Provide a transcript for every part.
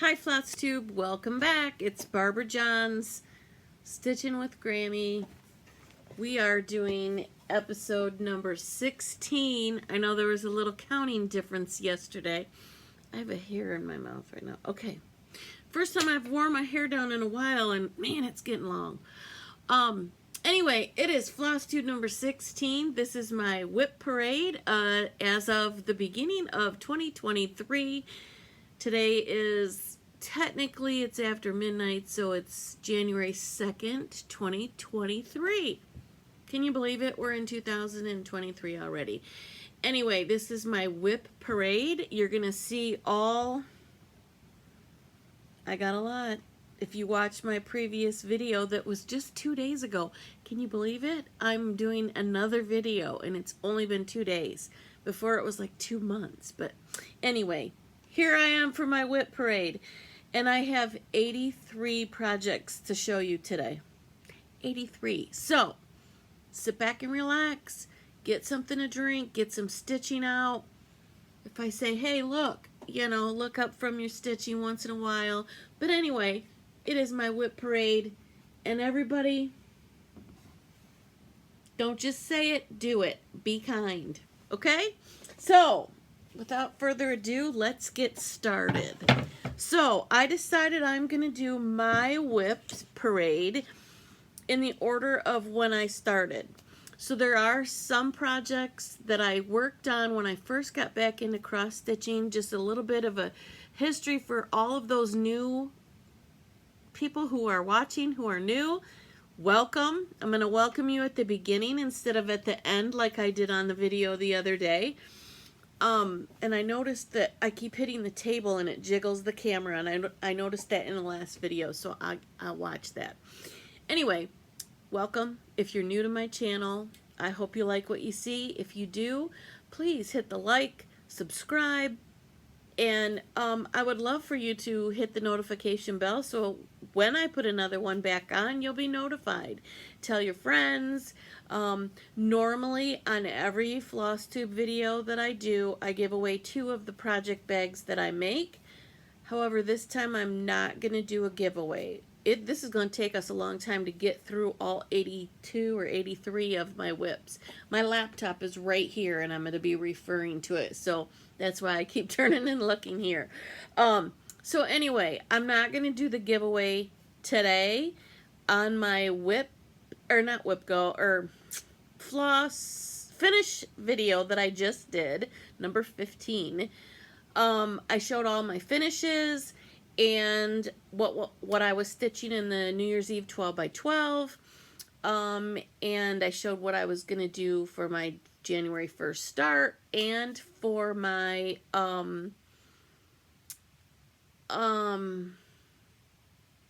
Hi Flosstube, welcome back. It's Barbara John's Stitching with Grammy. We are doing episode number 16. I know there was a little counting difference yesterday. I have a hair in my mouth right now. Okay. First time I've worn my hair down in a while, and man, it's getting long. Anyway, it is Flosstube number 16. This is my WIP parade as of the beginning of 2023. Today is, technically it's after midnight, so it's January 2nd, 2023. Can you believe it? We're in 2023 already. Anyway, this is my WIP parade. You're going to see all... I got a lot. If you watched my previous video that was just 2 days ago, can you believe it? I'm doing another video, and it's only been 2 days. Before it was like 2 months. But anyway, here I am for my WIP parade, and I have 83 projects to show you today. 83. So, sit back and relax, get something to drink, get some stitching out. If I say, hey, look, you know, look up from your stitching once in a while. But anyway, it is my WIP parade, and everybody, don't just say it, do it. Be kind, okay? So, without further ado, let's get started. So, I decided I'm going to do my WIP parade in the order of when I started. So there are some projects that I worked on when I first got back into cross stitching, just a little bit of a history for all of those new people who are watching, who are new. Welcome. I'm going to welcome you at the beginning instead of at the end like I did on the video the other day. And I noticed that I keep hitting the table and it jiggles the camera, and I noticed that in the last video, so I'll watch that. Anyway, welcome. If you're new to my channel, I hope you like what you see. If you do, please hit the like, subscribe, and I would love for you to hit the notification bell so when I put another one back on, you'll be notified. Tell your friends. Normally on every Flosstube video that I do, I give away 2 of the project bags that I make. However, this time I'm not going to do a giveaway. This is going to take us a long time to get through all 82 or 83 of my WIPs. My laptop is right here, and I'm going to be referring to it, so that's why I keep turning and looking here. So anyway, I'm not going to do the giveaway today on my WIP, or not WIP Go, or floss finish video that I just did, number 15. I showed all my finishes and what I was stitching in the New Year's Eve 12 by 12, and I showed what I was gonna do for my January 1st start and for my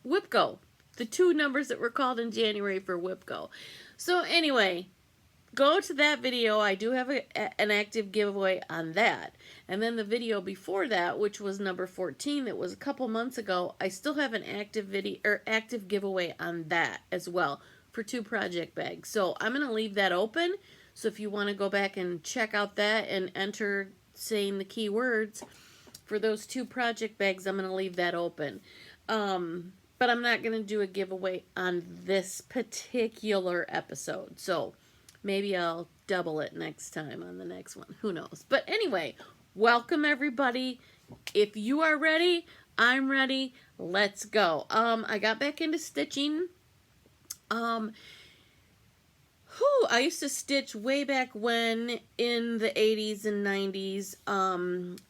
WIP Go, the 2 numbers that were called in January for WIP Go. So anyway, go to that video. I do have an active giveaway on that. And then the video before that, which was number 14, that was a couple months ago, I still have an active video or active giveaway on that as well for 2 project bags. So I'm going to leave that open. So if you want to go back and check out that and enter saying the keywords for those 2 project bags, I'm going to leave that open. But I'm not going to do a giveaway on this particular episode. So maybe I'll double it next time on the next one. Who knows? But anyway, welcome everybody. If you are ready, I'm ready. Let's go. I got back into stitching. I used to stitch way back when in the 80s and 90s.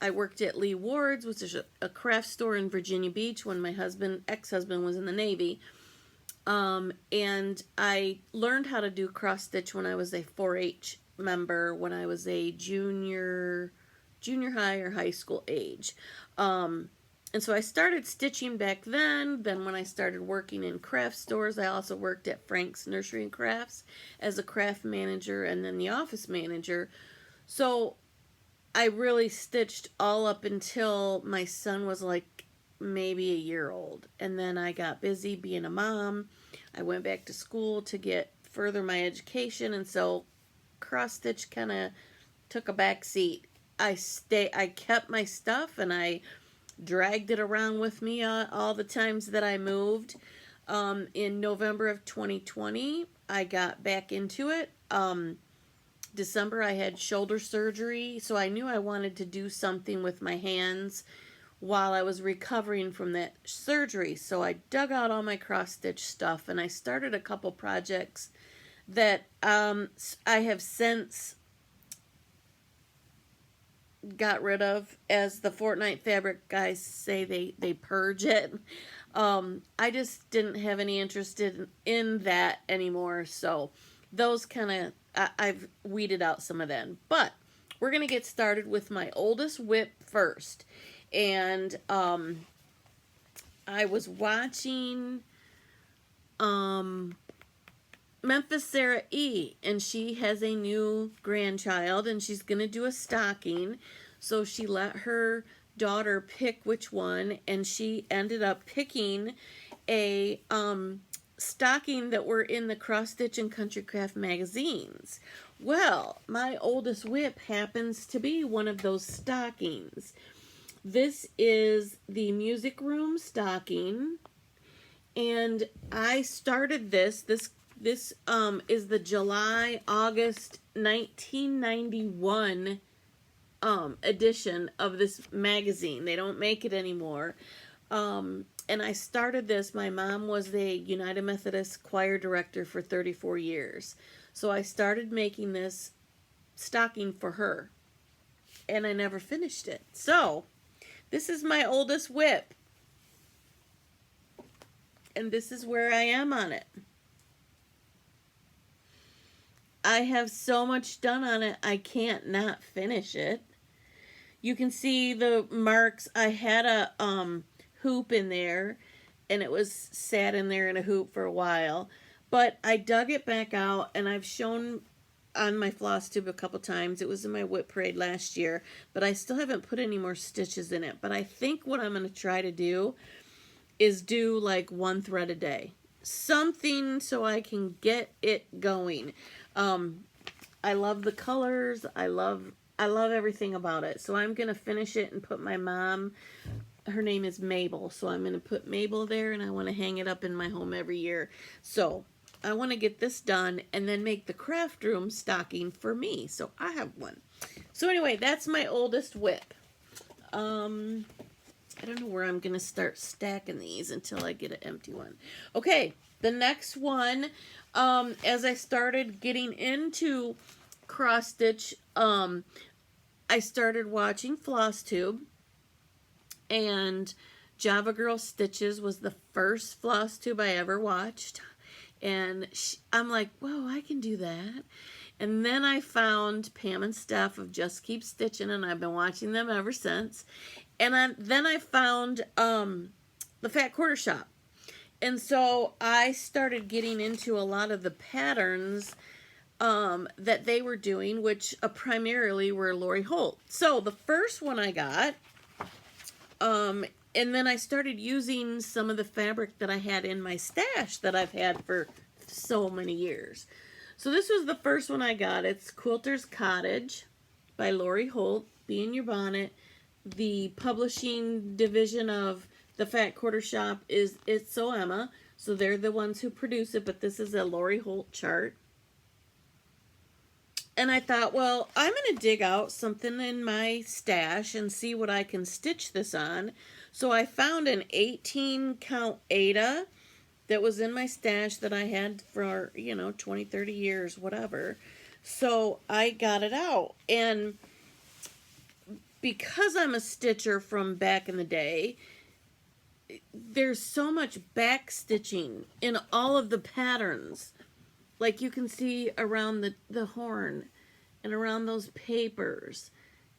I worked at Lee Ward's, which is a craft store in Virginia Beach when my ex-husband was in the Navy. And I learned how to do cross stitch when I was a 4-H member, when I was a junior high or high school age. And so I started stitching back then. Then when I started working in craft stores, I also worked at Frank's Nursery and Crafts as a craft manager and then the office manager. So I really stitched all up until my son was like maybe a year old, and then I got busy being a mom. I went back to school to further my education, and so cross stitch kind of took a back seat. I kept my stuff, and I dragged it around with me all the times that I moved. In November of 2020, I got back into it. December, I had shoulder surgery, so I knew I wanted to do something with my hands while I was recovering from that surgery. So I dug out all my cross-stitch stuff, and I started a couple projects that I have since got rid of. As the Fortnite fabric guys say, they purge it. I just didn't have any interest in that anymore, so those kind of, I've weeded out some of them. But we're going to get started with my oldest WIP first. And I was watching Memphis Sarah E, and she has a new grandchild, and she's going to do a stocking. So she let her daughter pick which one, and she ended up picking a stocking that were in the Cross Stitch and Country Craft magazines. Well, my oldest WIP happens to be one of those stockings. This is the music room stocking, and I started this is the July-August 1991 edition of this magazine. They don't make it anymore. And I started this. My mom was the United Methodist choir director for 34 years. So I started making this stocking for her. And I never finished it. So this is my oldest WIP. And this is where I am on it. I have so much done on it, I can't not finish it. You can see the marks. I had a hoop in there, and it was sat in there in a hoop for a while. But I dug it back out, and I've shown on my Flosstube a couple times. It was in my WIP parade last year, but I still haven't put any more stitches in it. But I think what I'm going to try to do is do like one thread a day. Something so I can get it going. I love the colors. I love everything about it. So I'm going to finish it and put my mom, her name is Mabel, so I'm going to put Mabel there, and I want to hang it up in my home every year. So I want to get this done and then make the craft room stocking for me. So I have one. So anyway, that's my oldest WIP. I don't know where I'm going to start stacking these until I get an empty one. Okay, the next one, as I started getting into cross stitch, I started watching Flosstube, and Java Girl Stitches was the first Flosstube I ever watched, and I'm like, whoa, I can do that. And then I found Pam and Steph of Just Keep Stitching, and I've been watching them ever since. And then I found the Fat Quarter Shop. And so I started getting into a lot of the patterns that they were doing, which primarily were Lori Holt. So the first one I got, and then I started using some of the fabric that I had in my stash that I've had for so many years. So this was the first one I got. It's Quilters Cottage by Lori Holt. Be in Your Bonnet. The publishing division of the Fat Quarter Shop is It's So Emma. So they're the ones who produce it, but this is a Lori Holt chart. And I thought, well, I'm going to dig out something in my stash and see what I can stitch this on. So I found an 18 count Ada that was in my stash that I had for, 20, 30 years, whatever. So I got it out. And because I'm a stitcher from back in the day, there's so much back stitching in all of the patterns. Like you can see around the horn and around those papers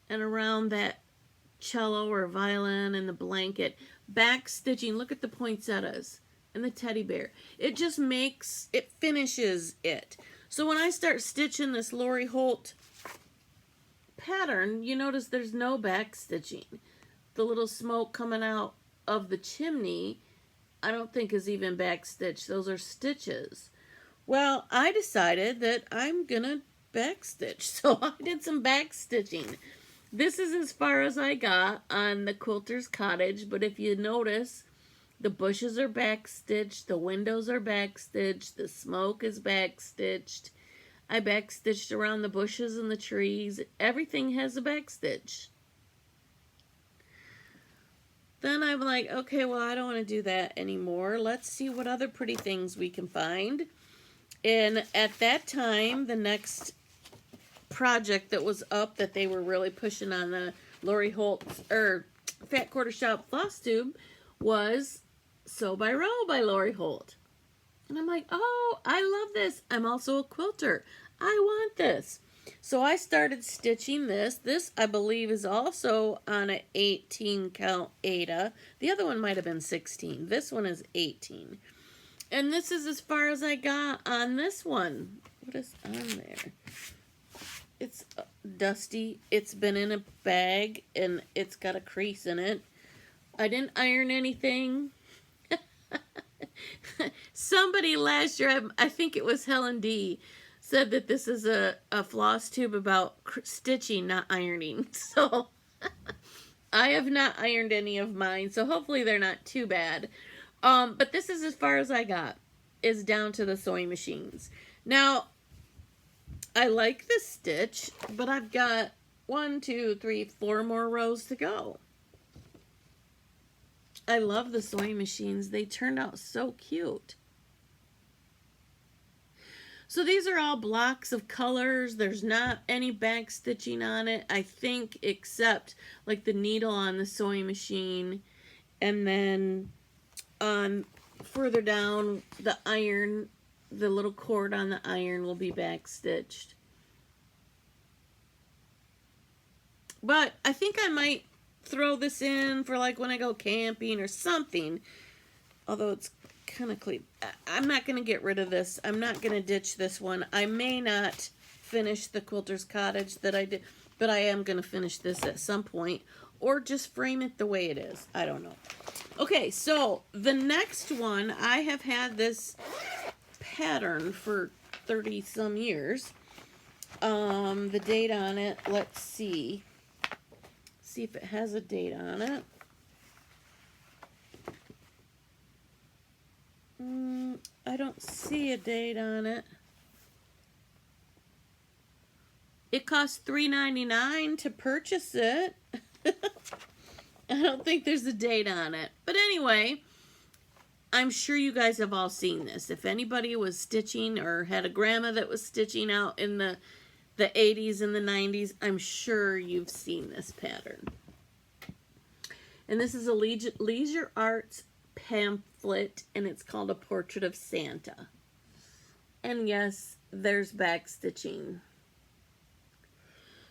and around that cello or violin and the blanket. Back stitching, look at the poinsettias and the teddy bear. It just makes, it finishes it. So when I start stitching this Lori Holt pattern, you notice there's no back stitching. The little smoke coming out of the chimney, I don't think is even back stitched. Those are stitches. Well, I decided that I'm gonna back stitch, so I did some back stitching. This is as far as I got on the Quilters Cottage, but if you notice, the bushes are backstitched, the windows are backstitched, the smoke is backstitched. I backstitched around the bushes and the trees. Everything has a backstitch. Then I'm like, okay, well, I don't want to do that anymore. Let's see what other pretty things we can find. And at that time, the next project that was up that they were really pushing on the Lori Holt's, or Fat Quarter Shop Flosstube, was Sew by Row by Lori Holt. And I'm like, oh, I love this. I'm also a quilter. I want this. So I started stitching this. This, I believe, is also on an 18 count Aida. The other one might have been 16. This one is 18. And this is as far as I got on this one. What is on there? It's dusty. It's been in a bag, and it's got a crease in it. I didn't iron anything. Somebody last year, I think it was Helen D., said that this is a Flosstube about stitching, not ironing. So I have not ironed any of mine, so hopefully they're not too bad. But this is as far as I got, is down to the sewing machines. Now, I like this stitch, but I've got 1, 2, 3, 4 more rows to go. I love the sewing machines. They turned out so cute. So these are all blocks of colors. There's not any back stitching on it, I think, except like the needle on the sewing machine. And then on further down, the iron, the little cord on the iron will be back stitched. But I think I might throw this in for like when I go camping or something. Although it's kind of clean. I'm not going to get rid of this. I'm not going to ditch this one. I may not finish the Quilters Cottage that I did, but I am going to finish this at some point, or just frame it the way it is. I don't know. Okay, so the next one, I have had this pattern for 30 some years. The date on it, let's see. See if it has a date on it. I don't see a date on it. It cost $3.99 to purchase it. I don't think there's a date on it. But anyway, I'm sure you guys have all seen this. If anybody was stitching or had a grandma that was stitching out in the 80s and the 90s, I'm sure you've seen this pattern. And this is a Leisure Arts pamphlet, and it's called A Portrait of Santa. And yes, there's back stitching.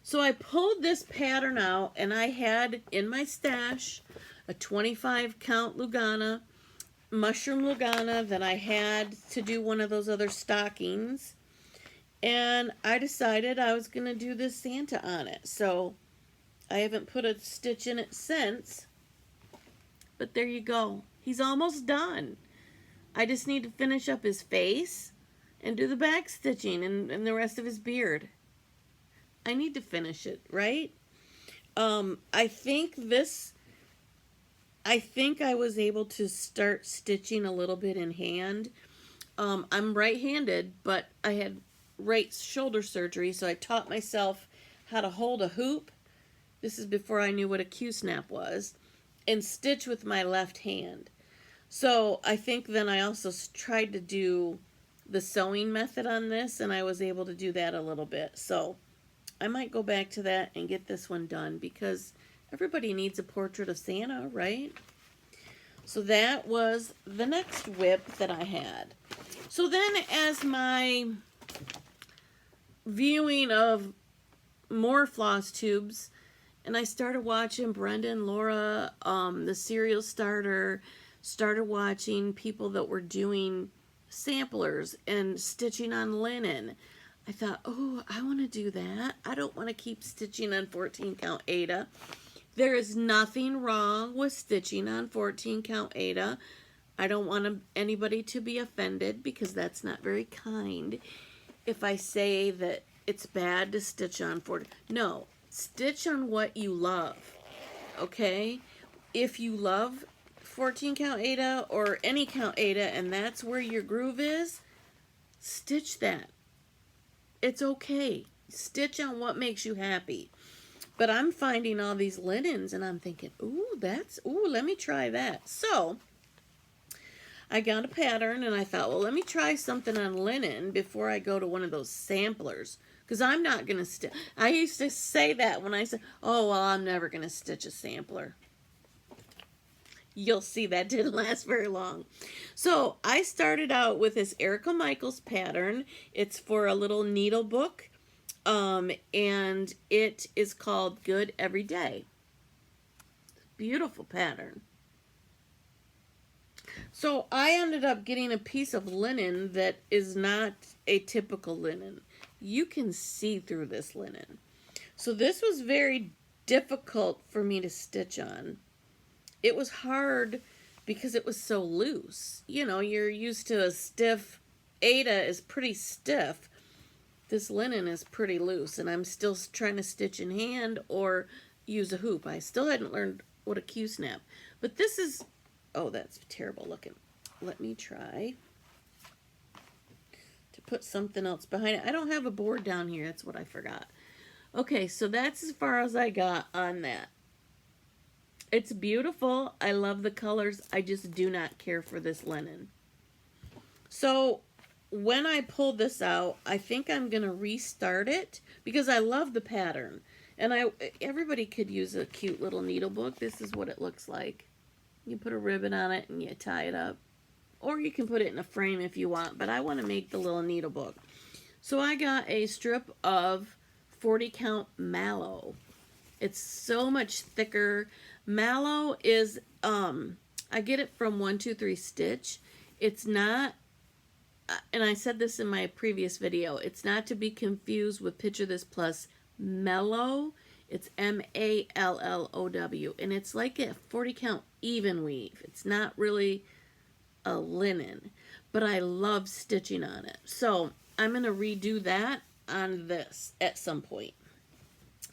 So I pulled this pattern out, and I had in my stash a 25 count Lugana, mushroom Lugana, that I had to do one of those other stockings. And I decided I was going to do this Santa on it. So I haven't put a stitch in it since. But there you go. He's almost done. I just need to finish up his face and do the back stitching and the rest of his beard. I need to finish it, right? I think I was able to start stitching a little bit in hand. I'm right-handed, but I had right shoulder surgery, so I taught myself how to hold a hoop. This is before I knew what a Q-snap was, and stitch with my left hand. So I think then I also tried to do the sewing method on this, and I was able to do that a little bit. So I might go back to that and get this one done, because everybody needs a portrait of Santa, right? So that was the next WIP that I had. So then, as my viewing of more Flosstubes, and I started watching Brenda and Laura, the Serial Starter, started watching people that were doing samplers and stitching on linen. I thought, oh, I want to do that. I don't want to keep stitching on 14 count Aida. There is nothing wrong with stitching on 14 count Aida. I don't want anybody to be offended, because that's not very kind if I say that it's bad to stitch on 14. No, Stitch on what you love, okay? If you love 14 count Aida or any count Aida and that's where your groove is, stitch that. It's okay. Stitch on what makes you happy. But I'm finding all these linens and I'm thinking, ooh, let me try that. So I got a pattern and I thought, well, let me try something on linen before I go to one of those samplers. Because I'm not going to stitch. I used to say that when I said, oh, well, I'm never going to stitch a sampler. You'll see that didn't last very long. So I started out with this Erica Michaels pattern. It's for a little needle book. And it is called Good Every Day. Beautiful pattern. So I ended up getting a piece of linen that is not a typical linen. You can see through this linen. So this was very difficult for me to stitch on. It was hard because it was so loose. You know, you're used to a stiff, Aida is pretty stiff. This linen is pretty loose, and I'm still trying to stitch in hand or use a hoop. I still hadn't learned what a Q-snap. But this is, oh, that's terrible looking. Let me try to put something else behind it. I don't have a board down here. That's what I forgot. Okay, so that's as far as I got on that. It's beautiful. I love the colors. I just do not care for this linen. So when I pull this out, I think I'm going to restart it because I love the pattern. And everybody could use a cute little needle book. This is what it looks like. You put a ribbon on it and you tie it up. Or you can put it in a frame if you want, but I want to make the little needle book. So I got a strip of 40 count mallow. It's so much thicker. Mallow is, I get it from 123 Stitch. It's not, and I said this in my previous video, it's not to be confused with Picture This Plus Mellow. It's M-A-L-L-O-W, and it's like a 40 count even weave. It's not really a linen, but I love stitching on it. So I'm going to redo that on this at some point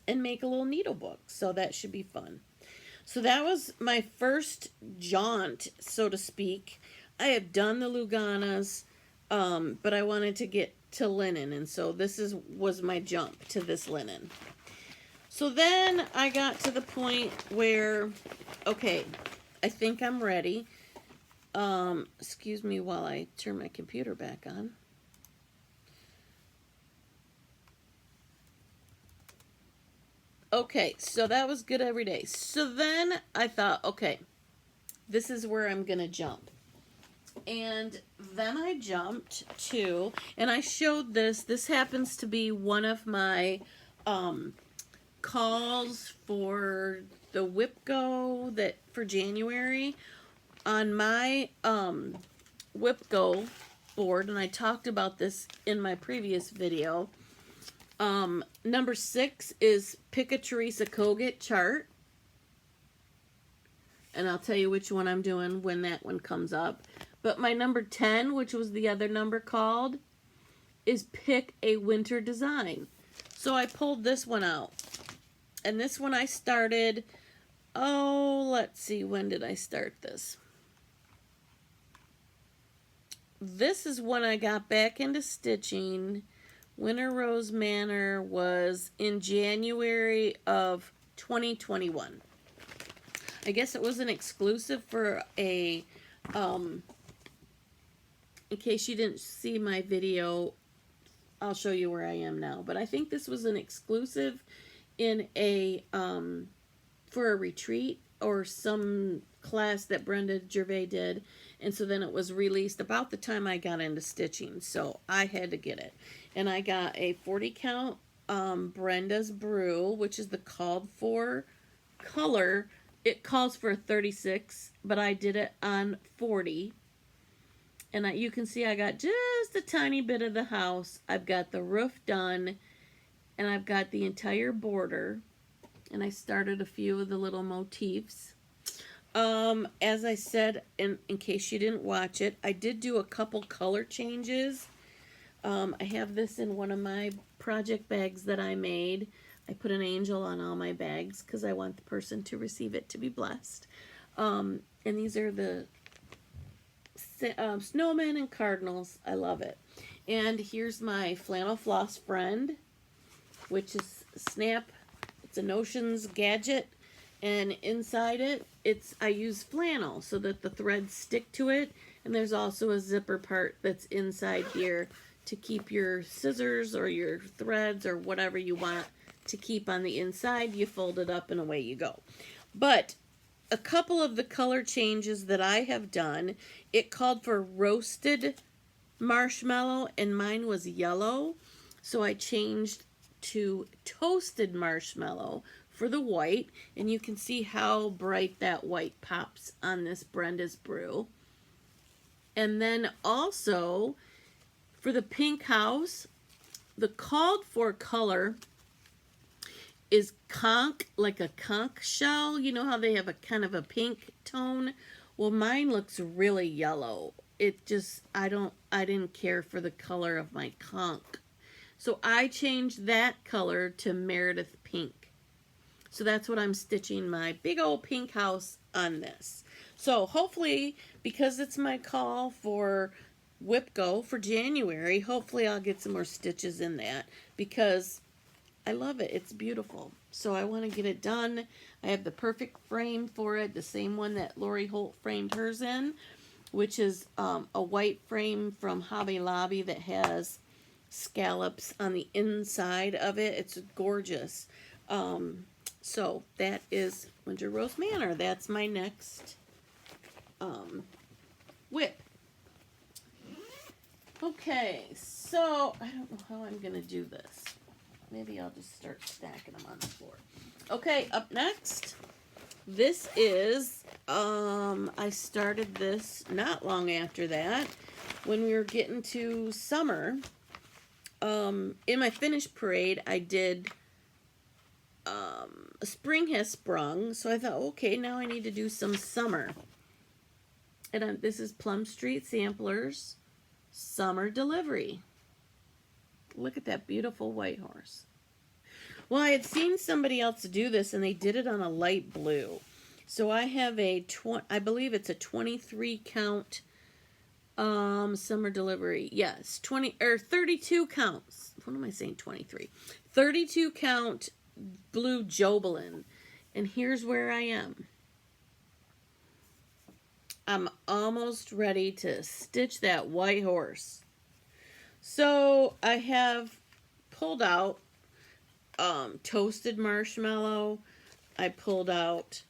and make a little needle book. So that should be fun. So that was my first jaunt, so to speak. I have done the Luganas, but I wanted to get to linen, and so this was my jump to this linen. So then I got to the point where, okay, I think I'm ready. Excuse me while I turn my computer back on. Okay, so that was Good Every Day. So then I thought, okay, this is where I'm going to jump. And then I jumped to, and I showed this. This happens to be one of my calls for the WIP Go that for January on my WIP Go board, and I talked about this in my previous video. Number 6 is Pick a Teresa Kogut chart. And I'll tell you which one I'm doing when that one comes up. But my number 10, which was the other number called, is Pick a Winter Design. So I pulled this one out. And this one I started, oh, let's see, when did I start this? This is when I got back into stitching. Winter Rose Manor was in January of 2021. I guess it was an exclusive for a, in case you didn't see my video, I'll show you where I am now. But I think this was an exclusive in a, for a retreat or some class that Brenda Gervais did. And so then it was released about the time I got into stitching. So I had to get it. And I got a 40 count Brenda's Brew, which is the called for color. It calls for a 36, but I did it on 40. And you can see I got just a tiny bit of the house. I've got the roof done, and I've got the entire border. And I started a few of the little motifs. As I said, in case you didn't watch it, I did do a couple color changes. I have this in one of my project bags that I made. I put an angel on all my bags because I want the person to receive it to be blessed. And these are the snowmen and cardinals. I love it. And here's my flannel floss friend, which is Snap. It's a Notions gadget. And inside it, I use flannel so that the threads stick to it. And there's also a zipper part that's inside here to keep your scissors or your threads or whatever you want to keep on the inside. You fold it up and away you go. But a couple of the color changes that I have done, it called for roasted marshmallow and mine was yellow. So I changed to toasted marshmallow for the white, and you can see how bright that white pops on this Brenda's Brew. And then also for the pink house, the called for color is conch, like a conch shell. You know how they have a kind of a pink tone? Well, mine looks really yellow. It just, I didn't care for the color of my conch. So I changed that color to Meredith Pink. So that's what I'm stitching my big old pink house on this. So hopefully, because it's my call for WIP Go for January, hopefully I'll get some more stitches in that because I love it. It's beautiful. So I want to get it done. I have the perfect frame for it, the same one that Lori Holt framed hers in, which is a white frame from Hobby Lobby that has scallops on the inside of it. It's gorgeous. So that is Winter Rose Manor. That's my next WIP. Okay, so I don't know how I'm going to do this. Maybe I'll just start stacking them on the floor. Okay, up next, this is, I started this not long after that, when we were getting to summer. In my finish parade, I did spring has sprung, so I thought, okay, now I need to do some summer. And this is Plum Street Samplers Summer Delivery. Look at that beautiful white horse. Well, I had seen somebody else do this, and they did it on a light blue. So I have I believe it's a 23 count summer delivery. Yes, 32 counts. What am I saying? 23. 32 count blue Jobelin. And here's where I am. I'm almost ready to stitch that white horse. So I have pulled out toasted marshmallow. I pulled out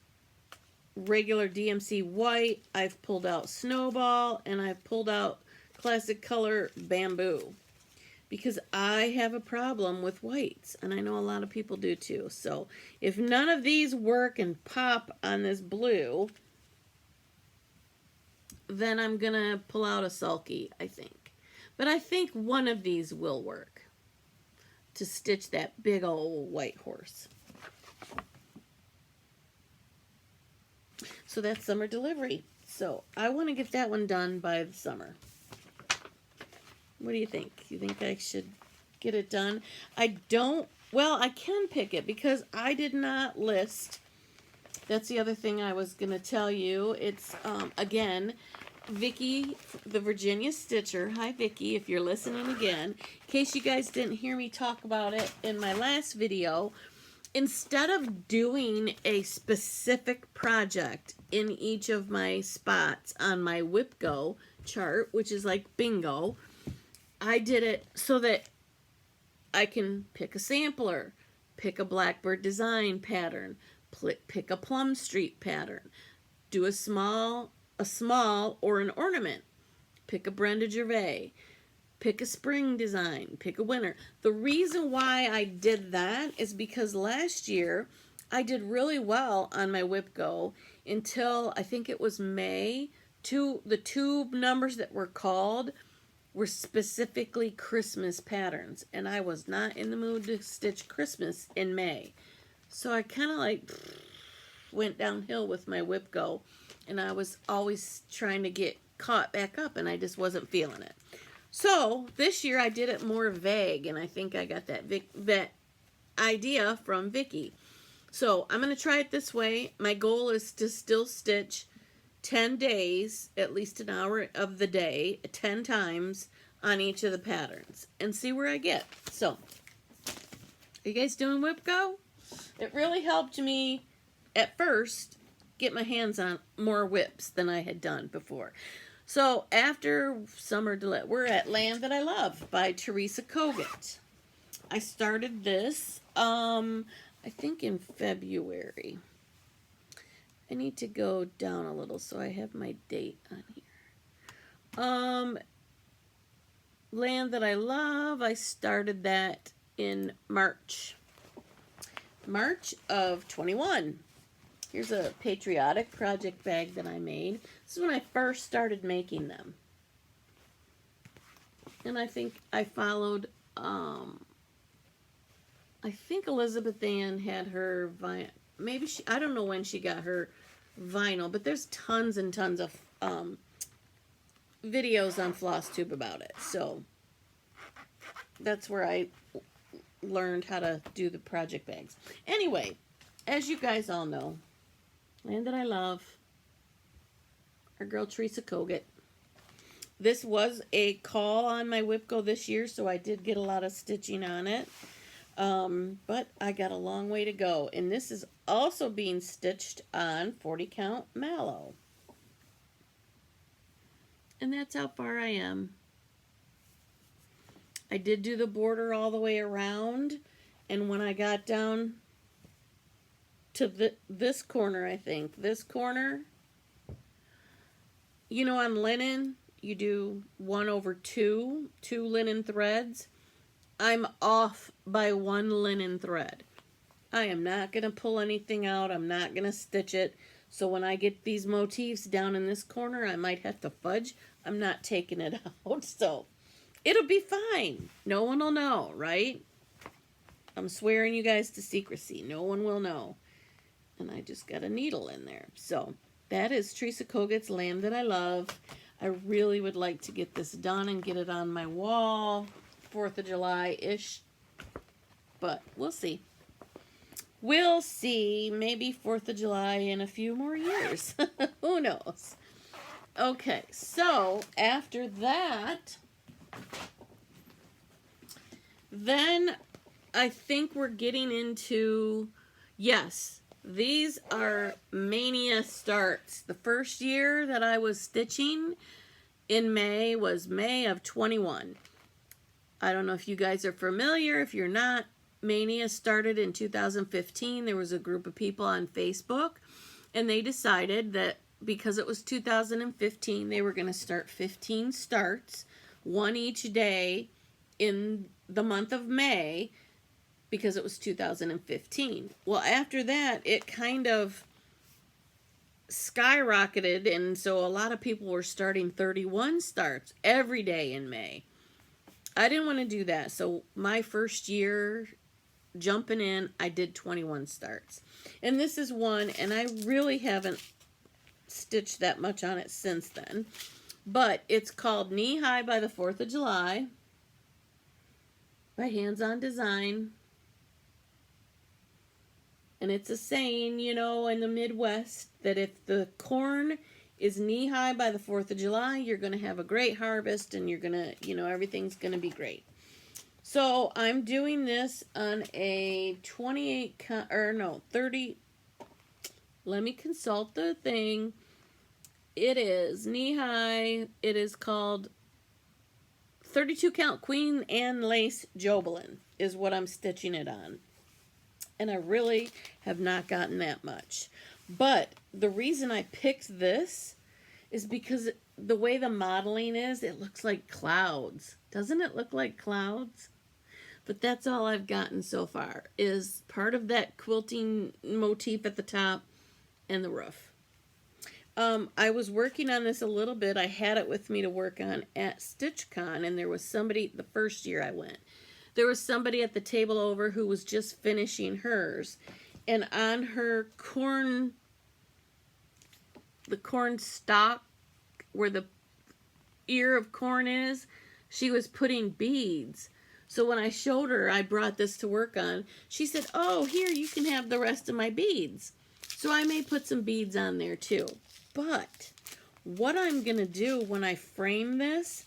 regular DMC white. I've pulled out snowball, and I've pulled out classic color bamboo because I have a problem with whites, and I know a lot of people do too. So if none of these work and pop on this blue, then I'm gonna pull out a sulky, I think. But I think one of these will work to stitch that big old white horse. So that's summer delivery. So I want to get that one done by the summer. What do you think? You think I should get it done? I can pick it because I did not list. That's the other thing I was going to tell you. It's, again, Vicki, the Virginia Stitcher. Hi, Vicki, if you're listening again. In case you guys didn't hear me talk about it in my last video, instead of doing a specific project in each of my spots on my WIP Go chart, which is like bingo, I did it so that I can pick a sampler, pick a Blackbird design pattern, pick a Plum Street pattern, do a small or an ornament, pick a Brenda Gervais, pick a spring design, pick a winter. The reason why I did that is because last year I did really well on my WIP Go until I think it was May. The two numbers that were called were specifically Christmas patterns, and I was not in the mood to stitch Christmas in May. So I kind of like went downhill with my WIP Go, and I was always trying to get caught back up, and I just wasn't feeling it. So this year I did it more vague, and I think I got that idea from Vicky. So I'm going to try it this way. My goal is to still stitch 10 days, at least an hour of the day, 10 times on each of the patterns and see where I get. So, are you guys doing WIP Go? It really helped me at first get my hands on more WIPs than I had done before. So after Summer Delay, we're at Land That I Love by Teresa Kogut. I started this, I think in February. I need to go down a little so I have my date on here. Land That I Love, I started that in March of 21. Here's a patriotic project bag that I made. This is when I first started making them. And I think I followed, I think Elizabeth Ann had her vinyl. Maybe she, I don't know when she got her vinyl, but there's tons and tons of videos on Flosstube about it. So that's where I learned how to do the project bags. Anyway, as you guys all know, Land That I Love, our girl Teresa Kogut. This was a call on my WIP Go this year, so I did get a lot of stitching on it. But I got a long way to go. And this is also being stitched on 40 count mallow. And that's how far I am. I did do the border all the way around, and when I got down to this corner, I think, this corner, you know, on linen, you do 1/2, 2 linen threads. I'm off by 1 linen thread. I am not going to pull anything out. I'm not going to stitch it. So when I get these motifs down in this corner, I might have to fudge. I'm not taking it out, so it'll be fine. No one will know, right? I'm swearing you guys to secrecy. No one will know. And I just got a needle in there. So that is Teresa Kogut's Land That I Love. I really would like to get this done and get it on my wall 4th of July-ish. But we'll see. We'll see. Maybe 4th of July in a few more years. Who knows? Okay, so after that, then I think we're getting into, yes, these are Mania starts. The first year that I was stitching in May was May of 21. I don't know if you guys are familiar. If you're not, Mania started in 2015. There was a group of people on Facebook, and they decided that because it was 2015, they were going to start 15 starts, one each day in the month of May, because it was 2015. Well, after that, it kind of skyrocketed, and so a lot of people were starting 31 starts every day in May. I didn't want to do that, so my first year jumping in, I did 21 starts. And this is one, and I really haven't stitched that much on it since then. But it's called Knee High by the 4th of July by Hands On Design. And it's a saying, you know, in the Midwest that if the corn is knee high by the 4th of July, you're going to have a great harvest and you're going to, you know, everything's going to be great. So I'm doing this on a 30. Let me consult the thing. It is knee high. It is called 32 count Queen Anne Lace Jobelin is what I'm stitching it on. And I really have not gotten that much. But the reason I picked this is because the way the modeling is, it looks like clouds. Doesn't it look like clouds? But that's all I've gotten so far, is part of that quilting motif at the top and the roof. I was working on this a little bit. I had it with me to work on at StitchCon, and there was somebody, the first year I went, there was somebody at the table over who was just finishing hers. And on her corn, the corn stalk, where the ear of corn is, she was putting beads. So when I showed her, I brought this to work on, she said, oh, here, you can have the rest of my beads. So I may put some beads on there too. But what I'm going to do when I frame this,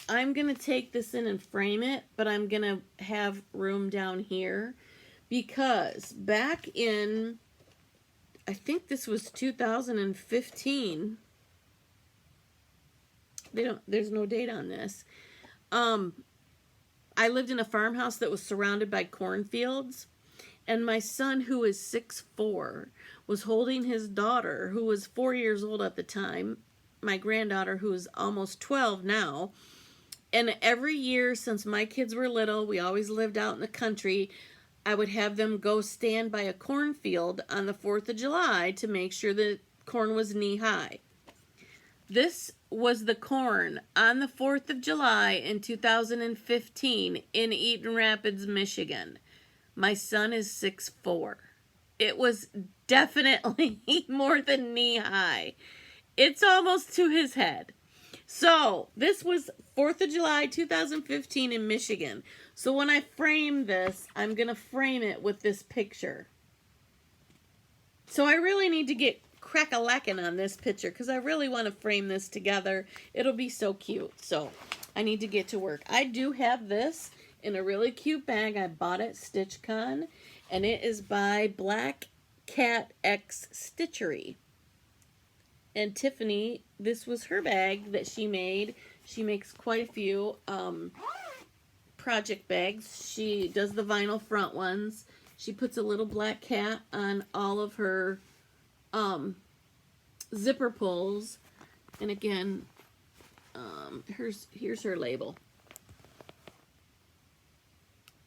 I'm going to take this in and frame it, but I'm going to have room down here because back in, I think this was 2015. There's no date on this. I lived in a farmhouse that was surrounded by cornfields, and my son, who is 6'4", was holding his daughter, who was 4 years old at the time, my granddaughter, who is almost 12 now. And every year since my kids were little, we always lived out in the country, I would have them go stand by a cornfield on the 4th of July to make sure the corn was knee-high. This was the corn on the 4th of July in 2015 in Eaton Rapids, Michigan. My son is 6'4". It was definitely more than knee-high. It's almost to his head. So, this was 4th of July 2015 in Michigan. So when I frame this, I'm going to frame it with this picture. So I really need to get crack-a-lackin' on this picture because I really want to frame this together. It'll be so cute. So I need to get to work. I do have this in a really cute bag I bought at StitchCon, and it is by Black Cat X Stitchery. And Tiffany, this was her bag that she made. She makes quite a few project bags. She does the vinyl front ones. She puts a little black cat on all of her zipper pulls. And again, here's her label.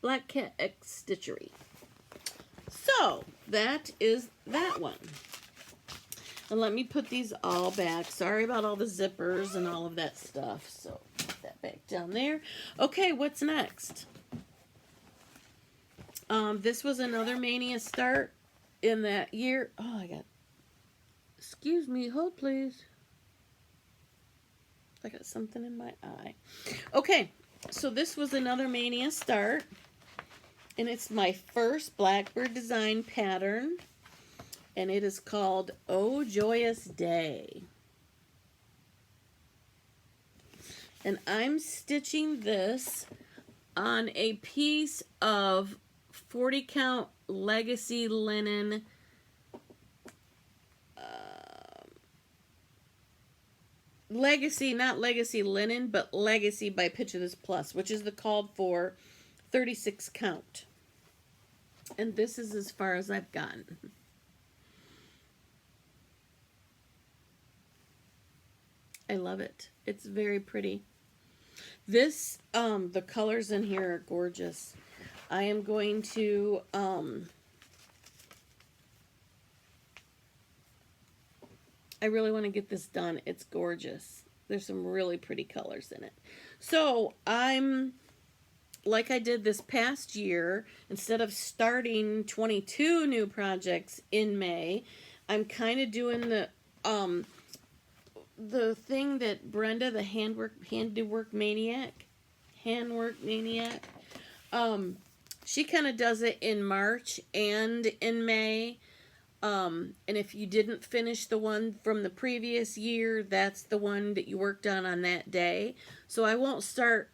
Black Cat X Stitchery. So, that is that one. And let me put these all back. Sorry about all the zippers and all of that stuff. So, put that back down there. Okay, what's next? This was another Mania start in that year. Oh, I got... Excuse me, hold please. I got something in my eye. Okay, so this was another Mania start. And it's my first Blackbird design pattern. And it is called Oh Joyous Day. And I'm stitching this on a piece of 40 count legacy linen legacy, not legacy linen, but legacy by Picture This Plus, which is the called for 36 count. And this is as far as I've gotten. I love it. It's very pretty. This, the colors in here are gorgeous. I am going to, I really want to get this done. It's gorgeous. There's some really pretty colors in it. So, like I did this past year, instead of starting 22 new projects in May, I'm kind of doing the thing that Brenda, the handwork maniac, she kind of does it in March and in May. And if you didn't finish the one from the previous year, that's the one that you worked on that day. So I won't start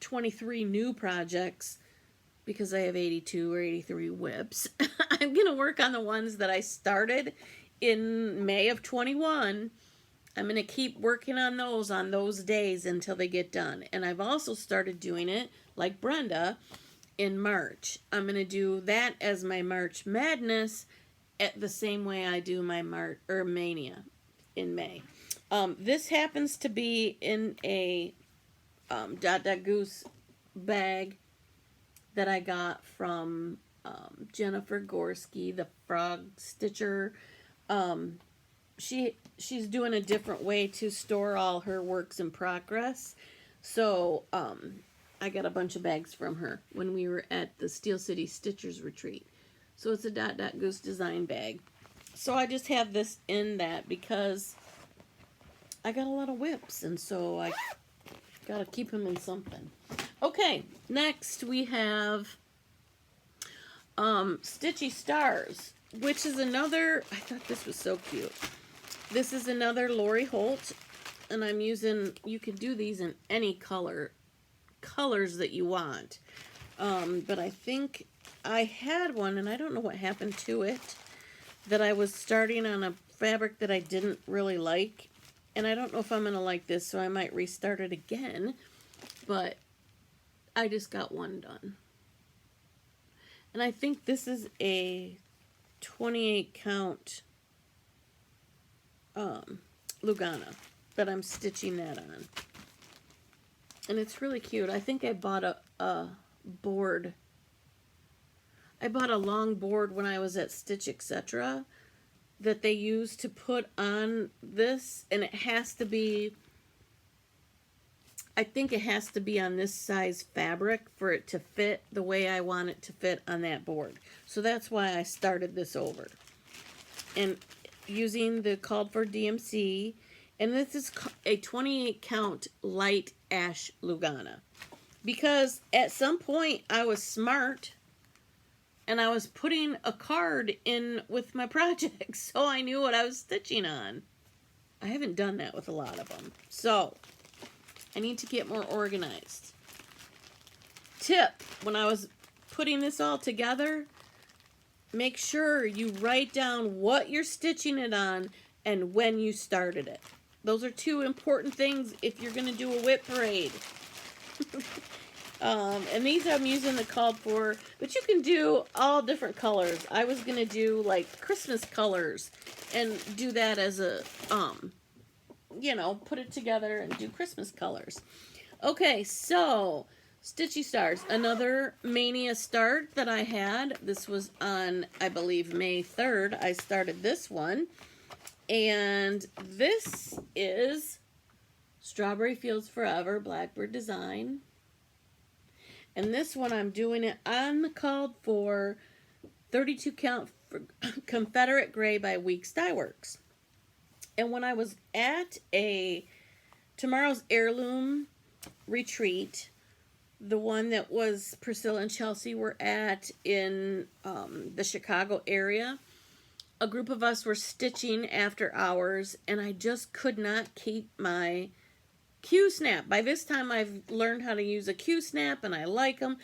23 new projects because I have 82 or 83 WIPs. I'm going to work on the ones that I started in May of 21. I'm going to keep working on those days until they get done. And I've also started doing it, like Brenda, in March. I'm going to do that as my March Madness at the same way I do my Mania in May. This happens to be in a Goose bag that I got from Jennifer Gorski, the frog stitcher. She's doing a different way to store all her works in progress. So I got a bunch of bags from her when we were at the Steel City Stitchers Retreat. So it's a Goose design bag. So I just have this in that because I got a lot of WIPs, and so I gotta keep them in something. Okay, next we have Stitchy Stars, which is another, I thought this was so cute. This is another Lori Holt, and I'm using, you can do these in any colors that you want. But I think I had one, and I don't know what happened to it, that I was starting on a fabric that I didn't really like. And I don't know if I'm going to like this, so I might restart it again. But I just got one done. And I think this is a 28 count Lugana that I'm stitching that on. And it's really cute. I think I bought a board. I bought a long board when I was at Stitch Etc. that they use to put on this, and it has to be, I think it has to be on this size fabric for it to fit the way I want it to fit on that board. So that's why I started this over. And using the called for DMC, and this is a 28 count light ash Lugana. Because at some point I was smart and I was putting a card in with my project, so I knew what I was stitching on. I haven't done that with a lot of them, so I need to get more organized. Tip, when I was putting this all together, make sure you write down what you're stitching it on and when you started it. Those are two important things if you're going to do a WIP parade. And these I'm using the called for, but you can do all different colors. I was going to do like Christmas colors and do that as a, you know, put it together and do Christmas colors. Okay, so Stitchy Stars, another Mania start that I had. This was on, I believe, May 3rd. I started this one. And this is Strawberry Fields Forever Blackbird design. And this one I'm doing it on the called for 32 count for Confederate Gray by Weeks Dye Works. And when I was at a Tomorrow's Heirloom retreat, the one that was Priscilla and Chelsea were at in the Chicago area, a group of us were stitching after hours, and I just could not keep my Q-snap. By this time I've learned how to use a Q-snap and I like them,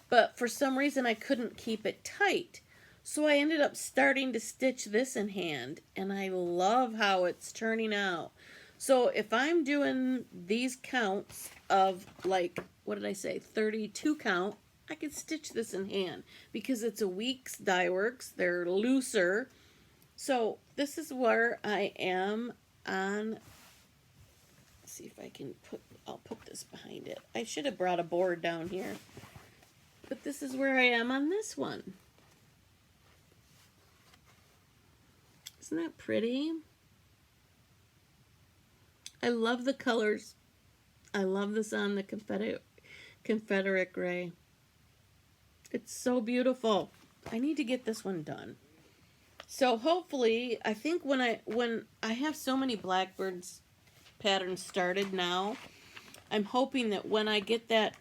but for some reason I couldn't keep it tight. So I ended up starting to stitch this in hand, and I love how it's turning out. So if I'm doing these counts of, like, what did I say, 32 count, I can stitch this in hand because it's a Weeks Dye Works. They're looser. So this is where I am on. Let's see if I can I'll put this behind it. I should have brought a board down here. But this is where I am on this one. Isn't that pretty? I love the colors. I love this on the Confederate Gray. It's so beautiful. I need to get this one done. So hopefully, I think when I have so many Blackbirds patterns started now, I'm hoping that when I get that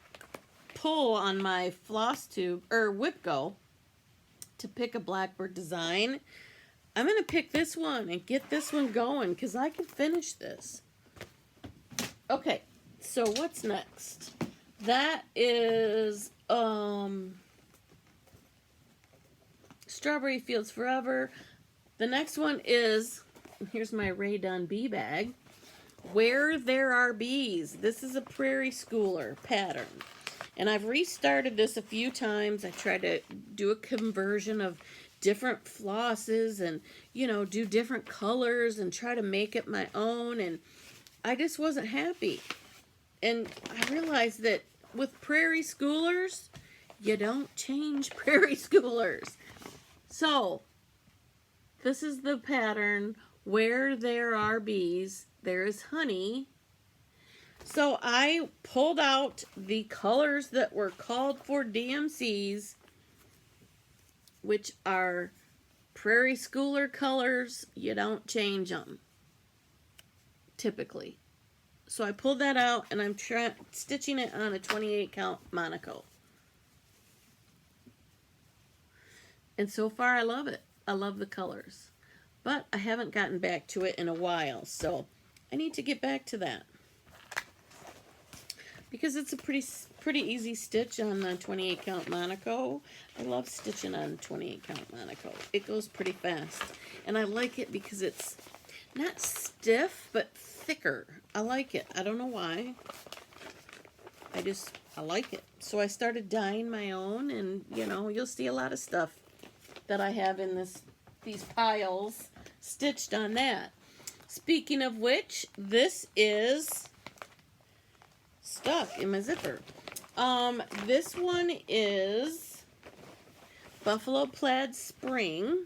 pull on my Flosstube or WIP Go to pick a Blackbird design, I'm going to pick this one and get this one going because I can finish this. Okay, so what's next? That is Strawberry Fields Forever. The next one is, here's my Rae Dunn bee bag, Where There Are Bees. This is a Prairie Schooler pattern. And I've restarted this a few times. I tried to do a conversion of different flosses and, you know, do different colors and try to make it my own. And I just wasn't happy. And I realized that with Prairie Schoolers, you don't change Prairie Schoolers. So, this is the pattern, Where There Are Bees, There is Honey. So I pulled out the colors that were called for DMCs, which are Prairie Schooler colors. You don't change them, typically. So I pulled that out and I'm stitching it on a 28 count Monaco. And so far I love it. I love the colors. But I haven't gotten back to it in a while, so I need to get back to that. Because it's a pretty easy stitch on the 28 count Monaco. I love stitching on 28 count Monaco. It goes pretty fast. And I like it because it's not stiff, but thicker. I like it. I don't know why. I like it. So I started dyeing my own, and you know, you'll see a lot of stuff that I have in these piles stitched on that. Speaking of which, this is stuck in my zipper. This one is Buffalo Plaid Spring.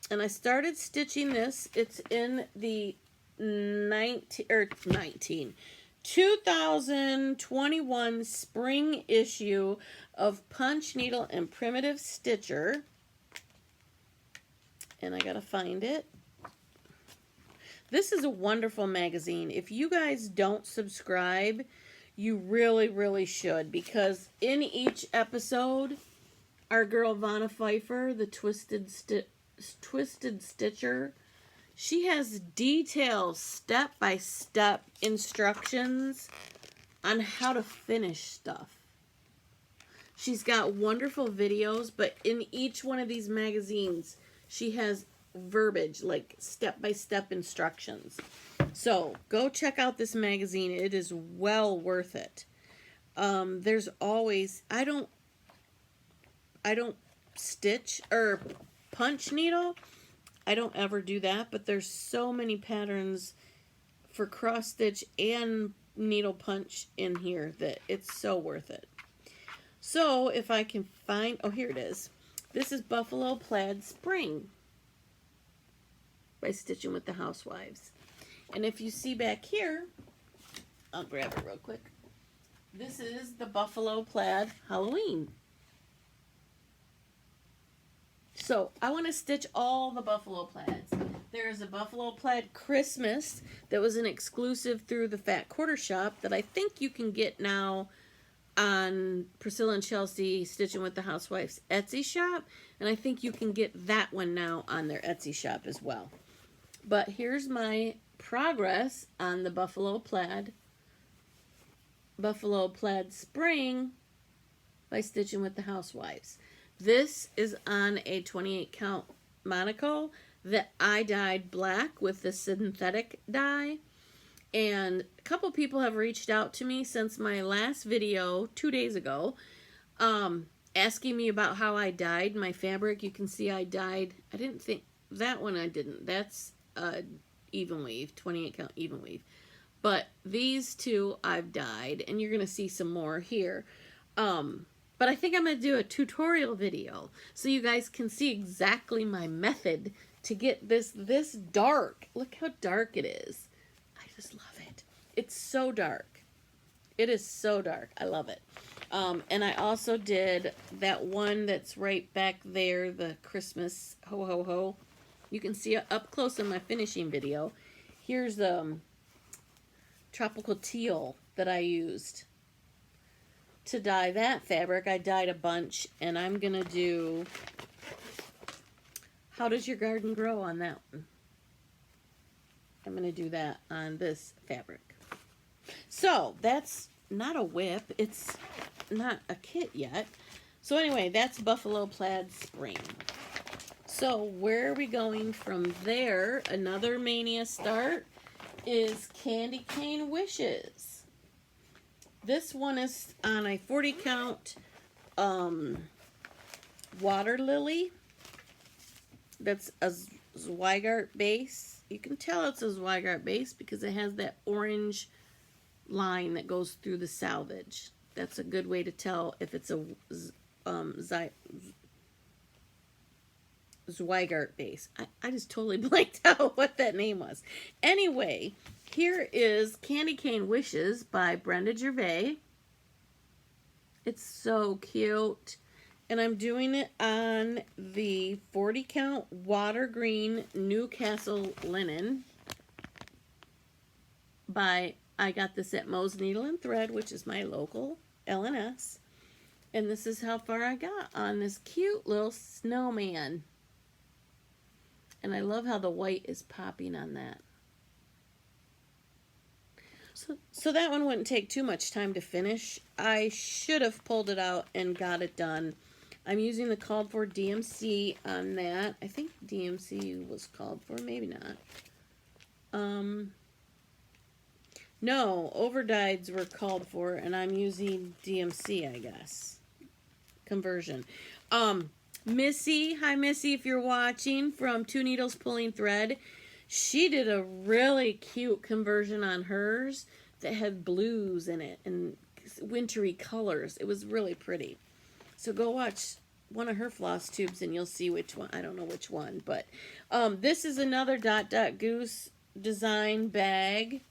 And I started stitching this. It's in the 2021 spring issue of Punch Needle and Primitive Stitcher. And I gotta find it. This is a wonderful magazine. If you guys don't subscribe, you really, really should, because in each episode, our girl Vanna Pfeiffer, the Twisted Stitcher, she has detailed step-by-step instructions on how to finish stuff. She's got wonderful videos, but in each one of these magazines, she has verbiage, like step-by-step instructions. So go check out this magazine. It is well worth it. There's always, I don't stitch or punch needle. I don't ever do that, but there's so many patterns for cross stitch and needle punch in here that it's so worth it. So if I can find, oh, here it is. This is Buffalo Plaid Spring by Stitching with the Housewives. And if you see back here, I'll grab it real quick. This is the Buffalo Plaid Halloween. So I want to stitch all the Buffalo Plaids. There is a Buffalo Plaid Christmas that was an exclusive through the Fat Quarter Shop that I think you can get now on Priscilla and Chelsea Stitching with the Housewives Etsy shop. And I think you can get that one now on their Etsy shop as well. But here's my progress on the Buffalo Plaid Spring by Stitching with the Housewives. This is on a 28 count Monaco that I dyed black with the synthetic dye. And a couple people have reached out to me since my last video 2 days ago, asking me about how I dyed my fabric. You can see I dyed, I didn't think, that one I didn't. That's even weave, 28 count even weave. But these two I've dyed, and you're going to see some more here. But I think I'm going to do a tutorial video so you guys can see exactly my method to get this dark. Look how dark it is. I just love it. It's so dark. It is so dark. I love it. And I also did that one that's right back there, the Christmas ho ho ho. You can see it up close in my finishing video. Here's the tropical teal that I used to dye that fabric. I dyed a bunch, and I'm going to do How Does Your Garden Grow on that one. I'm going to do that on this fabric. So, that's not a WIP. It's not a kit yet. So anyway, that's Buffalo Plaid Spring. So where are we going from there? Another Mania start is Candy Cane Wishes. This one is on a 40 count water lily. That's a Zweigart base. You can tell it's a Zweigart base because it has that orange line that goes through the selvage. That's a good way to tell if it's a Zweigart base. I just totally blanked out what that name was. Anyway, here is Candy Cane Wishes by Brenda Gervais. It's so cute. And I'm doing it on the 40 count water green Newcastle linen I got this at Mo's Needle and Thread, which is my local L&S. And this is how far I got on this cute little snowman. And I love how the white is popping on that. So that one wouldn't take too much time to finish. I should have pulled it out and got it done. I'm using the called for DMC on that. I think DMC was called for, maybe not. No, overdyes were called for, and I'm using DMC, I guess. Conversion. Missy, hi Missy, if you're watching, from Two Needles Pulling Thread. She did a really cute conversion on hers that had blues in it and wintry colors. It was really pretty. So go watch one of her floss tubes and you'll see which one. I don't know which one, but this is another Dot Dot Goose design bag.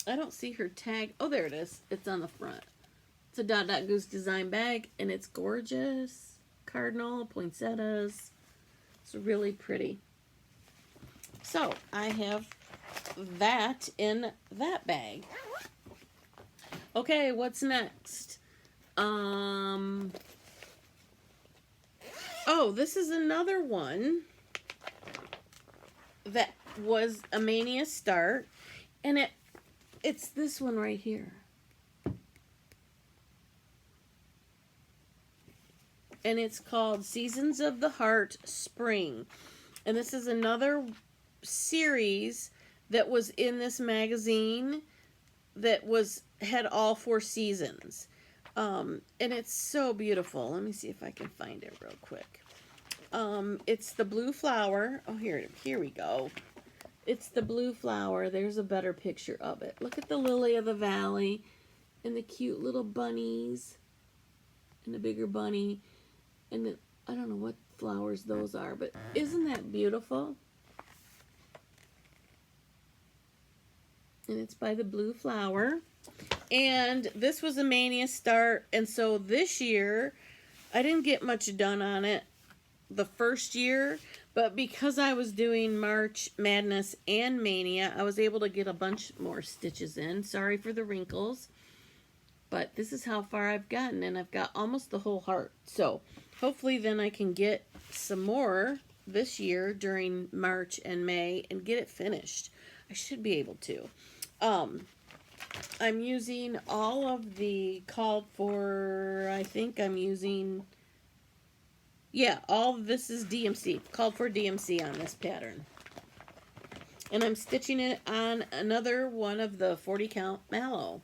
I don't see her tag. Oh, there it is. It's on the front. It's a Dot Dot Goose design bag, and it's gorgeous. Cardinal, poinsettias. It's really pretty. So, I have that in that bag. Okay, what's next? Oh, this is another one that was a Mania start, and it's this one right here. And it's called Seasons of the Heart Spring. And this is another series that was in this magazine that had all 4 seasons. And it's so beautiful. Let me see if I can find it real quick. It's the blue flower. Oh, here we go. It's the blue flower. There's a better picture of it. Look at the lily of the valley and the cute little bunnies and the bigger bunny. And I don't know what flowers those are, but isn't that beautiful? And it's by the blue flower. And this was a Mania start, and so this year I didn't get much done on it the first year, but because I was doing March Madness and Mania, I was able to get a bunch more stitches in. Sorry for the wrinkles, but this is how far I've gotten, and I've got almost the whole heart. So hopefully then I can get some more this year during March and May and get it finished. I should be able to. I'm using all of the called for, I think I'm using, yeah, all of this is DMC, called for DMC on this pattern. And I'm stitching it on another one of the 40 count mallow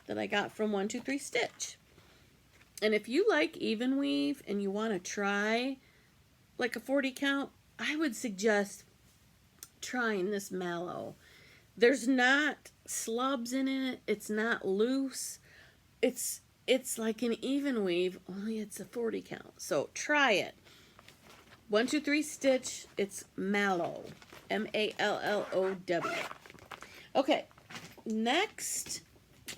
that I got from 123 Stitch. And if you like even weave and you want to try like a 40 count, I would suggest trying this mallow. There's not slubs in it. It's not loose. It's like an even weave, only it's a 40 count. So try it. 123 Stitch. It's mallow. M-A-L-L-O-W. Okay. Next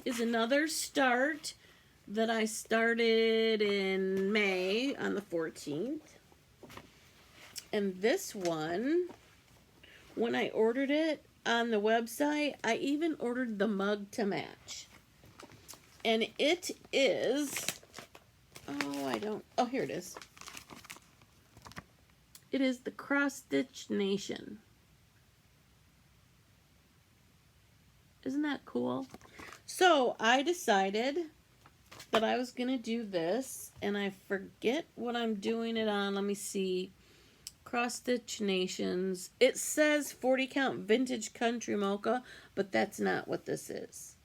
is another start that I started in May on the 14th. And this one, when I ordered it on the website, I even ordered the mug to match. And it is, oh, here it is. It is the Cross Stitch Nation. Isn't that cool? So I decided that I was going to do this, and I forget what I'm doing it on. Let me see. Cross Stitch Nations. It says 40 count vintage country mocha, but that's not what this is.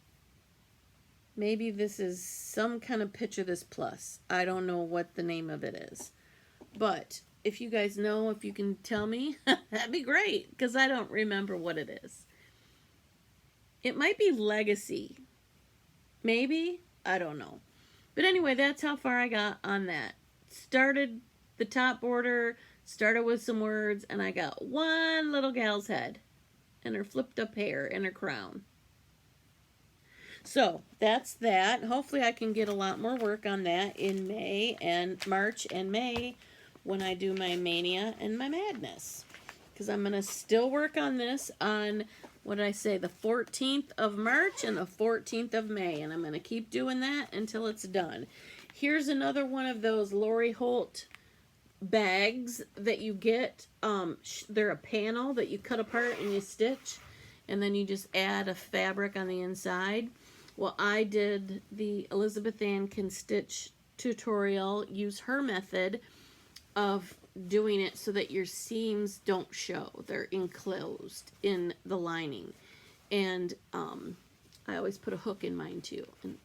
Maybe this is some kind of Picture This Plus. I don't know what the name of it is. But if you guys know, if you can tell me, that'd be great, because I don't remember what it is. It might be Legacy. Maybe? I don't know. But anyway, that's how far I got on that. Started the top border, started with some words, and I got one little gal's head and her flipped up hair and her crown. So that's that. Hopefully I can get a lot more work on that in May and March and May when I do my Mania and my Madness. Because I'm going to still work on this on, what did I say, the 14th of March and the 14th of May. And I'm going to keep doing that until it's done. Here's another one of those Lori Holt bags that you get. They're a panel that you cut apart and you stitch. And then you just add a fabric on the inside. Well, I did the Elizabeth Ann Can Stitch tutorial. Use her method of doing it so that your seams don't show. They're enclosed in the lining. And I always put a hook in mine too. And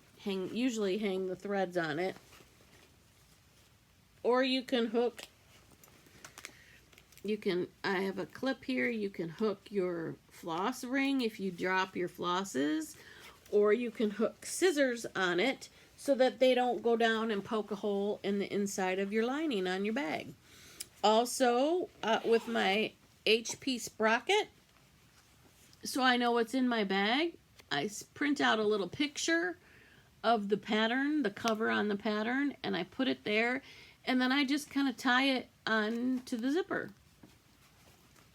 usually hang the threads on it. Or you can hook, I have a clip here, you can hook your floss ring if you drop your flosses, or you can hook scissors on it so that they don't go down and poke a hole in the inside of your lining on your bag. Also, with my HP sprocket, so I know what's in my bag, I print out a little picture of the pattern, the cover on the pattern, and I put it there, and then I just kind of tie it on to the zipper.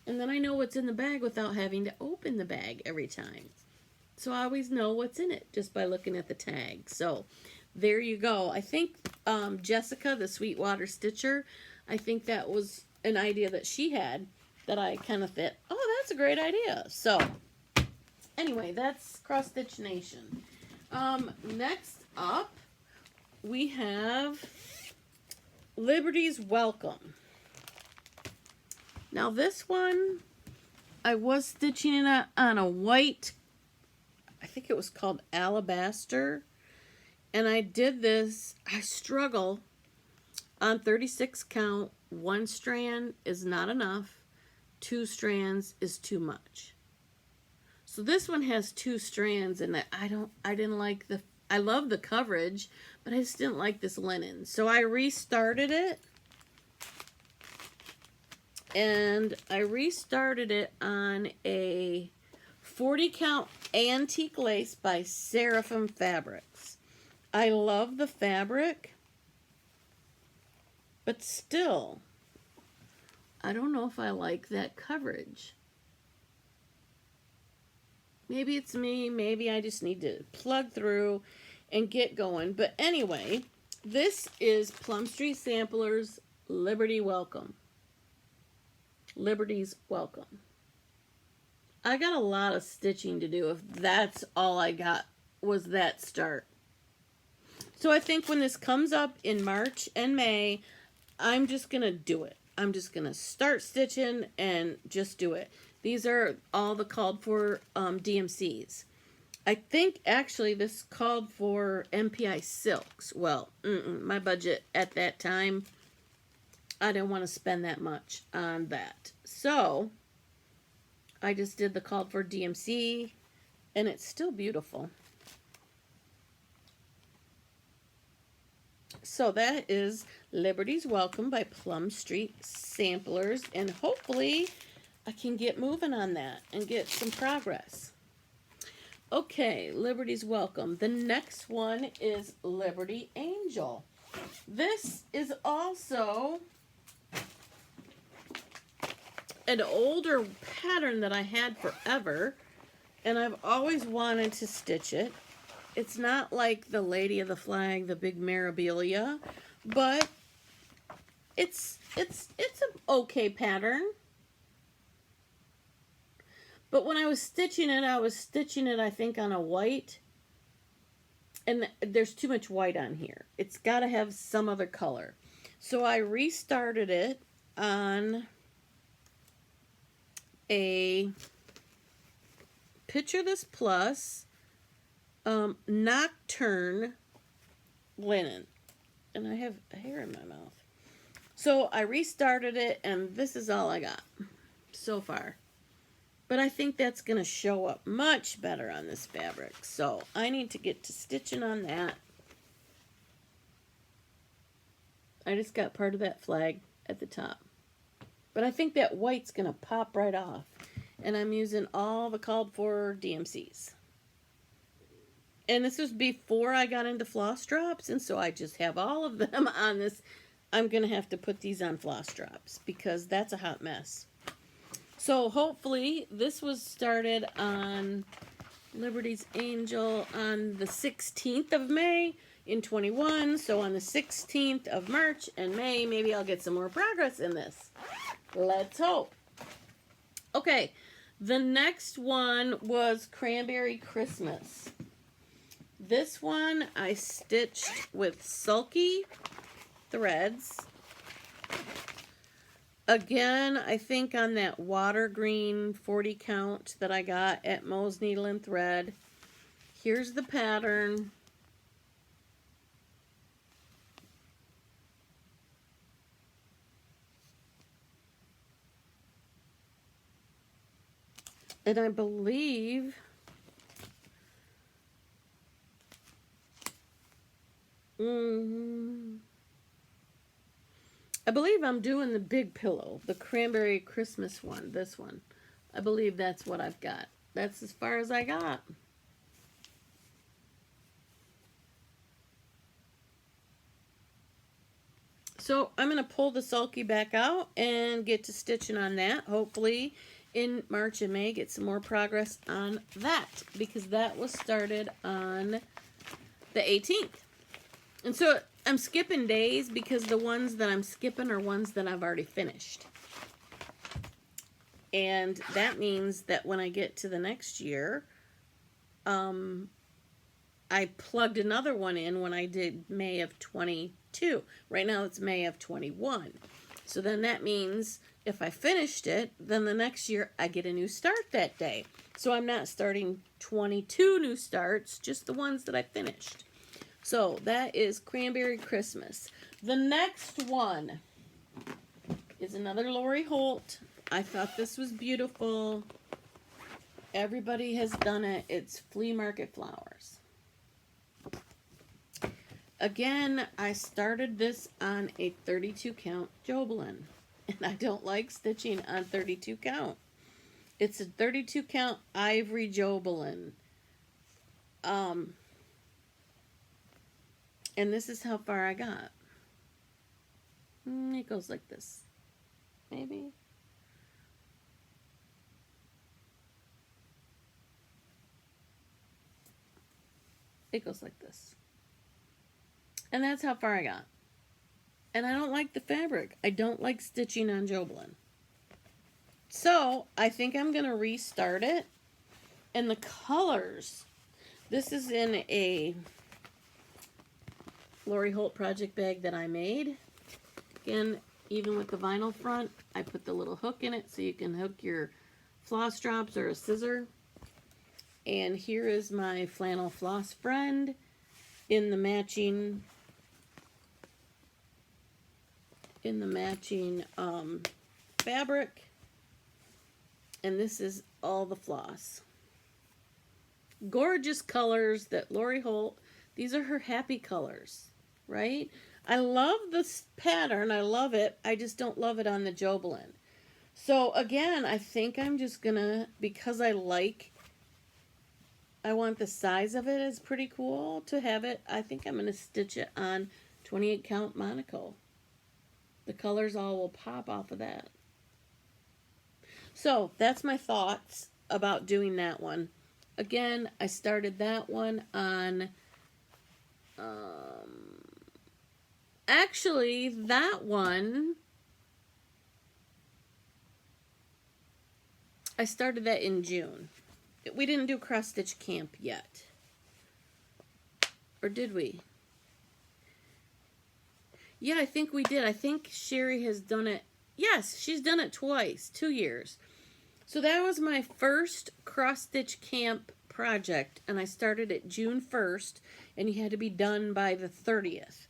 And then I know what's in the bag without having to open the bag every time. So I always know what's in it just by looking at the tag. So there you go. I think Jessica, the Sweetwater Stitcher, I think that was an idea that she had that I kind of fit. Oh, that's a great idea. So anyway, that's Cross Stitch Nation. Next up, we have Liberty's Welcome. Now this one, I was stitching it on a white, I think it was called Alabaster. And I did this, I struggle on 36 count. 1 strand is not enough. 2 strands is too much. So this one has 2 strands, and I didn't like I love the coverage, but I just didn't like this linen. So I restarted it. And I restarted it on a 40 count antique lace by Seraphim Fabrics. I love the fabric, but still, I don't know if I like that coverage. Maybe it's me, maybe I just need to plug through and get going. But anyway, this is Plum Street Samplers Liberty Welcome. Liberty's Welcome. I got a lot of stitching to do if that's all I got was that start. So I think when this comes up in March and May, I'm just going to do it. I'm just going to start stitching and just do it. These are all the called for DMCs. I think actually this called for MPI silks. Well, my budget at that time, I didn't want to spend that much on that. So I just did the called for DMC, and it's still beautiful. So that is Liberty's Welcome by Plum Street Samplers, and hopefully I can get moving on that and get some progress. Okay, Liberty's Welcome. The next one is Liberty Angel. This is also an older pattern that I had forever, and I've always wanted to stitch it. It's not like the Lady of the Flag, the big Mirabilia, but it's an okay pattern. But when I was stitching it, I think on a white, and there's too much white on here. It's got to have some other color. So I restarted it on a Picture This Plus Nocturne linen. And I have hair in my mouth. So I restarted it, and this is all I got so far. But I think that's going to show up much better on this fabric. So I need to get to stitching on that. I just got part of that flag at the top. But I think that white's going to pop right off. And I'm using all the called for DMCs. And this was before I got into floss drops, and so I just have all of them on this. I'm going to have to put these on floss drops because that's a hot mess. So hopefully this was started on Liberty's Angel on the 16th of May in 21. So on the 16th of March and May, maybe I'll get some more progress in this. Let's hope. Okay, the next one was Cranberry Christmas. This one I stitched with sulky threads. Again, I think on that water green 40 count that I got at Mo's Needle and Thread. Here's the pattern. And I believe I'm doing the big pillow, the Cranberry Christmas one, this one. I believe that's what I've got. That's as far as I got. So I'm going to pull the sulky back out and get to stitching on that. Hopefully in March and May get some more progress on that because that was started on the 18th. And so I'm skipping days because the ones that I'm skipping are ones that I've already finished. And that means that when I get to the next year, I plugged another one in when I did May of 22. Right now it's May of 21. So then that means if I finished it, then the next year I get a new start that day. So I'm not starting 22 new starts, just the ones that I finished. So that is Cranberry Christmas. The next one is another Lori Holt. I thought this was beautiful. Everybody has done it. It's Flea Market Flowers. Again, I started this on a 32 count Jobelin. And I don't like stitching on 32 count. It's a 32 count Ivory Jobelin. And this is how far I got. It goes like this. Maybe. It goes like this. And that's how far I got. And I don't like the fabric. I don't like stitching on Jobelin. So, I think I'm going to restart it. And the colors. This is in a Lori Holt project bag that I made. Again, even with the vinyl front, I put the little hook in it so you can hook your floss drops or a scissor. And here is my flannel floss friend in the matching fabric. And this is all the floss. Gorgeous colors that Lori Holt, these are her happy colors, right? I love this pattern. I love it. I just don't love it on the Jobelin. So again, I think I'm just gonna, because I want the size of it is pretty cool to have it. I think I'm gonna stitch it on 28 count Monaco. The colors all will pop off of that. So that's my thoughts about doing that one. Again, I started that one on, actually that one, I started that in June. We didn't do cross stitch camp yet. Or did we? Yeah, I think we did. I think Sherry has done it. Yes, she's done it twice, 2 years. So that was my first cross stitch camp project, and I started it June 1st, and you had to be done by the 30th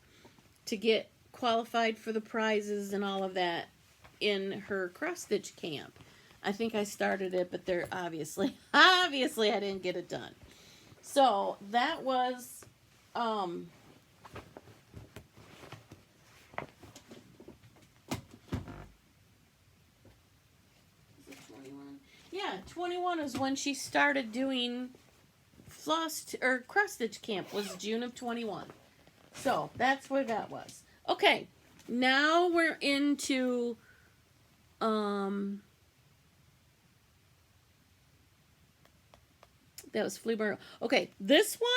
to get qualified for the prizes and all of that in her cross stitch camp. I think I started it, but there obviously I didn't get it done. So that was is it 21? Yeah, 21 is when she started doing floss or cross stitch camp was June of 21. So that's where that was. Okay, now we're into that was Flea Bar. Okay, this one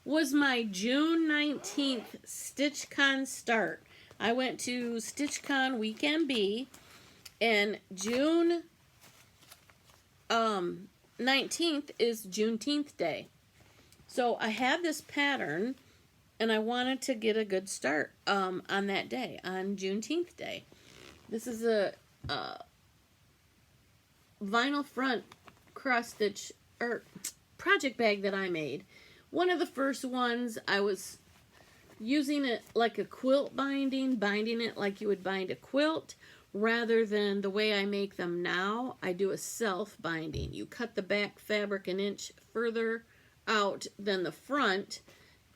was my June 19th StitchCon start. I went to StitchCon Weekend B, and June 19th is Juneteenth Day. So I had this pattern, and I wanted to get a good start on that day, on Juneteenth Day. This is a vinyl front cross stitch or project bag that I made. One of the first ones, I was using it like a quilt binding it like you would bind a quilt, rather than the way I make them now. I do a self binding. You cut the back fabric an inch further out than the front,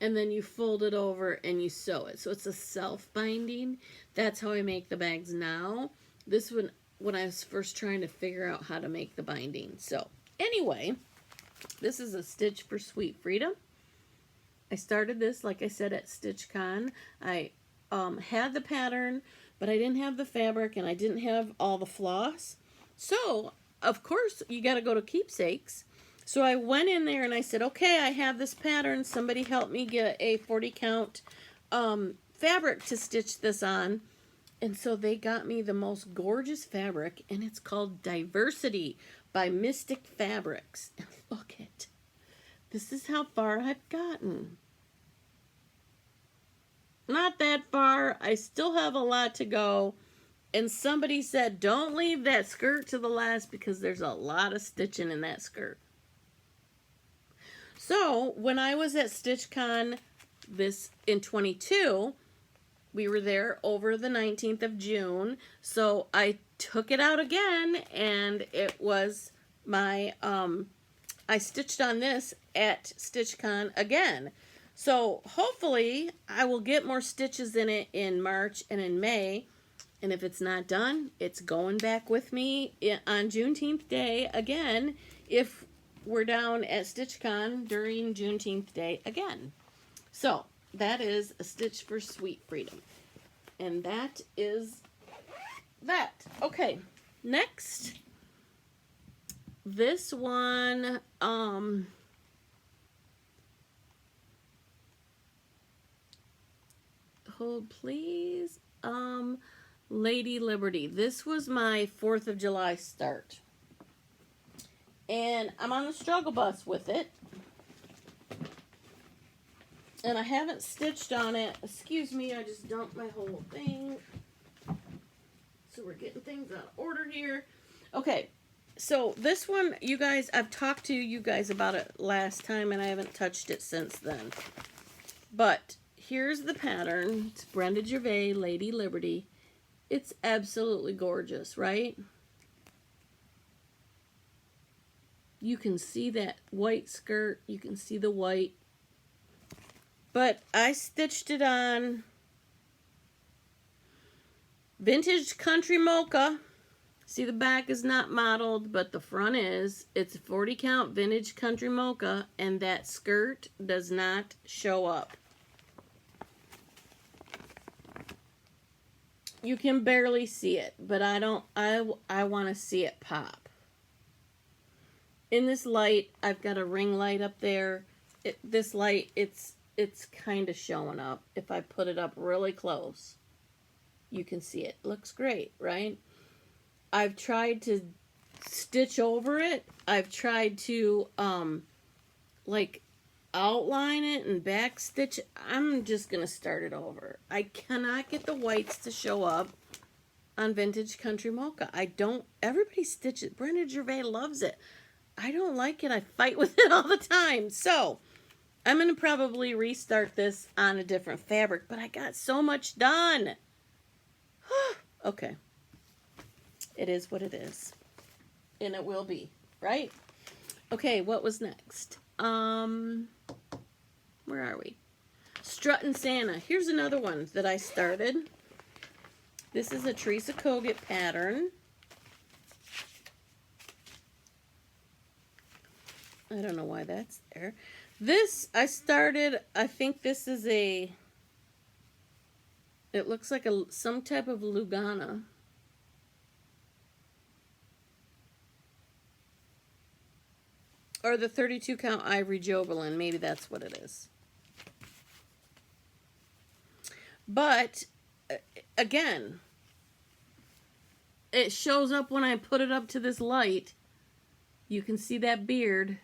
and then you fold it over and you sew it. So it's a self binding. That's how I make the bags now. This one, when I was first trying to figure out how to make the binding. So anyway, this is a Stitch for Sweet Freedom. I started this, like I said, at StitchCon. I had the pattern, but I didn't have the fabric, and I didn't have all the floss. So, of course, you got to go to Keepsakes. So I went in there and I said, okay, I have this pattern. Somebody help me get a 40 count fabric to stitch this on. And so they got me the most gorgeous fabric, and it's called Diversity by Mystic Fabrics. And look it. This is how far I've gotten. Not that far. I still have a lot to go. And somebody said, don't leave that skirt to the last because there's a lot of stitching in that skirt. So when I was at StitchCon this in 22, we were there over the 19th of June. So I took it out again, and it was my, I stitched on this at StitchCon again. So hopefully I will get more stitches in it in March and in May. And if it's not done, it's going back with me on Juneteenth Day again, if we're down at StitchCon during Juneteenth Day again. So that is a Stitch for Sweet Freedom. And that is that. Okay, next. This one, hold please. Lady Liberty. This was my 4th of July start. And I'm on the struggle bus with it. And I haven't stitched on it. Excuse me, I just dumped my whole thing. So we're getting things out of order here. Okay, so this one, you guys, I've talked to you guys about it last time, and I haven't touched it since then. But here's the pattern. It's Brenda Gervais, Lady Liberty. It's absolutely gorgeous, right? You can see that white skirt. You can see the white. But I stitched it on Vintage Country Mocha. See, the back is not modeled, but the front is. It's a 40 count Vintage Country Mocha, and that skirt does not show up. You can barely see it, but I want to see it pop. In this light, I've got a ring light up there. This light, it's kind of showing up. If I put it up really close, you can see it. Looks great, right? I've tried to stitch over it. I've tried to like outline it and back stitch it. I'm just gonna start it over. I cannot get the whites to show up on Vintage Country Mocha. Everybody stitches. Brenda Gervais loves it. I don't like it. I fight with it all the time. So I'm gonna probably restart this on a different fabric, but I got so much done. Okay. It is what it is. And it will be, right? Okay, what was next? Where are we? Struttin' Santa. Here's another one that I started. This is a Teresa Kogut pattern. I don't know why that's there. This, I started, I think this is a, it looks like some type of Lugana. Or the 32 count Ivory Jobelin, maybe that's what it is. But, again, it shows up when I put it up to this light. You can see that beard.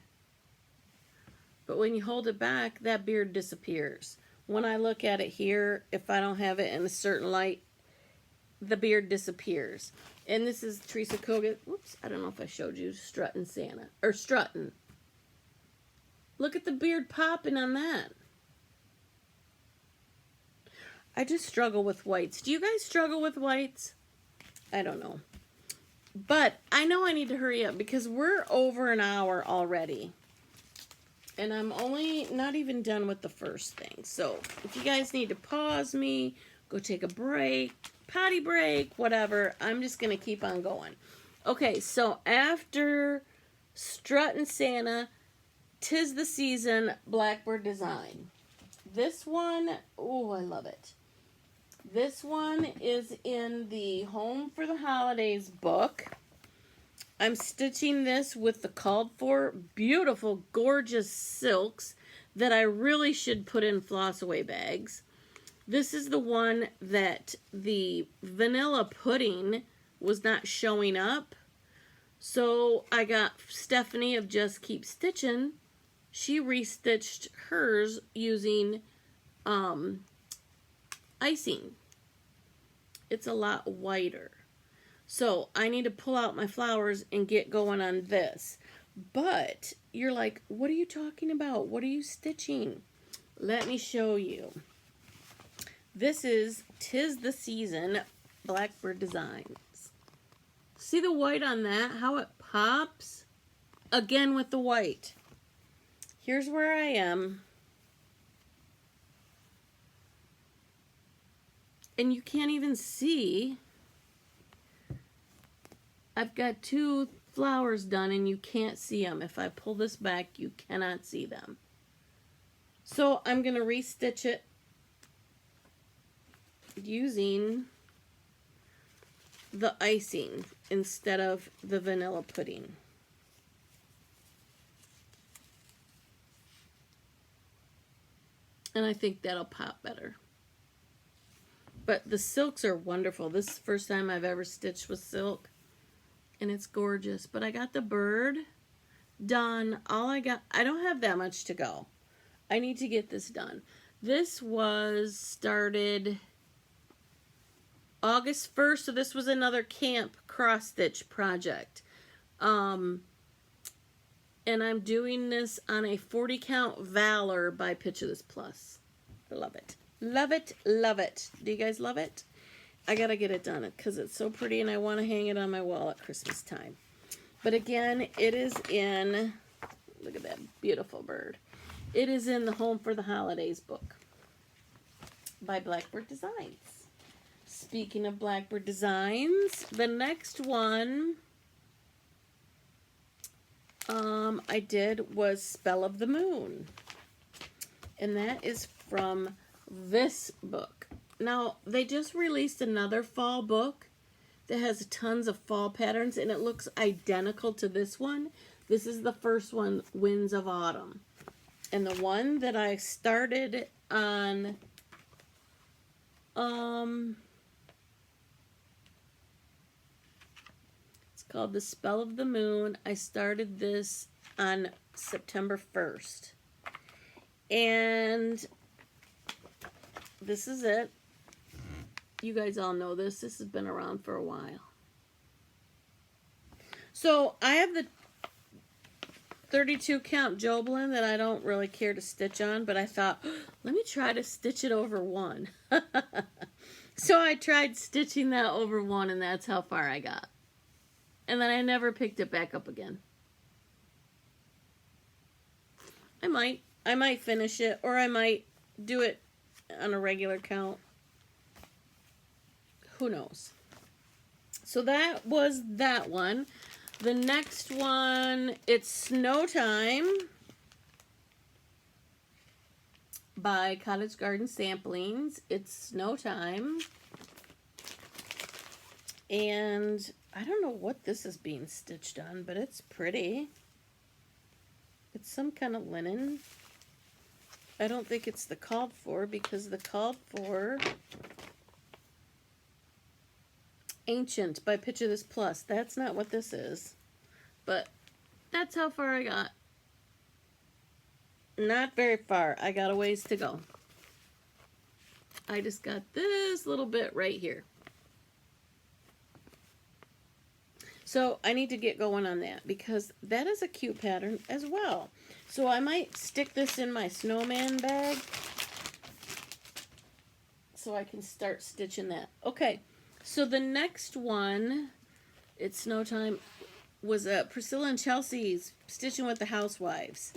But when you hold it back, that beard disappears. When I look at it here, if I don't have it in a certain light, the beard disappears. And this is Teresa Koga. Whoops, I don't know if I showed you Struttin' Santa. Or Struttin'. Look at the beard popping on that. I just struggle with whites. Do you guys struggle with whites? I don't know. But I know I need to hurry up because we're over an hour already. And I'm only not even done with the first thing. So if you guys need to pause me, go take a break, potty break, whatever, I'm just going to keep on going. Okay, so after Struttin' Santa, 'Tis the Season, Blackbird design. This one, oh, I love it. This one is in the Home for the Holidays book. I'm stitching this with the called for beautiful, gorgeous silks that I really should put in floss away bags. This is the one that the vanilla pudding was not showing up. So I got Stephanie of Just Keep Stitching. She restitched hers using icing. It's a lot whiter. So I need to pull out my flowers and get going on this. But you're like, what are you talking about? What are you stitching? Let me show you. This is 'Tis the Season, Blackbird designs. See the white on that? How it pops? Again with the white. Here's where I am. And you can't even see. I've got 2 flowers done and you can't see them. If I pull this back, you cannot see them. So I'm going to restitch it using the icing instead of the vanilla pudding. And I think that'll pop better. But the silks are wonderful. This is the first time I've ever stitched with silk. And it's gorgeous. But I got the bird done. I don't have that much to go. I need to get this done. This was started August 1st. So this was another camp cross stitch project. And I'm doing this on a 40 count Valor by Picture This Plus. I love it. Love it, love it. Do you guys love it? I gotta get it done because it's so pretty and I want to hang it on my wall at Christmas time. But again, it is in, look at that beautiful bird. It is in the Home for the Holidays book by Blackbird Designs. Speaking of Blackbird Designs, the next one I did was Spell of the Moon. And that is from this book. Now, they just released another fall book that has tons of fall patterns, and it looks identical to this one. This is the first one, Winds of Autumn. And the one that I started on, it's called The Spell of the Moon. I started this on September 1st. And this is it. You guys all know this. This has been around for a while. So I have the 32 count Jobelin that I don't really care to stitch on, but I thought, let me try to stitch it over one. So I tried stitching that over one, and that's how far I got. And then I never picked it back up again. I might finish it, or I might do it on a regular count. Who knows? So that was that one. The next one, it's Snow Time. by Cottage Garden Samplings. It's snow time. And I don't know what this is being stitched on, but it's pretty. It's some kind of linen. I don't think it's the called for, because the called for Ancient by Picture This Plus. That's not what this is. But that's how far I got. Not very far. I got a ways to go. I just got this little bit right here. So I need to get going on that, because that is a cute pattern as well. So I might stick this in my snowman bag so I can start stitching that. Okay, so the next one, it's snow time, was Priscilla and Chelsea's Stitching with the Housewives.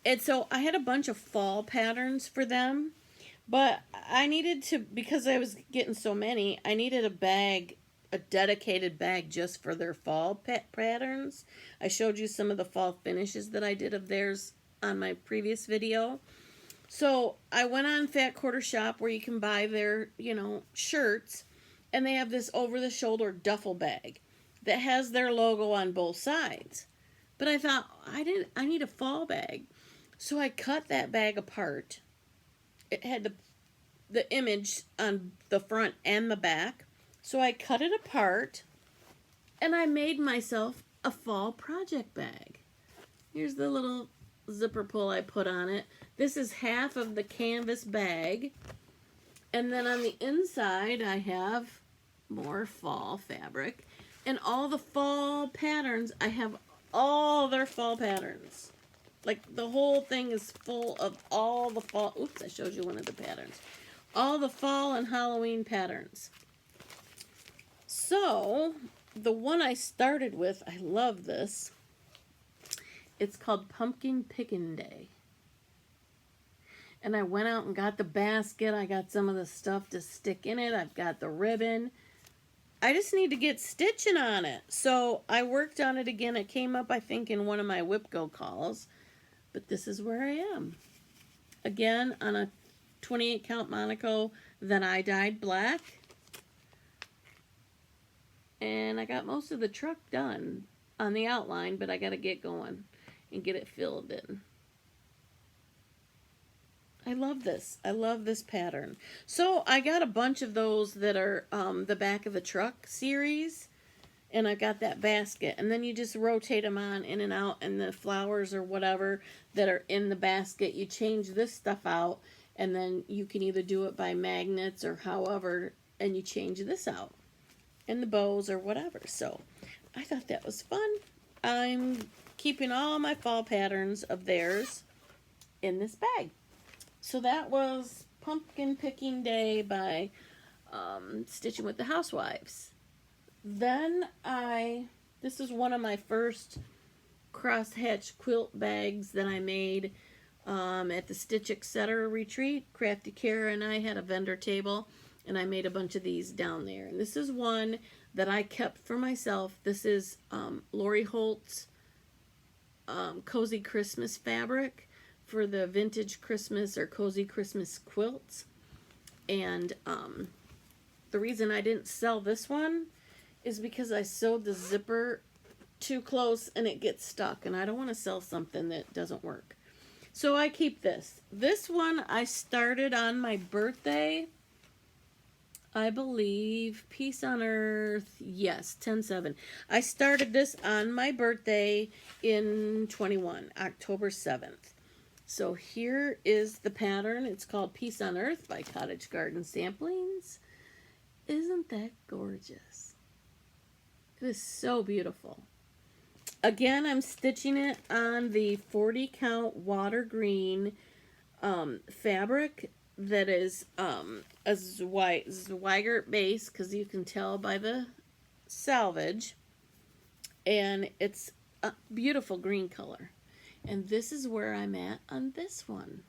And so I had a bunch of fall patterns for them, but I needed to, because I was getting so many, I needed a bag, a dedicated bag just for their fall patterns. I showed you some of the fall finishes that I did of theirs on my previous video. So I went on Fat Quarter Shop, where you can buy their, shirts, and they have this over-the-shoulder duffel bag that has their logo on both sides. But I thought, I need a fall bag. So I cut that bag apart. It had the image on the front and the back. So I cut it apart, and I made myself a fall project bag. Here's the little zipper pull I put on it. This is half of the canvas bag. And then on the inside, I have more fall fabric. And all the fall patterns, I have all their fall patterns. Like, the whole thing is full of all the fall. Oops, I showed you one of the patterns. All the fall and Halloween patterns. So, the one I started with, I love this. It's called Pumpkin Pickin' Day. And I went out and got the basket. I got some of the stuff to stick in it. I've got the ribbon. I just need to get stitching on it. So, I worked on it again. It came up, I think, in one of my WIP Go calls. But this is where I am. Again, on a 28 count Monaco that I dyed black. And I got most of the truck done on the outline, but I got to get going and get it filled in. I love this. I love this pattern. So I got a bunch of those that are the back of the truck series. And I got that basket. And then you just rotate them on in and out. And the flowers or whatever that are in the basket, you change this stuff out. And then you can either do it by magnets or however. And you change this out. And the bows or whatever. So I thought that was fun. I'm keeping all my fall patterns of theirs in this bag. So that was Pumpkin Picking Day by Stitching with the Housewives. Then this is one of my first crosshatch quilt bags that I made at the Stitch Etc. retreat. Crafty Kara and I had a vendor table. And I made a bunch of these down there. And this is one that I kept for myself. This is Lori Holt's Cozy Christmas fabric for the vintage Christmas or Cozy Christmas quilts. And the reason I didn't sell this one is because I sewed the zipper too close and it gets stuck. And I don't want to sell something that doesn't work. So I keep this. This one I started on my birthday. I believe, Peace on Earth, yes, 10/7. I started this on my birthday in 21, October 7th. So here is the pattern. It's called Peace on Earth by Cottage Garden Samplings. Isn't that gorgeous? It is so beautiful. Again, I'm stitching it on the 40 count water green fabric that is a Zweigert base, because you can tell by the salvage, and it's a beautiful green color. And this is where I'm at on this one.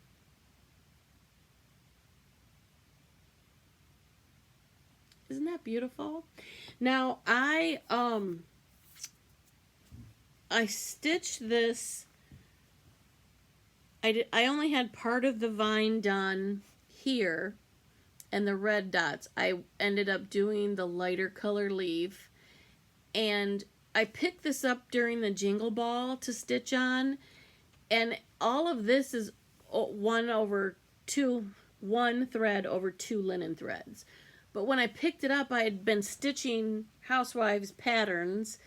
Isn't that beautiful? Now I stitched this I only had part of the vine done here and the red dots. I ended up doing the lighter color leaf, and I picked this up during the Jingle Ball to stitch on, and all of this is one thread over 2 linen threads. But when I picked it up, I had been stitching housewives patterns,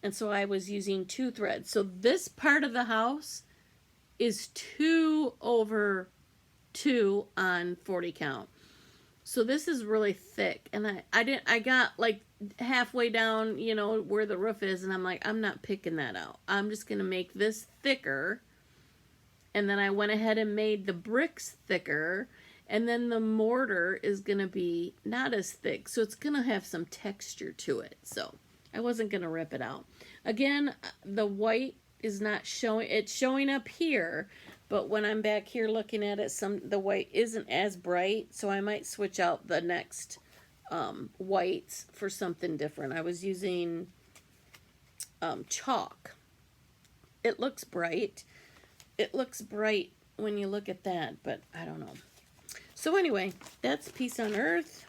and so I was using 2 threads. So this part of the house is 2 over 2 on 40 count. So this is really thick, and I got like halfway down, you know, where the roof is, and I'm like, I'm not picking that out. I'm just gonna make this thicker. And then I went ahead and made the bricks thicker, and then the mortar is gonna be not as thick, so it's gonna have some texture to it. So I wasn't gonna rip it out. Again, the white is not showing. It's showing up here, but when I'm back here looking at it, the white isn't as bright, so I might switch out the next whites for something different. I was using chalk. It looks bright. It looks bright when you look at that, but I don't know. So anyway, that's Peace on Earth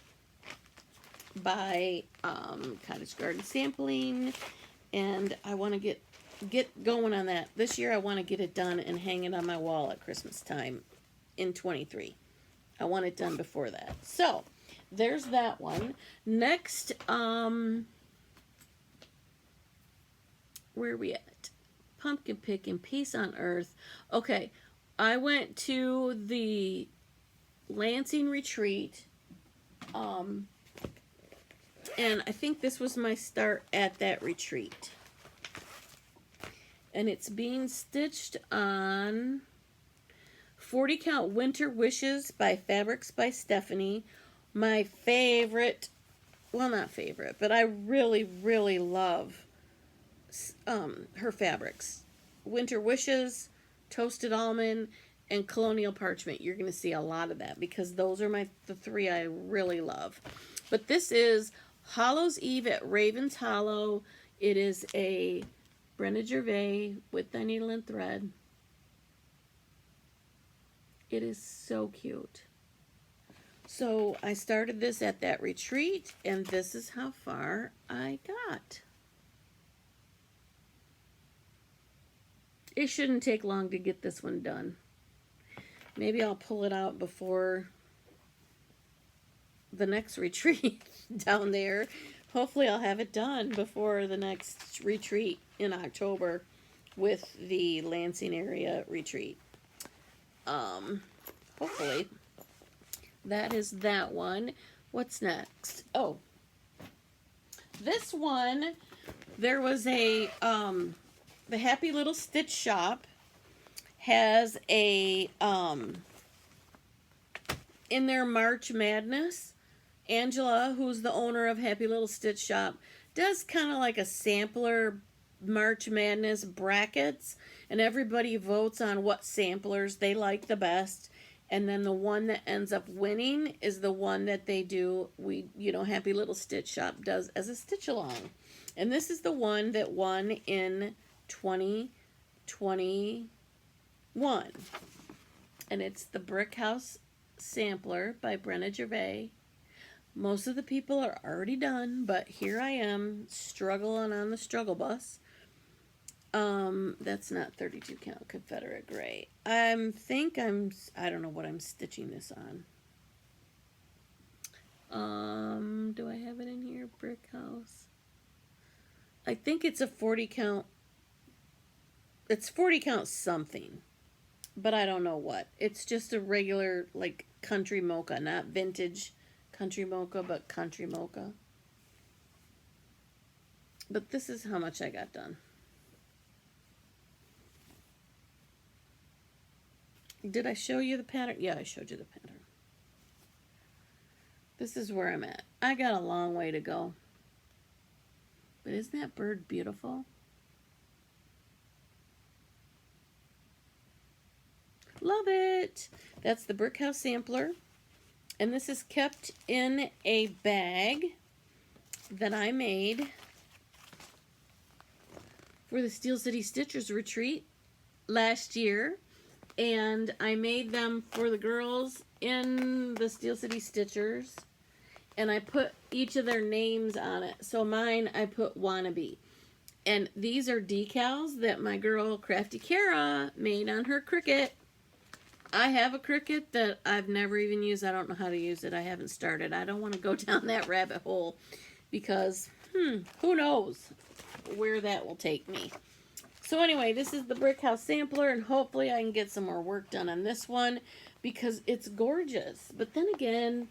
by Cottage Garden Sampling, and I want to get going on that. This year I want to get it done and hang it on my wall at Christmas time in 23. I want it done before that. So there's that one. Next, where are we at? Pumpkin picking, Peace on Earth. Okay, I went to the Lansing retreat, and I think this was my start at that retreat. And it's being stitched on 40 count Winter Wishes by Fabrics by Stephanie. My favorite, well, not favorite, but I really, really love her fabrics. Winter Wishes, Toasted Almond, and Colonial Parchment. You're going to see a lot of that because those are the 3 I really love. But this is Hollow's Eve at Raven's Hollow. It is a Brenda Gervais with the needle and thread. It is so cute. So I started this at that retreat, and this is how far I got. It shouldn't take long to get this one done. Maybe I'll pull it out before the next retreat down there. Hopefully I'll have it done before the next retreat in October with the Lansing area retreat. Hopefully. That is that one. What's next? Oh, this one, there was a, the Happy Little Stitch Shop has a, in their March Madness, Angela, who's the owner of Happy Little Stitch Shop, does kind of like a sampler March Madness brackets, and everybody votes on what samplers they like the best, and then the one that ends up winning is the one that they do, Happy Little Stitch Shop does as a stitch along. And this is the one that won in 2021. And it's the Brick House Sampler by Brenda Gervais. Most of the people are already done, but here I am struggling on the struggle bus. That's not 32 count Confederate gray. I don't know what I'm stitching this on. Do I have it in here? Brick House. I think it's a 40 count. It's 40 count something, but I don't know what. It's just a regular, like, country mocha, not vintage country mocha, but country mocha. But this is how much I got done. Did I show you the pattern? Yeah, I showed you the pattern. This is where I'm at. I got a long way to go. But isn't that bird beautiful? Love it. That's the Brick House Sampler. And this is kept in a bag that I made for the Steel City Stitchers retreat last year. And I made them for the girls in the Steel City Stitchers. And I put each of their names on it. So mine, I put Wannabe. And these are decals that my girl Crafty Kara made on her Cricut. I have a Cricut that I've never even used. I don't know how to use it. I haven't started. I don't want to go down that rabbit hole because, who knows where that will take me. So anyway, this is the Brick House sampler, and hopefully I can get some more work done on this one because it's gorgeous. But then again,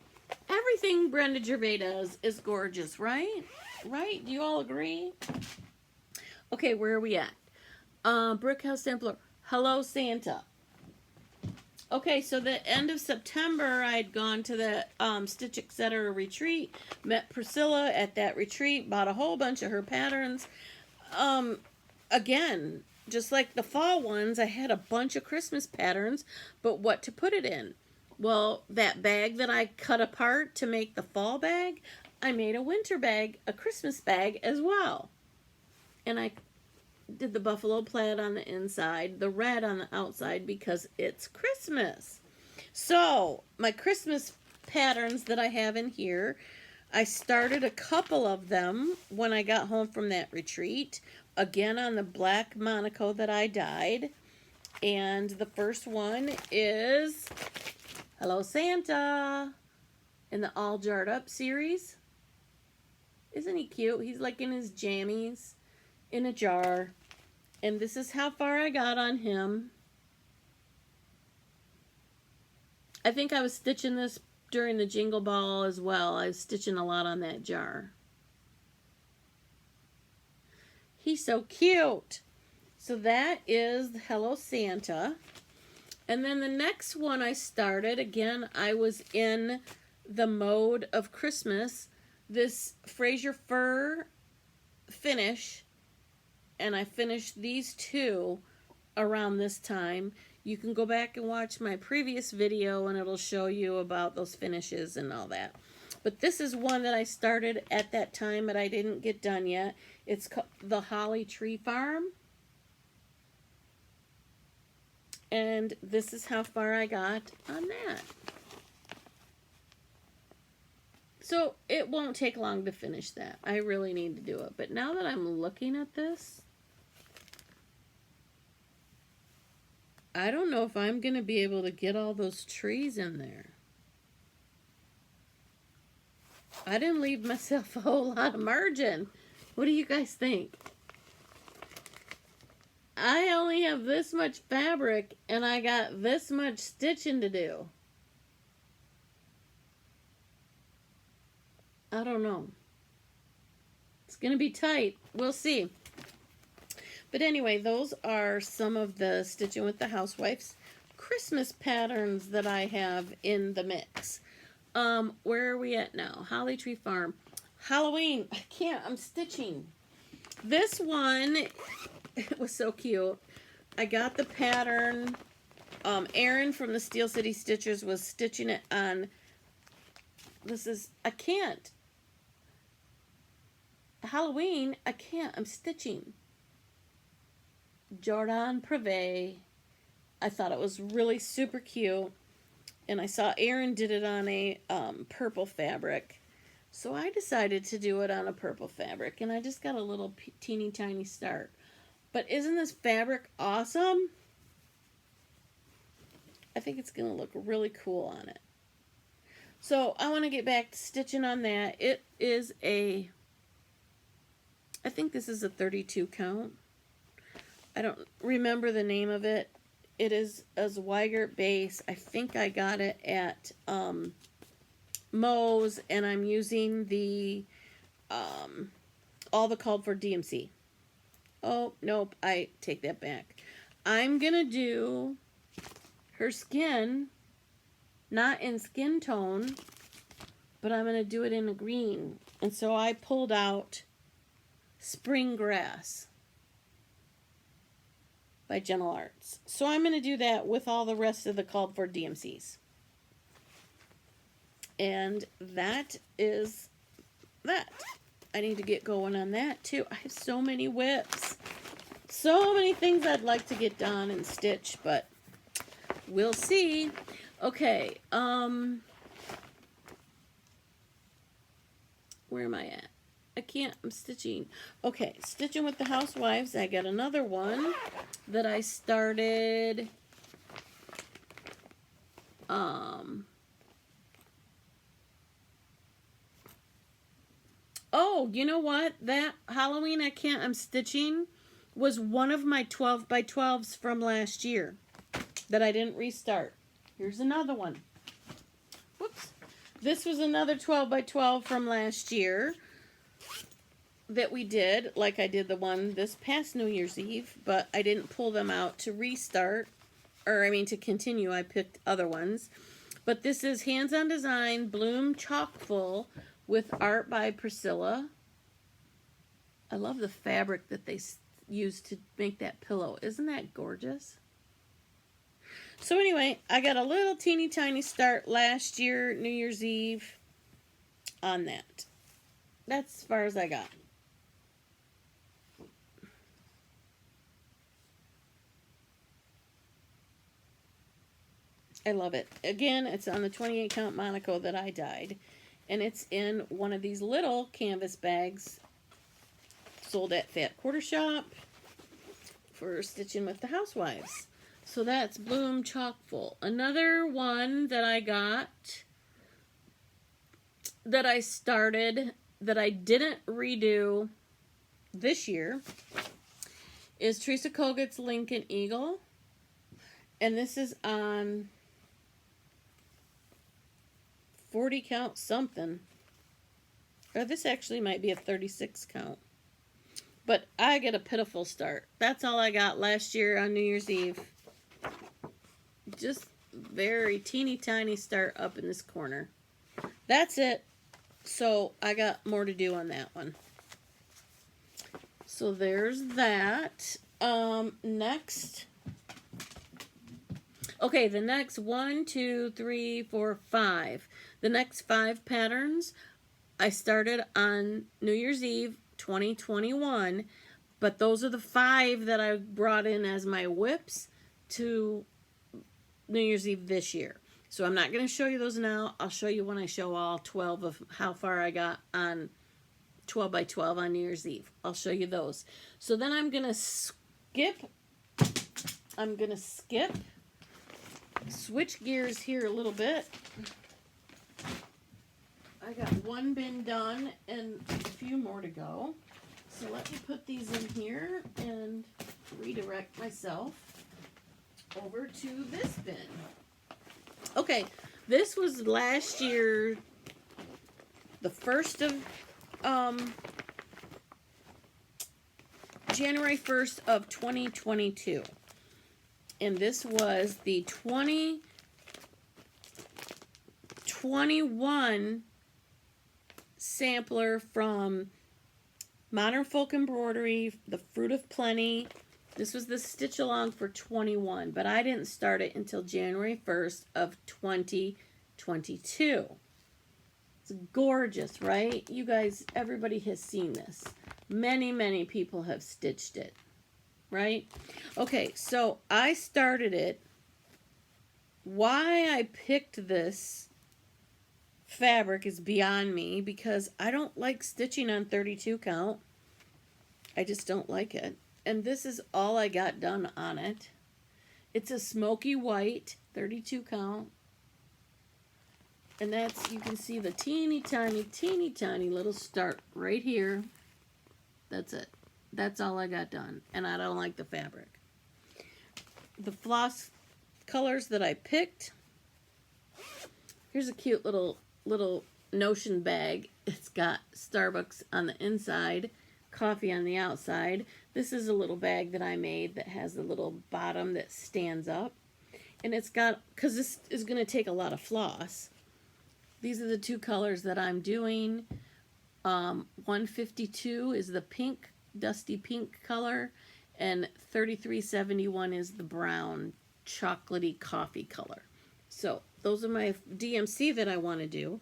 everything Brenda Gervais does is gorgeous, right? Right? Do you all agree? Okay, where are we at? Brick House sampler. Hello, Santa. Okay, so the end of September, I'd gone to the Stitch Etc. retreat, met Priscilla at that retreat, bought a whole bunch of her patterns. Again, just like the fall ones, I had a bunch of Christmas patterns, but what to put it in? Well, that bag that I cut apart to make the fall bag, I made a winter bag, a Christmas bag as well. And I did the buffalo plaid on the inside, the red on the outside because it's Christmas. So my Christmas patterns that I have in here, I started a couple of them when I got home from that retreat, again on the black Monaco that I dyed. And the first one is Hello Santa in the All Jarred Up series. Isn't he cute? He's like in his jammies in a jar. And this is how far I got on him. I think I was stitching this during the Jingle Ball as well. I was stitching a lot on that jar. He's so cute. So that is Hello Santa. And then the next one I started, again, I was in the mode of Christmas. This Fraser Fur finish. And I finished these two around this time. You can go back and watch my previous video and it'll show you about those finishes and all that. But this is one that I started at that time but I didn't get done yet. It's called the Holly Tree Farm. And this is how far I got on that. So it won't take long to finish that. I really need to do it. But now that I'm looking at this, I don't know if I'm going to be able to get all those trees in there. I didn't leave myself a whole lot of margin. What do you guys think? I only have this much fabric and I got this much stitching to do. I don't know. It's going to be tight. We'll see. But anyway, those are some of the Stitching with the Housewives Christmas patterns that I have in the mix. Where are we at now? Holly Tree Farm. Halloween. I can't. I'm stitching. This one, it was so cute. I got the pattern. Erin from the Steel City Stitchers was stitching it on. This is, I can't. Halloween, I can't. I'm stitching. Jordan Privé. I thought it was really super cute. And I saw Erin did it on a purple fabric. So I decided to do it on a purple fabric. And I just got a little teeny tiny start. But isn't this fabric awesome? I think it's going to look really cool on it. So I want to get back to stitching on that. It is a, I think this is a 32 count. I don't remember the name of it. It is a Zweigert base. I think I got it at Moe's, and I'm using the all the called for DMC. Oh, nope, I take that back. I'm going to do her skin, not in skin tone, but I'm going to do it in a green. And so I pulled out Spring Grass by Gentle Arts. So I'm going to do that with all the rest of the called for DMCs. And that is that. I need to get going on that too. I have so many WIPs. So many things I'd like to get done and stitch, but We'll see. Okay, where am I at? I can't, I'm stitching. Okay, Stitching with the Housewives. I got another one that I started, oh, you know what? That Halloween I'm stitching was one of my 12 by 12s from last year that I didn't restart. Here's another one. Whoops. This was another 12 by 12 from last year that we did, like I did the one this past New Year's Eve, but I didn't pull them out to restart, or I mean to continue. I picked other ones. But this is Hands on Design Bloom Chockful with art by Priscilla. I love the fabric that they used to make that pillow. Isn't that gorgeous? So anyway, I got a little teeny tiny start last year, New Year's Eve, on that. That's as far as I got. I love it. Again, it's on the 28 count Monaco that I dyed. And it's in one of these little canvas bags sold at Fat Quarter Shop for Stitching with the Housewives. So that's Bloom Chockful. Another one that I got, that I started, that I didn't redo this year, is Teresa Kogut's Lincoln Eagle. And this is on 40 count something. Or this actually might be a 36 count. But I get a pitiful start. That's all I got last year on New Year's Eve. Just very teeny tiny start up in this corner. That's it. So I got more to do on that one. So there's that. Next. Okay, the next 1, 2, 3, 4, 5. The next 5 patterns I started on New Year's Eve 2021, but those are the 5 that I brought in as my WIPs to New Year's Eve this year. So I'm not going to show you those now. I'll show you when I show all 12 of how far I got on 12 by 12 on New Year's Eve. I'll show you those. So then I'm going to switch gears here a little bit. I got one bin done and a few more to go. So let me put these in here and redirect myself over to this bin. Okay, this was last year, the 1st of, January 1st of 2022. And this was the 2021 sampler from Modern Folk Embroidery, The Fruit of Plenty. This was the stitch along for 21, but I didn't start it until January 1st of 2022. It's gorgeous, right? You guys, everybody has seen this. Many, many people have stitched it, right? Okay, so I started it. Why I picked this fabric is beyond me, because I don't like stitching on 32 count. I just don't like it. And this is all I got done on it. It's a smoky white 32 count. And that's, you can see the teeny tiny little start right here. That's it. That's all I got done. And I don't like the fabric. The floss colors that I picked. Here's a cute little notion bag. It's got Starbucks on the inside, coffee on the outside. This is a little bag that I made that has a little bottom that stands up. And it's got, because this is going to take a lot of floss. These are the 2 colors that I'm doing. 152 is the pink, dusty pink color, and 3371 is the brown, chocolatey coffee color. So those are my DMC that I want to do,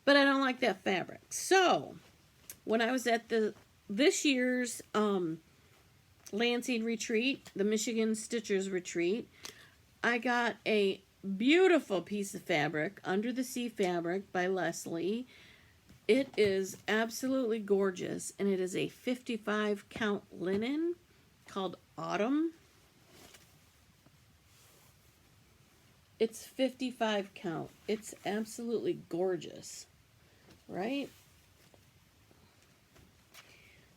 but I don't like that fabric. So when I was at this year's Lansing retreat, the Michigan Stitchers retreat, I got a beautiful piece of fabric, Under the Sea Fabric by Leslie. It is absolutely gorgeous, and it is a 55 count linen called Autumn. It's 55 count. It's absolutely gorgeous, right?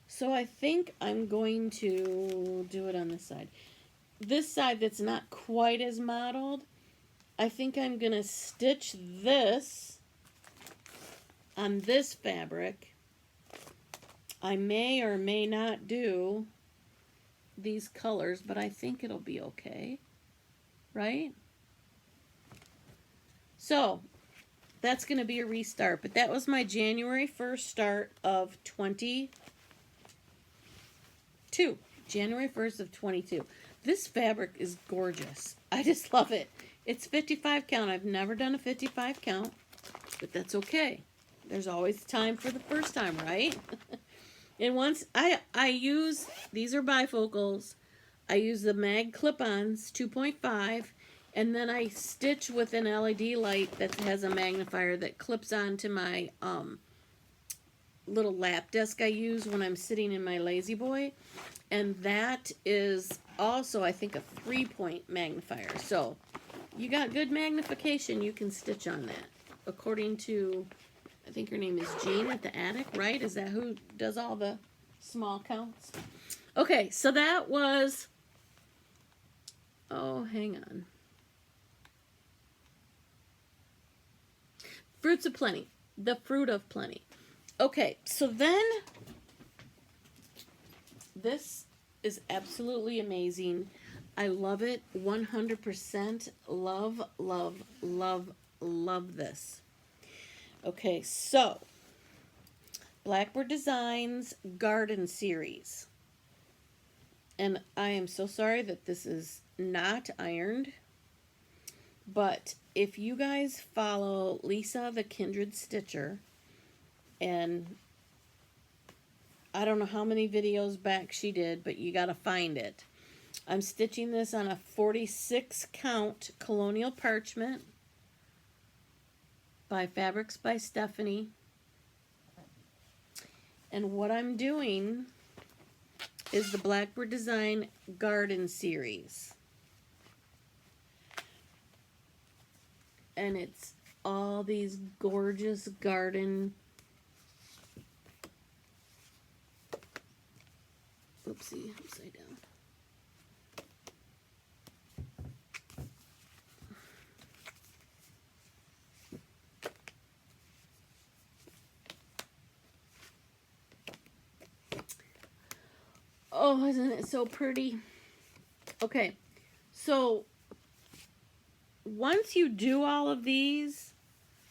So I think I'm going to do it on this side. This side that's not quite as modeled, I think I'm going to stitch this on this fabric. I may or may not do these colors, but I think it'll be okay, right? So that's going to be a restart, but that was my January 1st start of 22. January 1st of 22. This fabric is gorgeous. I just love it. It's 55 count. I've never done a 55 count, but that's okay. There's always time for the first time, right? And once I use, these are bifocals, I use the mag clip-ons 2.5, and then I stitch with an LED light that has a magnifier that clips onto my little lap desk I use when I'm sitting in my Lazy Boy. And that is also, I think, a 3-point magnifier. So you got good magnification, you can stitch on that. According to, I think her name is Jean at the Attic, right? Is that who does all the small counts? Okay, so that was, oh, hang on. Fruits of Plenty. The Fruit of Plenty. Okay, so then this is absolutely amazing. I love it 100%. Love, love, love, love this. Okay, so Blackbird Designs Garden Series. And I am so sorry that this is not ironed. But if you guys follow Lisa the Kindred Stitcher, and I don't know how many videos back she did, but you gotta find it. I'm stitching this on a 46 count colonial parchment by Fabrics by Stephanie. And what I'm doing is the Blackbird Design Garden Series. And it's all these gorgeous garden, oopsie, upside down. Oh, isn't it so pretty? Okay, so once you do all of these,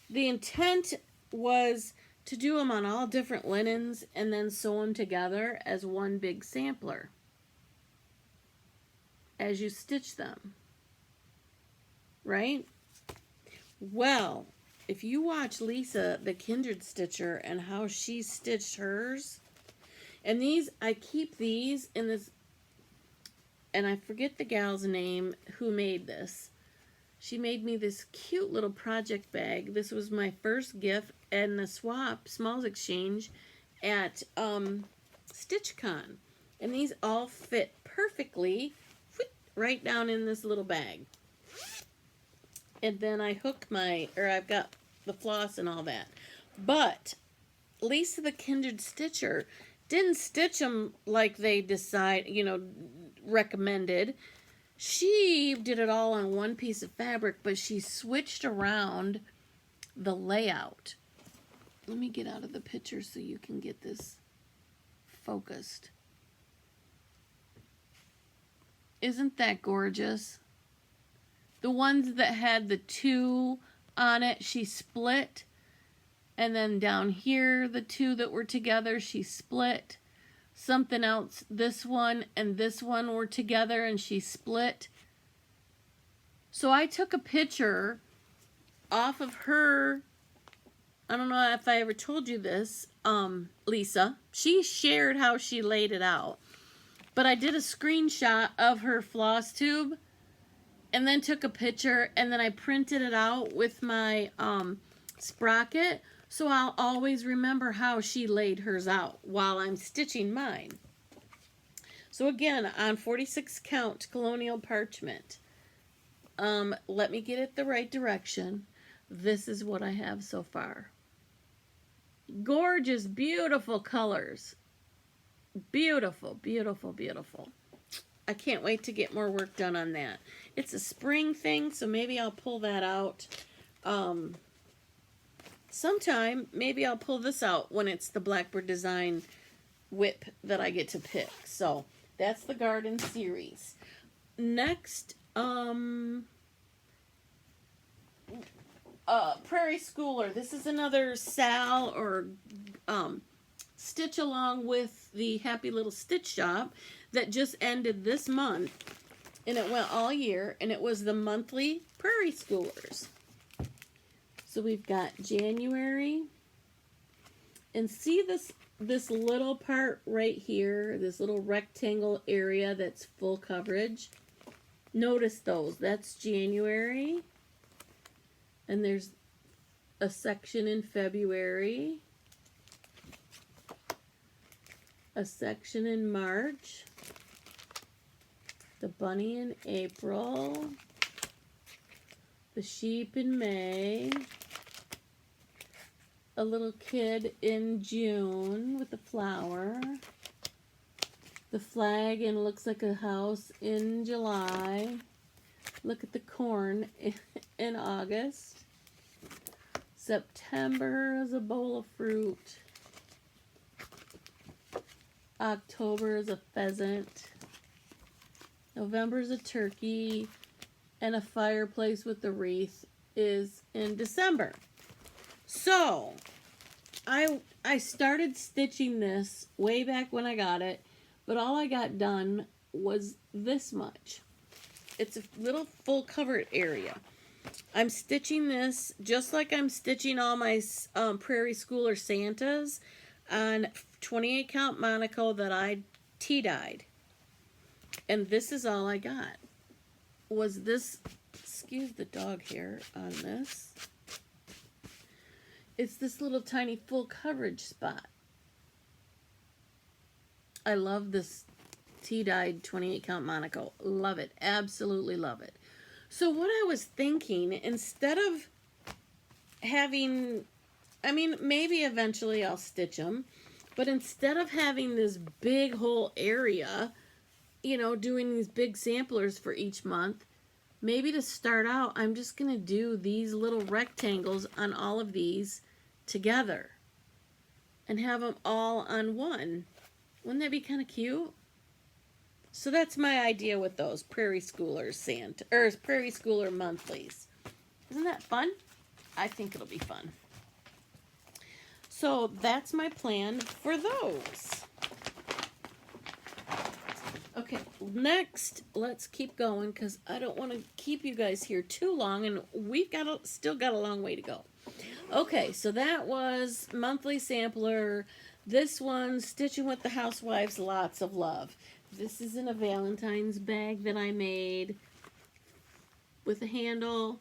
the intent was to do them on all different linens and then sew them together as one big sampler as you stitch them, right? Well, if you watch Lisa the Kindred Stitcher and how she stitched hers, and these, I keep these in this, and I forget the gal's name who made this. She made me this cute little project bag. This was my first gift and the swap smalls exchange at StitchCon. And these all fit perfectly right down in this little bag. And then I hook I've got the floss and all that. But Lisa the Kindred Stitcher didn't stitch them like they recommended. She did it all on one piece of fabric, but she switched around the layout. Let me get out of the picture so you can get this focused. Isn't that gorgeous? The ones that had the two on it, she split. And then down here, the two that were together, she split. Something else, this one and this one were together and she split. So I took a picture off of her. I don't know if I ever told you this, Lisa. She shared how she laid it out. But I did a screenshot of her floss tube and then took a picture, and then I printed it out with my sprocket, so I'll always remember how she laid hers out while I'm stitching mine. So again, on 46 count colonial parchment, let me get it the right direction. This is what I have so far. Gorgeous, beautiful colors. Beautiful, beautiful, beautiful. I can't wait to get more work done on that. It's a spring thing, so maybe I'll pull that out sometime. Maybe I'll pull this out when it's the Blackbird design WIP that I get to pick. So that's the garden series. Next, Prairie Schooler. This is another Sal or stitch along with the Happy Little Stitch Shop that just ended this month, and it went all year, and it was the monthly Prairie Schoolers. So we've got January, and see this little part right here, this little rectangle area that's full coverage. Notice those. That's January, and there's a section in February, a section in March, the bunny in April, the sheep in May, a little kid in June with a flower, the flag and looks like a house in July, look at the corn in August, September is a bowl of fruit, October is a pheasant, November is a turkey, and a fireplace with the wreath is in December. So, I started stitching this way back when I got it, but all I got done was this much. It's a little full covered area. I'm stitching this just like I'm stitching all my Prairie Schooler Santas on 28 count Monaco that I tea-dyed. And this is all I got. Was this, excuse the dog hair on this. It's this little tiny full coverage spot. I love this tea-dyed 28 count Monaco. Love it. Absolutely love it. So what I was thinking, instead of having, I mean, maybe eventually I'll stitch them, but instead of having this big whole area, you know, doing these big samplers for each month, maybe to start out, I'm just going to do these little rectangles on all of these together and have them all on one. Wouldn't that be kind of cute? So that's my idea with those Prairie Schoolers Prairie Schooler monthlies. Isn't that fun? I think it'll be fun. So that's my plan for those. Okay, next, let's keep going because I don't want to keep you guys here too long, and we've still got a long way to go. Okay, so that was monthly sampler. This one, Stitching with the Housewives, Lots of Love. This is in a Valentine's bag that I made with a handle.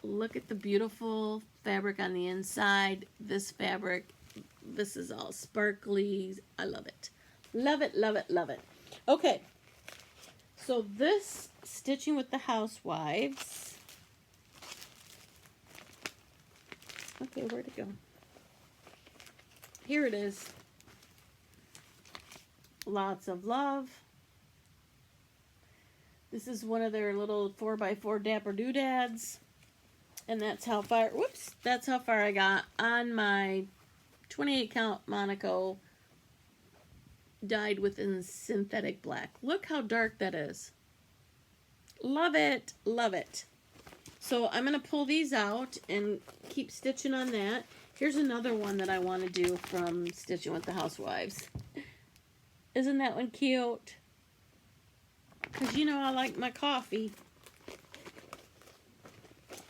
Look at the beautiful fabric on the inside. This fabric, this is all sparkly. I love it. Love it, love it, love it. Okay, so this Stitching with the Housewives. Okay, where'd it go? Here it is. Lots of Love. This is one of their little 4x4 Dapper Doodads. And that's how far, whoops, that's how far I got on my 28 count Monaco dyed within synthetic black. Look how dark that is. Love it, love it. So I'm going to pull these out and keep stitching on that. Here's another one that I want to do from Stitching with the Housewives. Isn't that one cute? Because you know I like my coffee.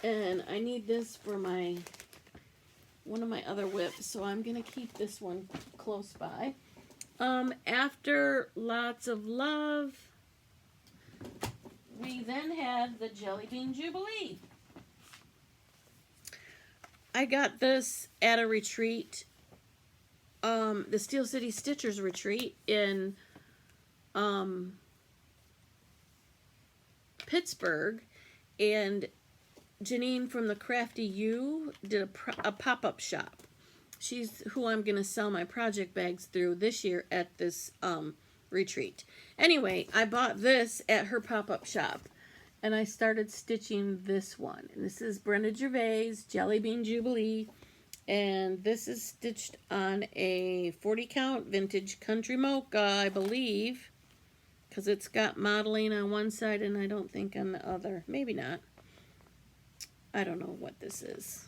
And I need this for one of my other WIPs, so I'm going to keep this one close by. After Lots of Love, we then had the Jelly Bean Jubilee. I got this at a retreat, the Steel City Stitchers retreat in Pittsburgh, and Janine from the Crafty U did a pop-up shop. She's who I'm going to sell my project bags through this year at this retreat. Anyway, I bought this at her pop-up shop, and I started stitching this one. And this is Brenda Gervais Jelly Bean Jubilee, and this is stitched on a 40 count vintage country mocha, I believe, because it's got modeling on one side and I don't think on the other. Maybe not. I don't know what this is.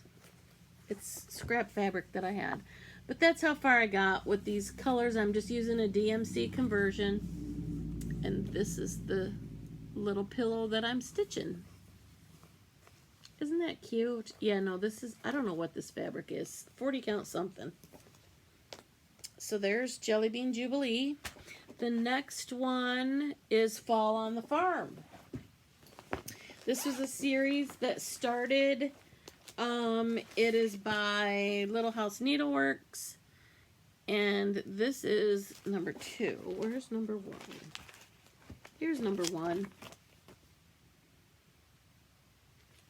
It's scrap fabric that I had. But that's how far I got with these colors. I'm just using a DMC conversion. And this is the little pillow that I'm stitching. Isn't that cute? Yeah, no, this is, I don't know what this fabric is. 40 count something. So there's Jelly Bean Jubilee. The next one is Fall on the Farm. This was a series that started, it is by Little House Needleworks, and this is number 2. Where's number 1? Here's number 1.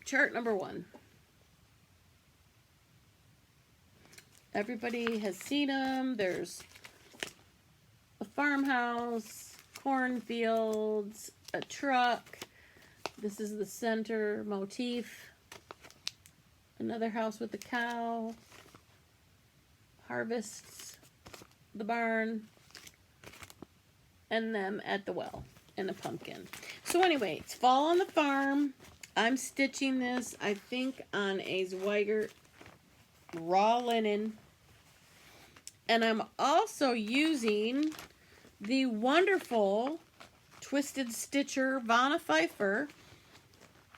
Chart number 1. Everybody has seen them. There's a farmhouse, cornfields, a truck. This is the center motif. Another house with a cow. Harvests, the barn, and them at the well, and a pumpkin. So anyway, it's Fall on the Farm. I'm stitching this, I think, on a Zweigert raw linen. And I'm also using the wonderful Twisted Stitcher Vanna Pfeiffer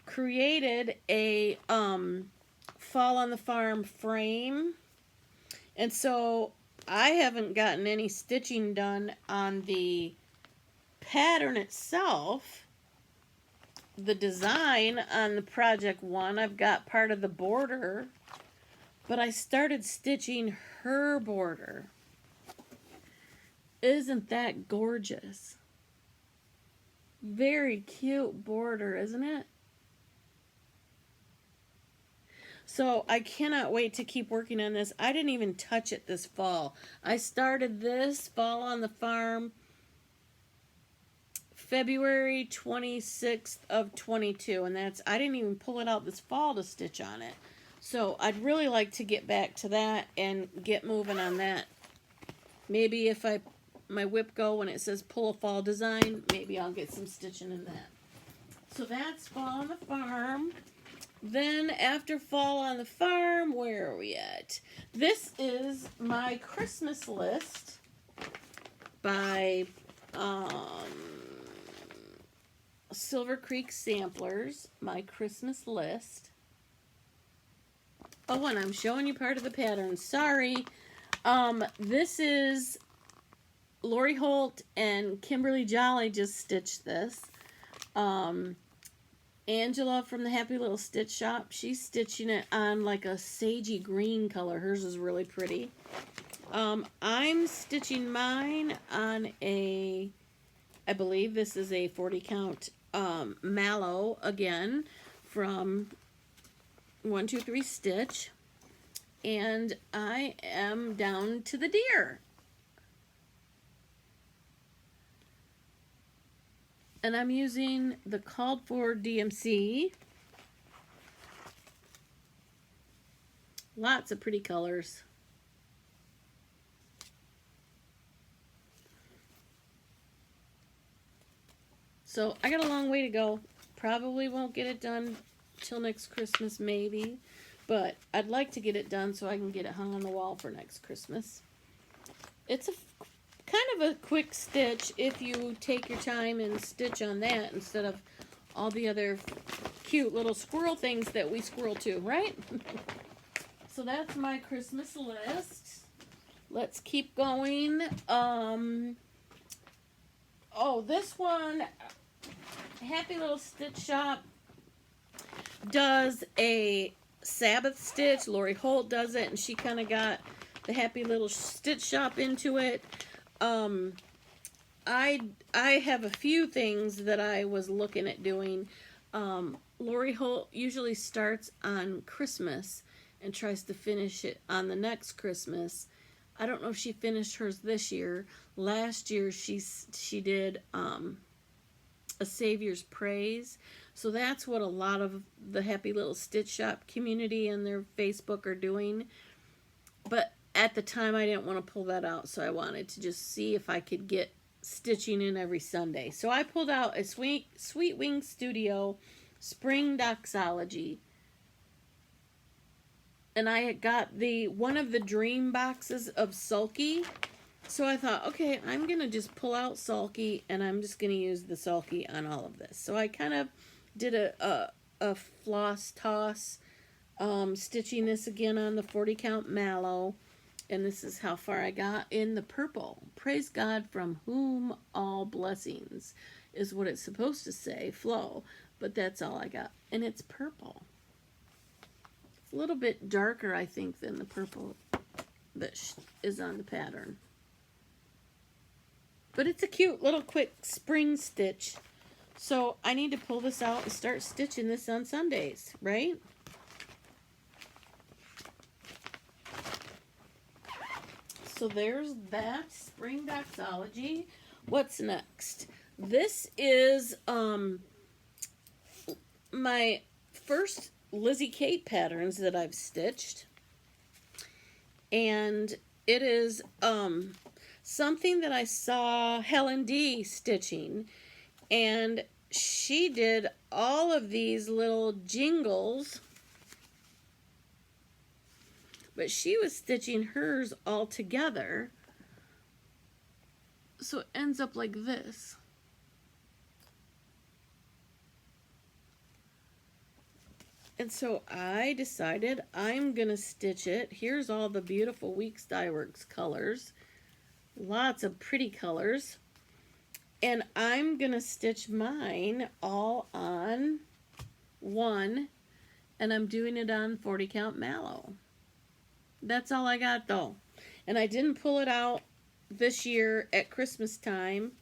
created a Fall on the Farm frame. And so I haven't gotten any stitching done on the pattern itself. The design on the project one, I've got part of the border, but I started stitching her border. Isn't that gorgeous? Very cute border, isn't it? So I cannot wait to keep working on this. I didn't even touch it this fall. I started this Fall on the Farm February 26th of 22, and that's, I didn't even pull it out this fall to stitch on it. So I'd really like to get back to that and get moving on that. Maybe if my WIP go when it says pull a fall design, maybe I'll get some stitching in that. So that's Fall on the Farm. Then after Fall on the Farm, where are we at? This is my Christmas list by Silver Creek Samplers, my Christmas list. Oh, and I'm showing you part of the pattern. Sorry. This is Lori Holt and Kimberly Jolly just stitched this. Angela from the Happy Little Stitch Shop, she's stitching it on like a sagey green color. Hers is really pretty. I'm stitching mine on a, I believe this is a 40 count mallow again from 123 Stitch, and I am down to the deer, and I'm using the called for DMC. Lots of pretty colors. So I got a long way to go. Probably won't get it done till next Christmas, maybe. But I'd like to get it done so I can get it hung on the wall for next Christmas. It's a kind of a quick stitch if you take your time and stitch on that instead of all the other cute little squirrel things that we squirrel to, right? So that's my Christmas list. Let's keep going. Oh, this one, Happy Little Stitch Shop does a Sabbath stitch. Lori Holt does it, and she kind of got the Happy Little Stitch Shop into it. I have a few things that I was looking at doing. Lori Holt usually starts on Christmas and tries to finish it on the next Christmas. I don't know if she finished hers this year. Last year she did a Savior's Praise. So that's what a lot of the Happy Little Stitch Shop community and their Facebook are doing. But at the time I didn't want to pull that out, so I wanted to just see if I could get stitching in every Sunday. So I pulled out a Sweet Wing Studio Spring Doxology. And I had got one of the dream boxes of Sulky. So I thought, okay, I'm going to just pull out Sulky, and I'm just going to use the Sulky on all of this. So I kind of did a floss toss, stitching this again on the 40 count mallow. And this is how far I got in the purple. Praise God from whom all blessings is what it's supposed to say, flow. But that's all I got. And it's purple. It's a little bit darker, I think, than the purple that is on the pattern. But it's a cute little quick spring stitch. So I need to pull this out and start stitching this on Sundays, right? So there's that Spring Doxology. What's next? This is my first Lizzie Kate patterns that I've stitched. And it is something that I saw Helen D stitching. And she did all of these little jingles. But she was stitching hers all together. So it ends up like this. And so I decided I'm going to stitch it. Here's all the beautiful Weeks Dye Works colors. Lots of pretty colors. And I'm going to stitch mine all on one. And I'm doing it on 40 count mallow. That's all I got though. And I didn't pull it out this year at Christmas time.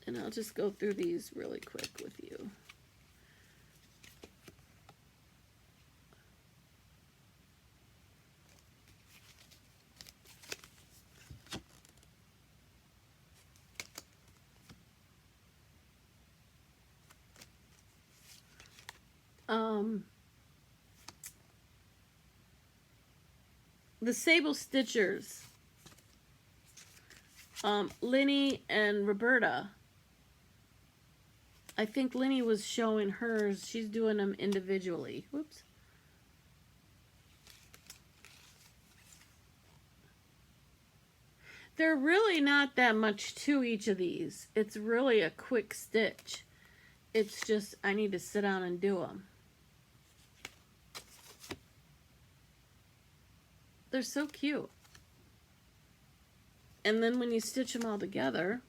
And I'll just go through these really quick with you. The Sable Stitchers, Linny and Roberta. I think Linny was showing hers. She's doing them individually. Whoops. They're really not that much to each of these. It's really a quick stitch. It's just I need to sit down and do them. They're so cute. And then when you stitch them all together,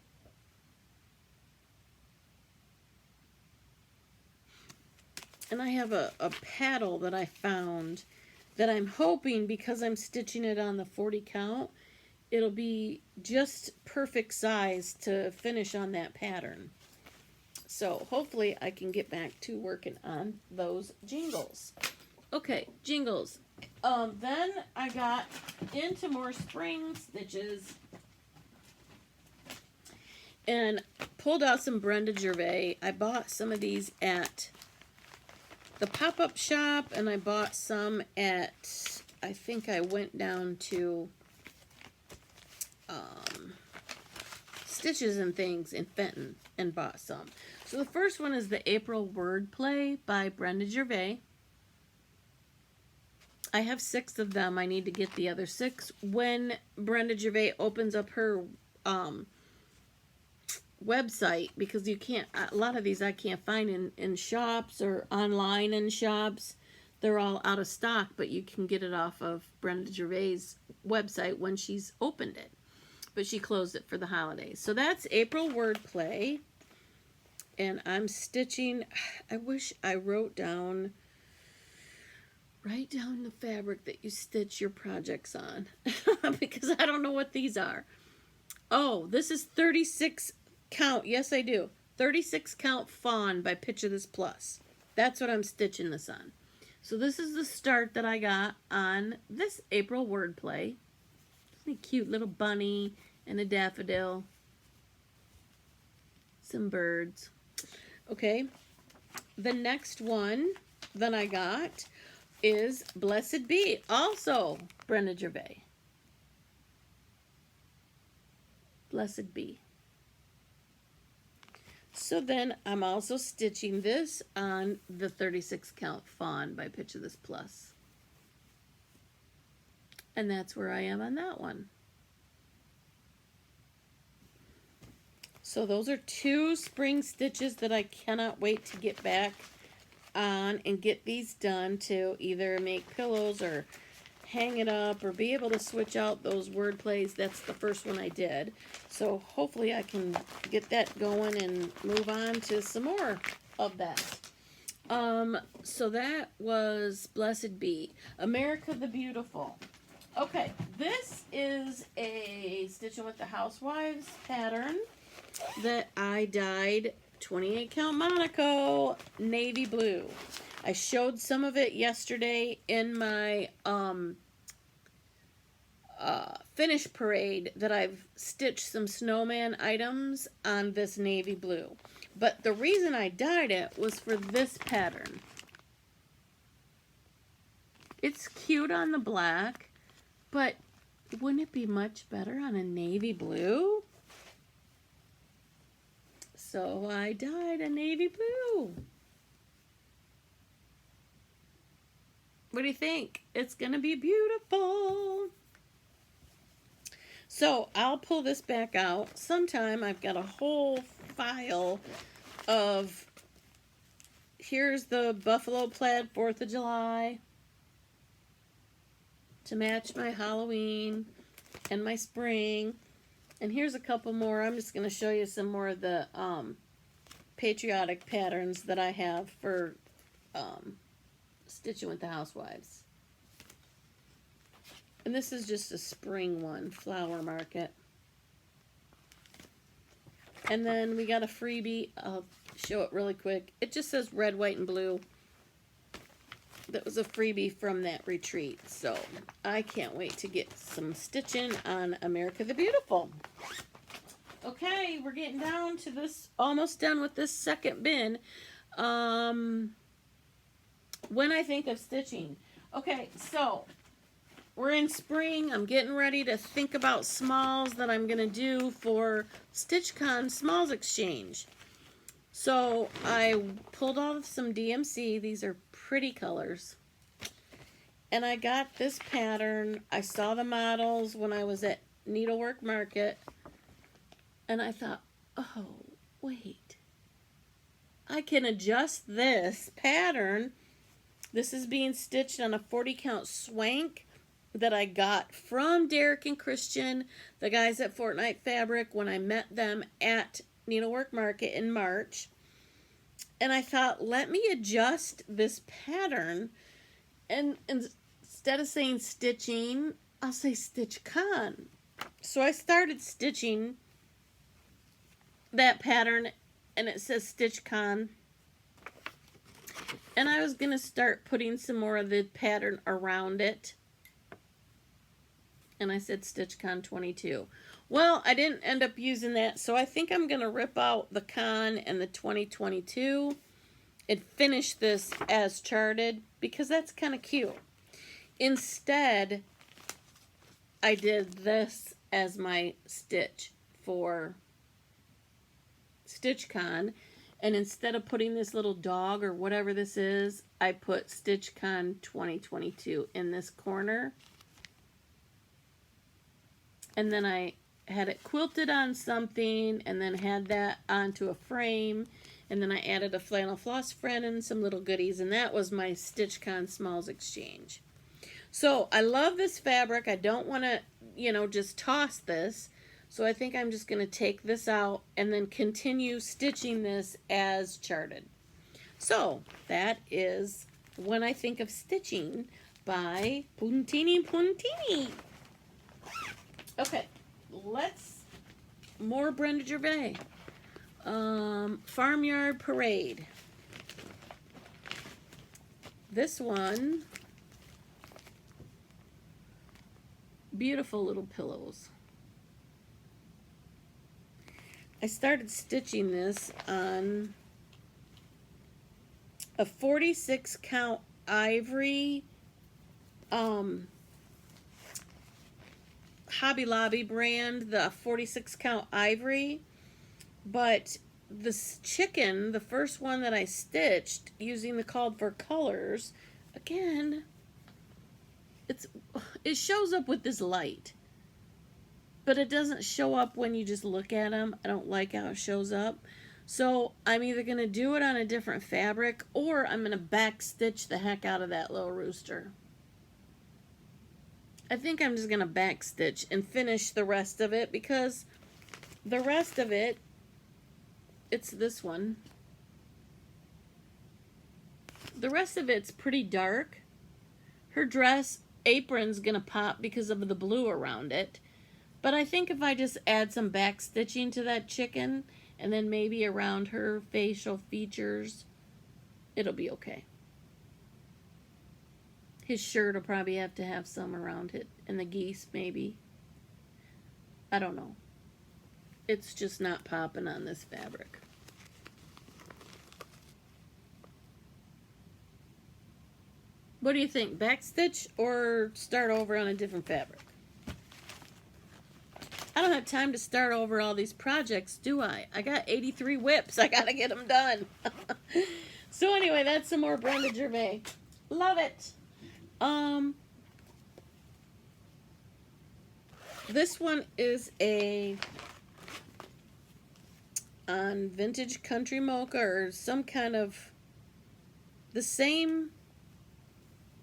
and I have a paddle that I found that I'm hoping, because I'm stitching it on the 40 count, it'll be just perfect size to finish on that pattern. So hopefully I can get back to working on those jingles. Okay, jingles. Then I got into more spring stitches and pulled out some Brenda Gervais. I bought some of these at the pop-up shop, and I bought some at, I think I went down to Stitches and Things in Fenton and bought some. So the first one is the April Wordplay by Brenda Gervais. I have 6 of them. I need to get the other 6. When Brenda Gervais opens up her website, because you can't, a lot of these I can't find in shops or online in shops. They're all out of stock, but you can get it off of Brenda Gervais' website when she's opened it. but she closed it for the holidays. So that's April Wordplay. And I'm stitching. I wish I wrote down, write down the fabric that you stitch your projects on. Because I don't know what these are. Oh, this is 36 count. Yes, I do. 36 count fawn by Picture This Plus. That's what I'm stitching this on. So this is the start that I got on this April Wordplay. Isn't a cute little bunny and a daffodil. Some birds. Okay. The next one that I got is Blessed Be. Also Brenda Gervais. Blessed Be. So then I'm also stitching this on the 36 count fawn by Picture This Plus. And that's where I am on that one. So those are 2 spring stitches that I cannot wait to get back on and get these done to either make pillows or hang it up or be able to switch out those word plays. That's the first one I did. So hopefully I can get that going and move on to some more of that. So that was Blessed Be. America the Beautiful. Okay, this is a Stitching with the Housewives pattern that I dyed 28 count Monaco navy blue. I showed some of it yesterday in my finish parade that I've stitched some snowman items on this navy blue. But the reason I dyed it was for this pattern. It's cute on the black, but wouldn't it be much better on a navy blue? So I dyed a navy blue. What do you think? It's gonna be beautiful. So I'll pull this back out sometime. I've got a whole file of, here's the buffalo plaid 4th of July to match my Halloween and my spring. And here's a couple more. I'm just going to show you some more of the patriotic patterns that I have for Stitching with the Housewives. And this is just a spring one, Flower Market. And then we got a freebie. I'll show it really quick. It just says red, white, and blue. That was a freebie from that retreat. So I can't wait to get some stitching on America the Beautiful. Okay, we're getting down to this, almost done with this second bin. When I think of stitching. Okay, so we're in spring. I'm getting ready to think about smalls that I'm going to do for StitchCon Smalls Exchange. So I pulled off some DMC. These are pretty colors. And I got this pattern. I saw the models when I was at Needlework Market. And I thought, oh, wait. I can adjust this pattern. This is being stitched on a 40 count swank that I got from Derek and Christian, the guys at Fortnite Fabric, when I met them at Needlework Market in March. And I thought, let me adjust this pattern, and instead of saying stitching, I'll say StitchCon. So I started stitching that pattern, and it says StitchCon. And I was going to start putting some more of the pattern around it. And I said StitchCon 22. Well, I didn't end up using that, so I think I'm going to rip out the con and the 2022 and finish this as charted, because that's kind of cute. Instead, I did this as my stitch for StitchCon, and instead of putting this little dog or whatever this is, I put StitchCon 2022 in this corner. And then I had it quilted on something, and then had that onto a frame, and then I added a flannel floss friend and some little goodies, and that was my StitchCon Smalls Exchange. So I love this fabric. I don't want to, just toss this. So I think I'm just going to take this out and then continue stitching this as charted. So that is When I Think of Stitching by Puntini Puntini. Okay, let's more Brenda Gervais. Farmyard Parade. This one, beautiful little pillows. I started stitching this on a 46 count ivory Hobby Lobby brand, the 46 count ivory, but this chicken, the first one that I stitched using the called for colors, again, it shows up with this light, but it doesn't show up when you just look at them. I don't like how it shows up. So I'm either going to do it on a different fabric, or I'm going to back stitch the heck out of that little rooster. I think I'm just going to back stitch and finish the rest of it, because the rest of it, it's this one. The rest of it's pretty dark. Her dress apron's going to pop because of the blue around it. But I think if I just add some back stitching to that chicken, and then maybe around her facial features, it'll be okay. His shirt will probably have to have some around it, and the geese maybe. I don't know. It's just not popping on this fabric. What do you think? Backstitch or start over on a different fabric? I don't have time to start over all these projects, do I? I got 83 WIPs. I got to get them done. So anyway, that's some more Brenda Gervais. Love it. This one is on Vintage Country Mocha, or some kind of the same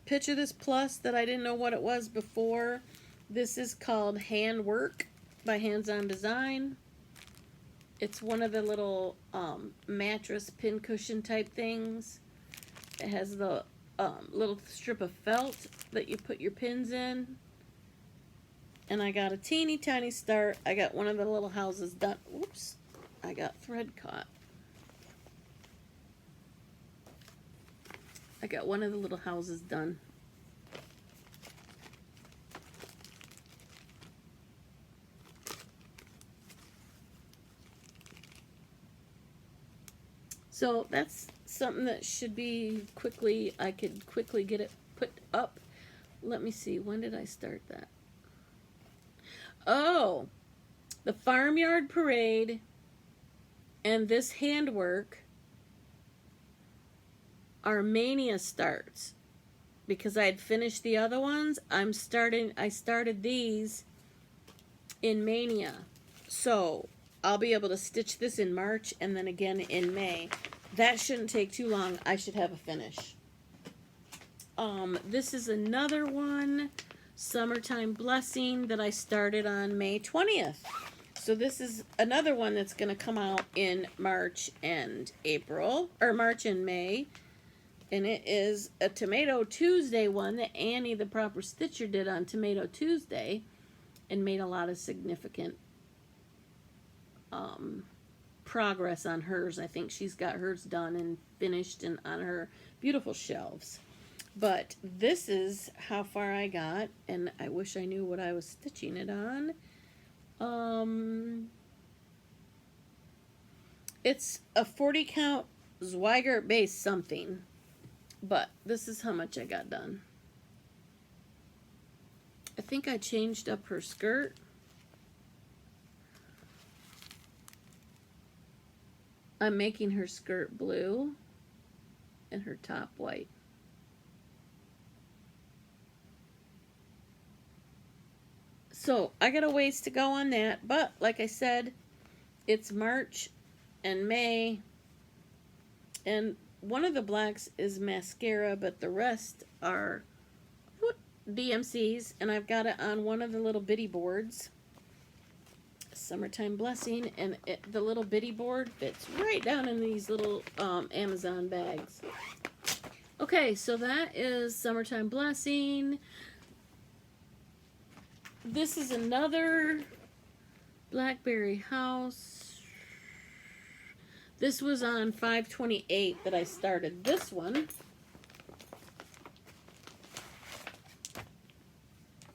Picture This Plus that I didn't know what it was before. This is called Handwork by Hands On Design. It's one of the little mattress pincushion type things. It has the little strip of felt that you put your pins in. And I got a teeny tiny start. I got one of the little houses done. Whoops, I got thread caught. I got one of the little houses done. So that's something that should be quickly, I could quickly get it put up. Let me see, when did I start that? Oh, the Farmyard Parade and this handwork are Mania starts, because I had finished the other ones. I started these in Mania. So I'll be able to stitch this in March and then again in May. That shouldn't take too long. I should have a finish. This is another one, Summertime Blessing, that I started on May 20th. So this is another one that's going to come out in March and April, or March and May. And it is a Tomato Tuesday one that Annie, the Proper Stitcher, did on Tomato Tuesday, and made a lot of significant progress on hers. I think she's got hers done and finished and on her beautiful shelves. But this is how far I got, and I wish I knew what I was stitching it on. It's a 40 count Zweigart base something, but this is how much I got done. I think I changed up her skirt. I'm making her skirt blue and her top white. So I got a ways to go on that, but like I said, it's March and May, and one of the blacks is mascara, but the rest are DMCs, and I've got it on one of the little bitty boards. Summertime Blessing, and the little bitty board fits right down in these little Amazon bags. Okay, so that is Summertime Blessing. This is another Blackberry house. This was on 5/28 that I started this one.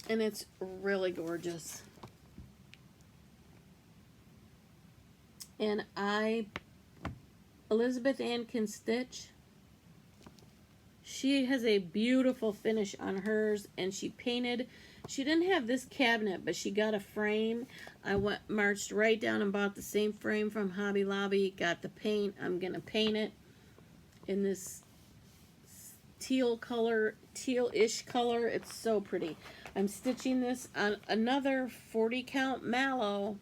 And it's really gorgeous. And Elizabeth Ann can stitch. She has a beautiful finish on hers, and she painted. She didn't have this cabinet, but she got a frame. I marched right down and bought the same frame from Hobby Lobby. Got the paint. I'm gonna paint it in this teal color, teal-ish color. It's so pretty. I'm stitching this on another 40 count mallow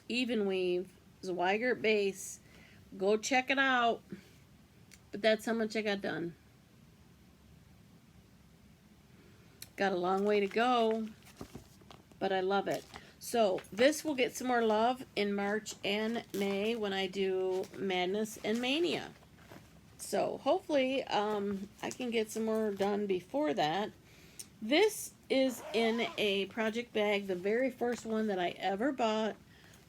even weave Zweigert base. Go check it out. But that's how much I got done. Got a long way to go, but I love it. So this will get some more love in March and May when I do Madness and Mania. So hopefully I can get some more done before that. This is in a project bag, the very first one that I ever bought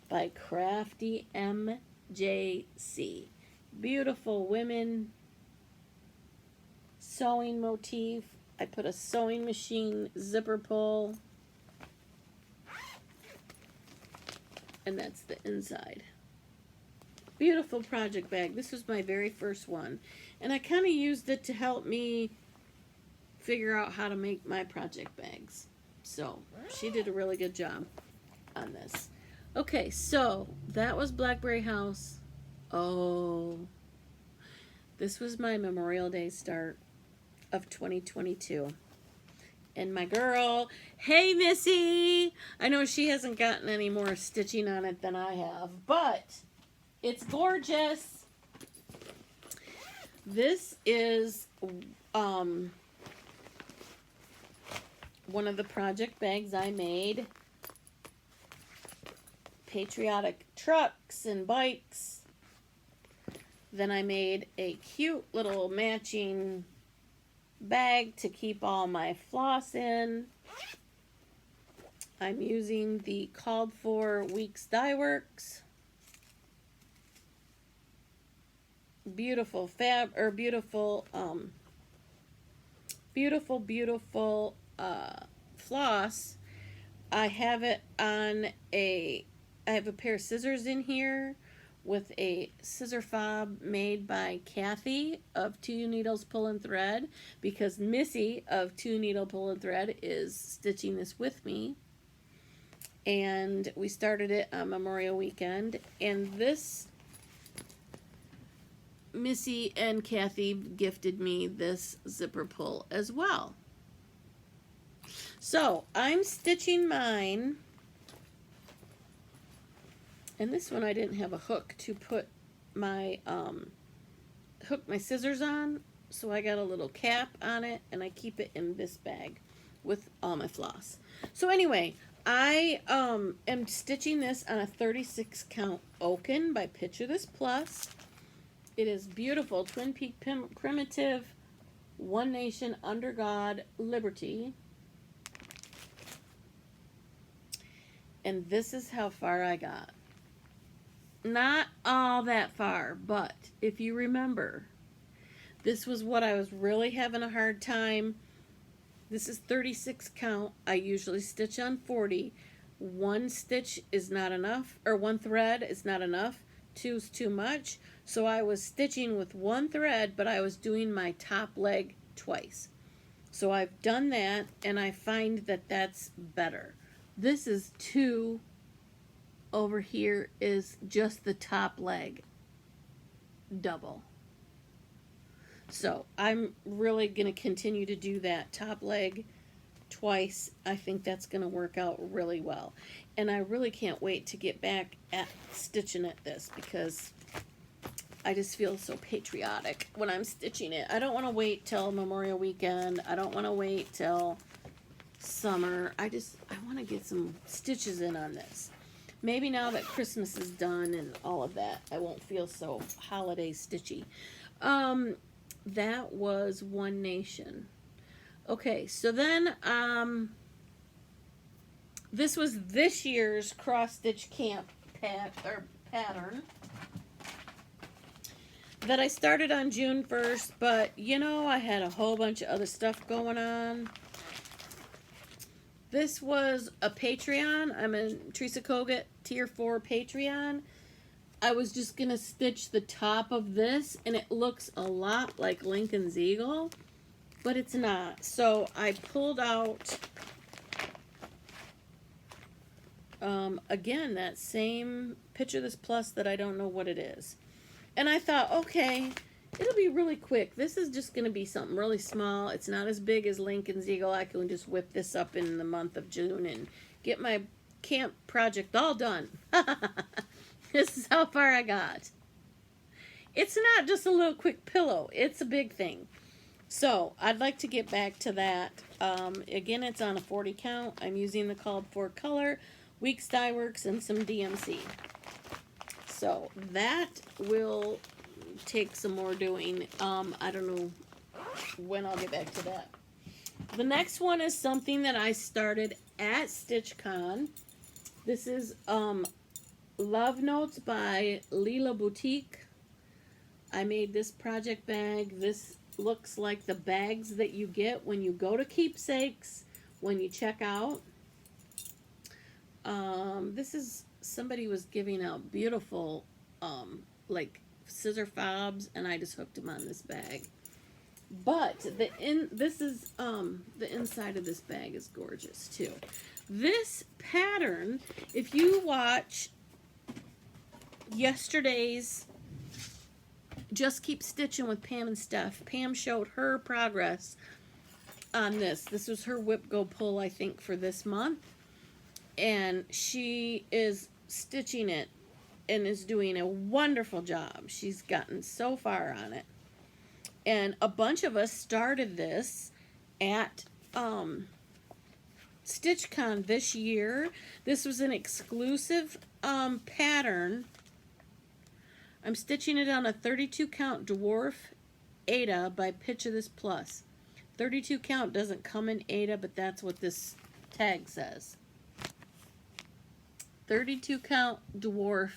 by Crafty MJC. Beautiful women sewing motif. I put a sewing machine zipper pull. And that's the inside. Beautiful project bag. This was my very first one. And I kind of used it to help me figure out how to make my project bags. So she did a really good job on this. Okay, so that was Blackberry House. Oh, this was my Memorial Day start of 2022. And my girl, hey Missy! I know she hasn't gotten any more stitching on it than I have, but it's gorgeous. This is one of the project bags I made. Patriotic trucks and bikes. Then I made a cute little matching bag to keep all my floss in. I'm using the Called For Weeks Dye Works. Beautiful beautiful floss. I have it on I have a pair of scissors in here with a scissor fob made by Kathy of 2 Needles Pull and Thread, because Missy of 2 Needle Pull and Thread is stitching this with me. And we started it on Memorial Weekend. And this, Missy and Kathy gifted me this zipper pull as well. So I'm stitching mine. And this one I didn't have a hook to put my hook my scissors on, so I got a little cap on it, and I keep it in this bag with all my floss. So anyway, I am stitching this on a 36 count Oaken by Picture This Plus. It is beautiful, Twin Peak primitive, One Nation Under God Liberty. And this is how far I got. Not all that far, but if you remember, this was what I was really having a hard time. This is 36 count. I usually stitch on 40. One stitch is not enough, or one thread is not enough. 2 is too much. So I was stitching with one thread, but I was doing my top leg twice. So I've done that, and I find that that's better. This is 2. Over here is just the top leg double. So I'm really going to continue to do that top leg twice. I think that's going to work out really well. And I really can't wait to get back at stitching at this, because I just feel so patriotic when I'm stitching it. I don't want to wait till Memorial Weekend. I don't want to wait till summer. I want to get some stitches in on this. Maybe now that Christmas is done and all of that, I won't feel so holiday stitchy. That was One Nation. Okay, so then this was this year's cross stitch camp pattern that I started on June 1st, but you know, I had a whole bunch of other stuff going on. This was a Patreon. I'm a Teresa Kogut Tier 4 Patreon. I was just going to stitch the top of this, and it looks a lot like Lincoln's Eagle, but it's not. So I pulled out, again, that same Picture This Plus that I don't know what it is. And I thought, okay, it'll be really quick. This is just going to be something really small. It's not as big as Lincoln's Eagle. I can just whip this up in the month of June and get my camp project all done. This is how far I got. It's not just a little quick pillow. It's a big thing. So I'd like to get back to that. Again, it's on a 40 count. I'm using the called for color, Weeks Dye Works, and some DMC. So that will take some more doing. I don't know when I'll get back to that. The next one is something that I started at StitchCon. This is Love Notes by Lila Boutique. I made this project bag. This looks like the bags that you get when you go to Keepsakes, when you check out. This is, somebody was giving out beautiful like scissor fobs, and I just hooked them on this bag. But the inside of this bag is gorgeous too. This pattern, if you watch yesterday's Just Keep Stitching with Pam and Steph, Pam showed her progress on this. This was her WIP Go Pull, I think, for this month. And she is stitching it and is doing a wonderful job. She's gotten so far on it. And a bunch of us started this at StitchCon this year. This was an exclusive pattern. I'm stitching it on a 32 count dwarf Ada by Picture This Plus. 32 count doesn't come in Ada, but that's what this tag says. 32 count dwarf,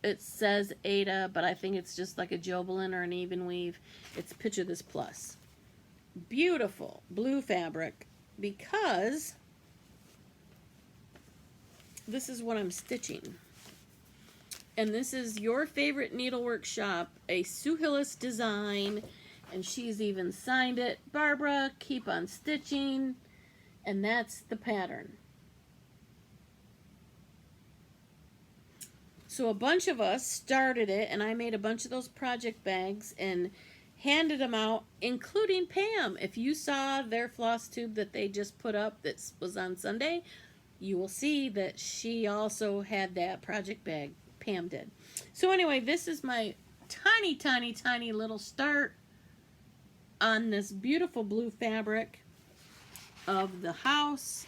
it says Ada, but I think it's just like a Jobelin or an even weave. It's Picture This Plus. Beautiful blue fabric, because this is what I'm stitching. And this is Your Favorite Needlework Shop, a Sue Hillis design, and she's even signed it. Barbara, keep on stitching. And that's the pattern. So a bunch of us started it, and I made a bunch of those project bags and handed them out, including Pam. If you saw their Flosstube that they just put up that was on Sunday, you will see that she also had that project bag. Pam did. So anyway, this is my tiny, tiny, tiny little start on this beautiful blue fabric of the house.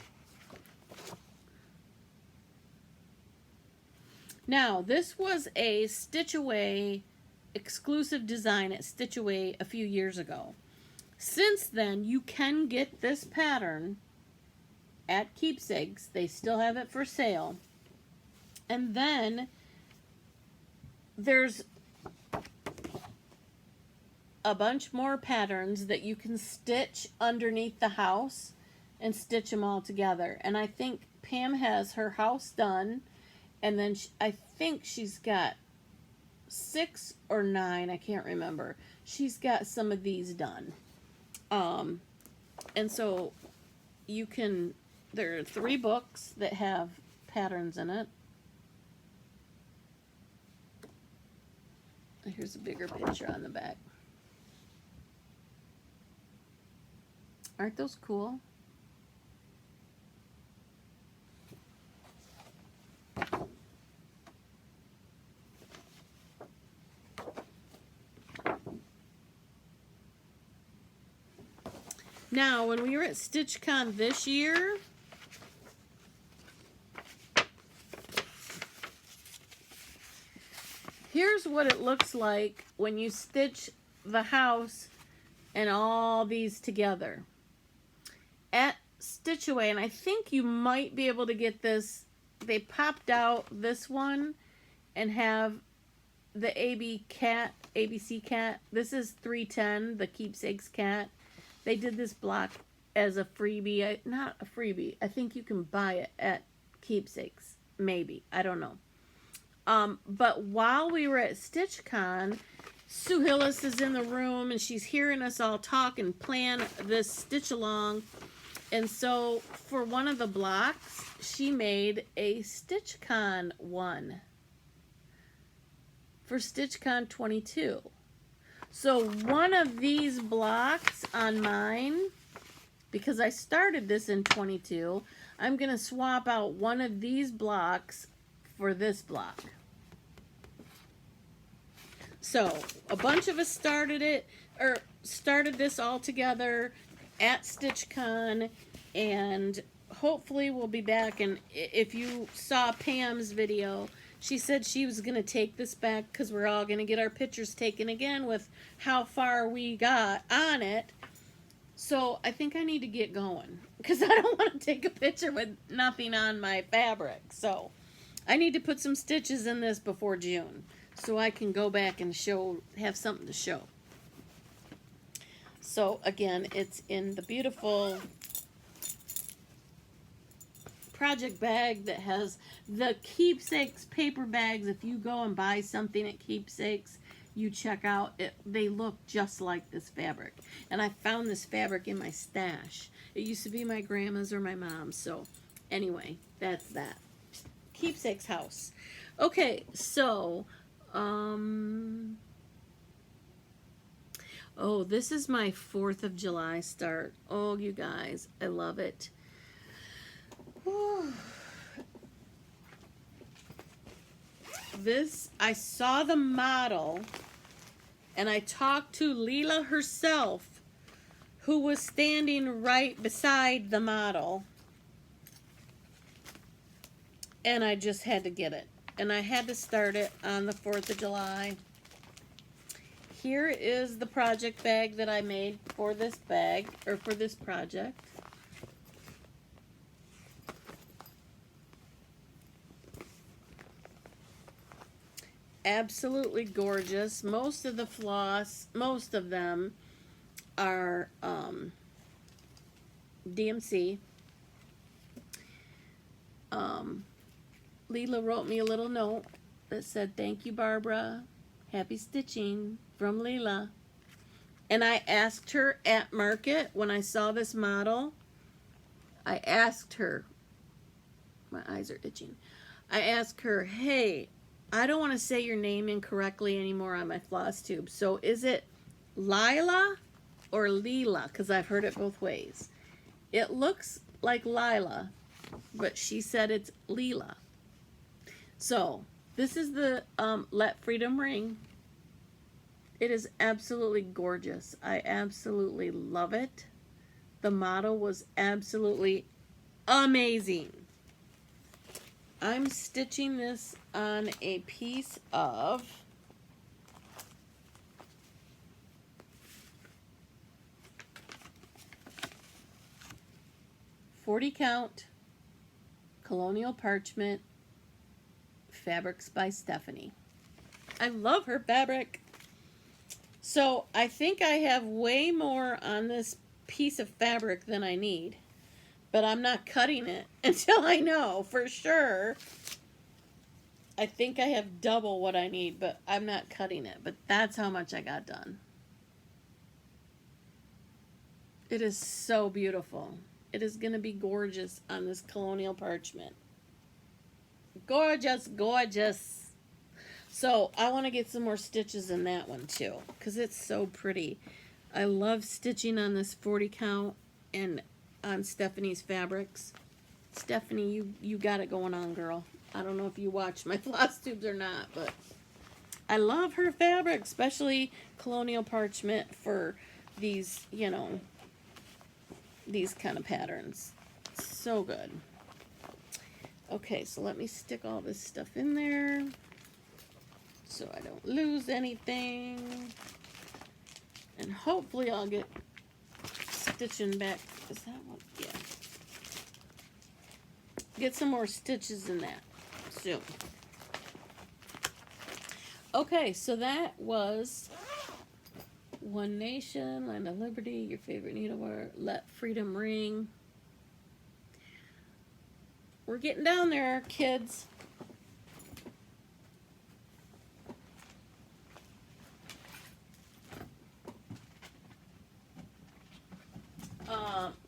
Now, this was a Stitch Away exclusive design at Stitch Away a few years ago. Since then, you can get this pattern at Keepsakes. They still have it for sale. And then there's a bunch more patterns that you can stitch underneath the house and stitch them all together. And I think Pam has her house done. And then I think she's got 6 or 9, I can't remember. She's got some of these done. And so you can, there are 3 books that have patterns in it. Here's a bigger picture on the back. Aren't those cool? Now, when we were at StitchCon this year, here's what it looks like when you stitch the house and all these together. At Stitch Away, and I think you might be able to get this, they popped out this one and have the ABC cat. This is 310, the Keepsakes cat. They did this block as a freebie. Not a freebie. I think you can buy it at Keepsakes. Maybe. I don't know. But while we were at StitchCon, Sue Hillis is in the room and she's hearing us all talk and plan this stitch along. And so for one of the blocks, she made a StitchCon one for StitchCon 22. So one of these blocks on mine, because I started this in 22, I'm going to swap out one of these blocks for this block. So a bunch of us started this all together at StitchCon, and hopefully we'll be back. And if you saw Pam's video, she said she was going to take this back because we're all going to get our pictures taken again with how far we got on it. So I think I need to get going because I don't want to take a picture with nothing on my fabric. So I need to put some stitches in this before June so I can go back and have something to show. So again, it's in the beautiful project bag that has the Keepsakes paper bags. If you go and buy something at Keepsakes, you check out it, they look just like this fabric. And I found this fabric in my stash. It used to be my grandma's or my mom's. So anyway, that's that. Keepsakes house. Okay, so oh, this is my 4th of July start. Oh, you guys, I love it. Whew. This, I saw the model, and I talked to Leela herself, who was standing right beside the model, and I just had to get it. And I had to start it on the 4th of July. Here is the project bag that I made for this bag, or for this project. Absolutely gorgeous. Most of the floss, most of them are DMC. Leela wrote me a little note that said, "Thank you, Barbara. Happy stitching from Leela." And I asked her at market when I saw this model, I asked her, my eyes are itching. I asked her, hey, I don't want to say your name incorrectly anymore on my Flosstube. So is it Lila or Leela? Because I've heard it both ways. It looks like Lila, but she said it's Leela. So this is the Let Freedom Ring. It is absolutely gorgeous. I absolutely love it. The model was absolutely amazing. I'm stitching this on a piece of 40 count colonial parchment fabrics by Stephanie. I love her fabric. So I think I have way more on this piece of fabric than I need, but I'm not cutting it until I know for sure. I think I have double what I need, but I'm not cutting it. But that's how much I got done. It is so beautiful. It is going to be gorgeous on this colonial parchment. Gorgeous, gorgeous. So I want to get some more stitches in that one too, because it's so pretty. I love stitching on this 40 count and on Stephanie's fabrics. Stephanie, you got it going on, girl. I don't know if you watch my Flosstubes or not, but I love her fabric, especially colonial parchment for these, you know, these kind of patterns. So good. Okay, so let me stick all this stuff in there. so I don't lose anything. And hopefully I'll get stitching back. Is that one? Yeah. Get some more stitches in that soon. Okay, so that was One Nation, Land of Liberty, Your Favorite Needlework, Let Freedom Ring. We're getting down there, kids.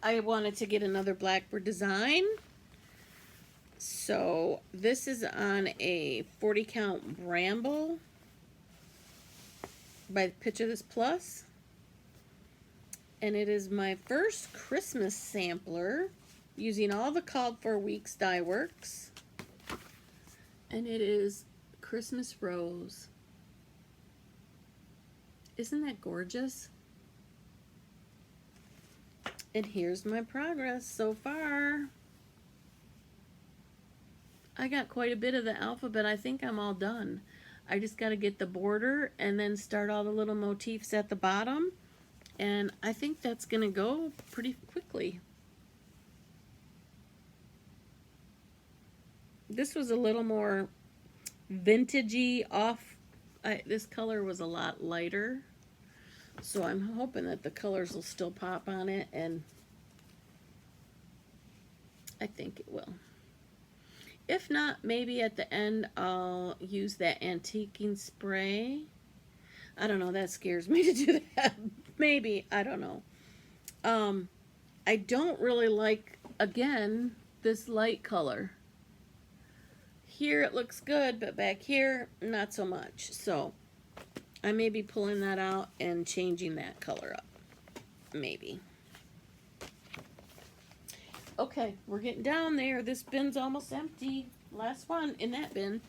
I wanted to get another Blackbird design. So this is on a 40 count Bramble by Picture This Plus. And it is my first Christmas sampler using all the called for weeks die works. And it is Christmas Rose. Isn't that gorgeous? And here's my progress so far. I got quite a bit of the alphabet. I think I'm all done. I just got to get the border and then start all the little motifs at the bottom. And I think that's going to go pretty quickly. This was a little more vintagey off. This color was a lot lighter. So I'm hoping that the colors will still pop on it, and I think it will. If not, maybe at the end I'll use that antiquing spray. I don't know, that scares me to do that. Maybe, I don't know. I don't really like, again, this light color. Here it looks good, but back here, not so much. So I may be pulling that out and changing that color up. Maybe. Okay, we're getting down there. This bin's almost empty. Last one in that bin.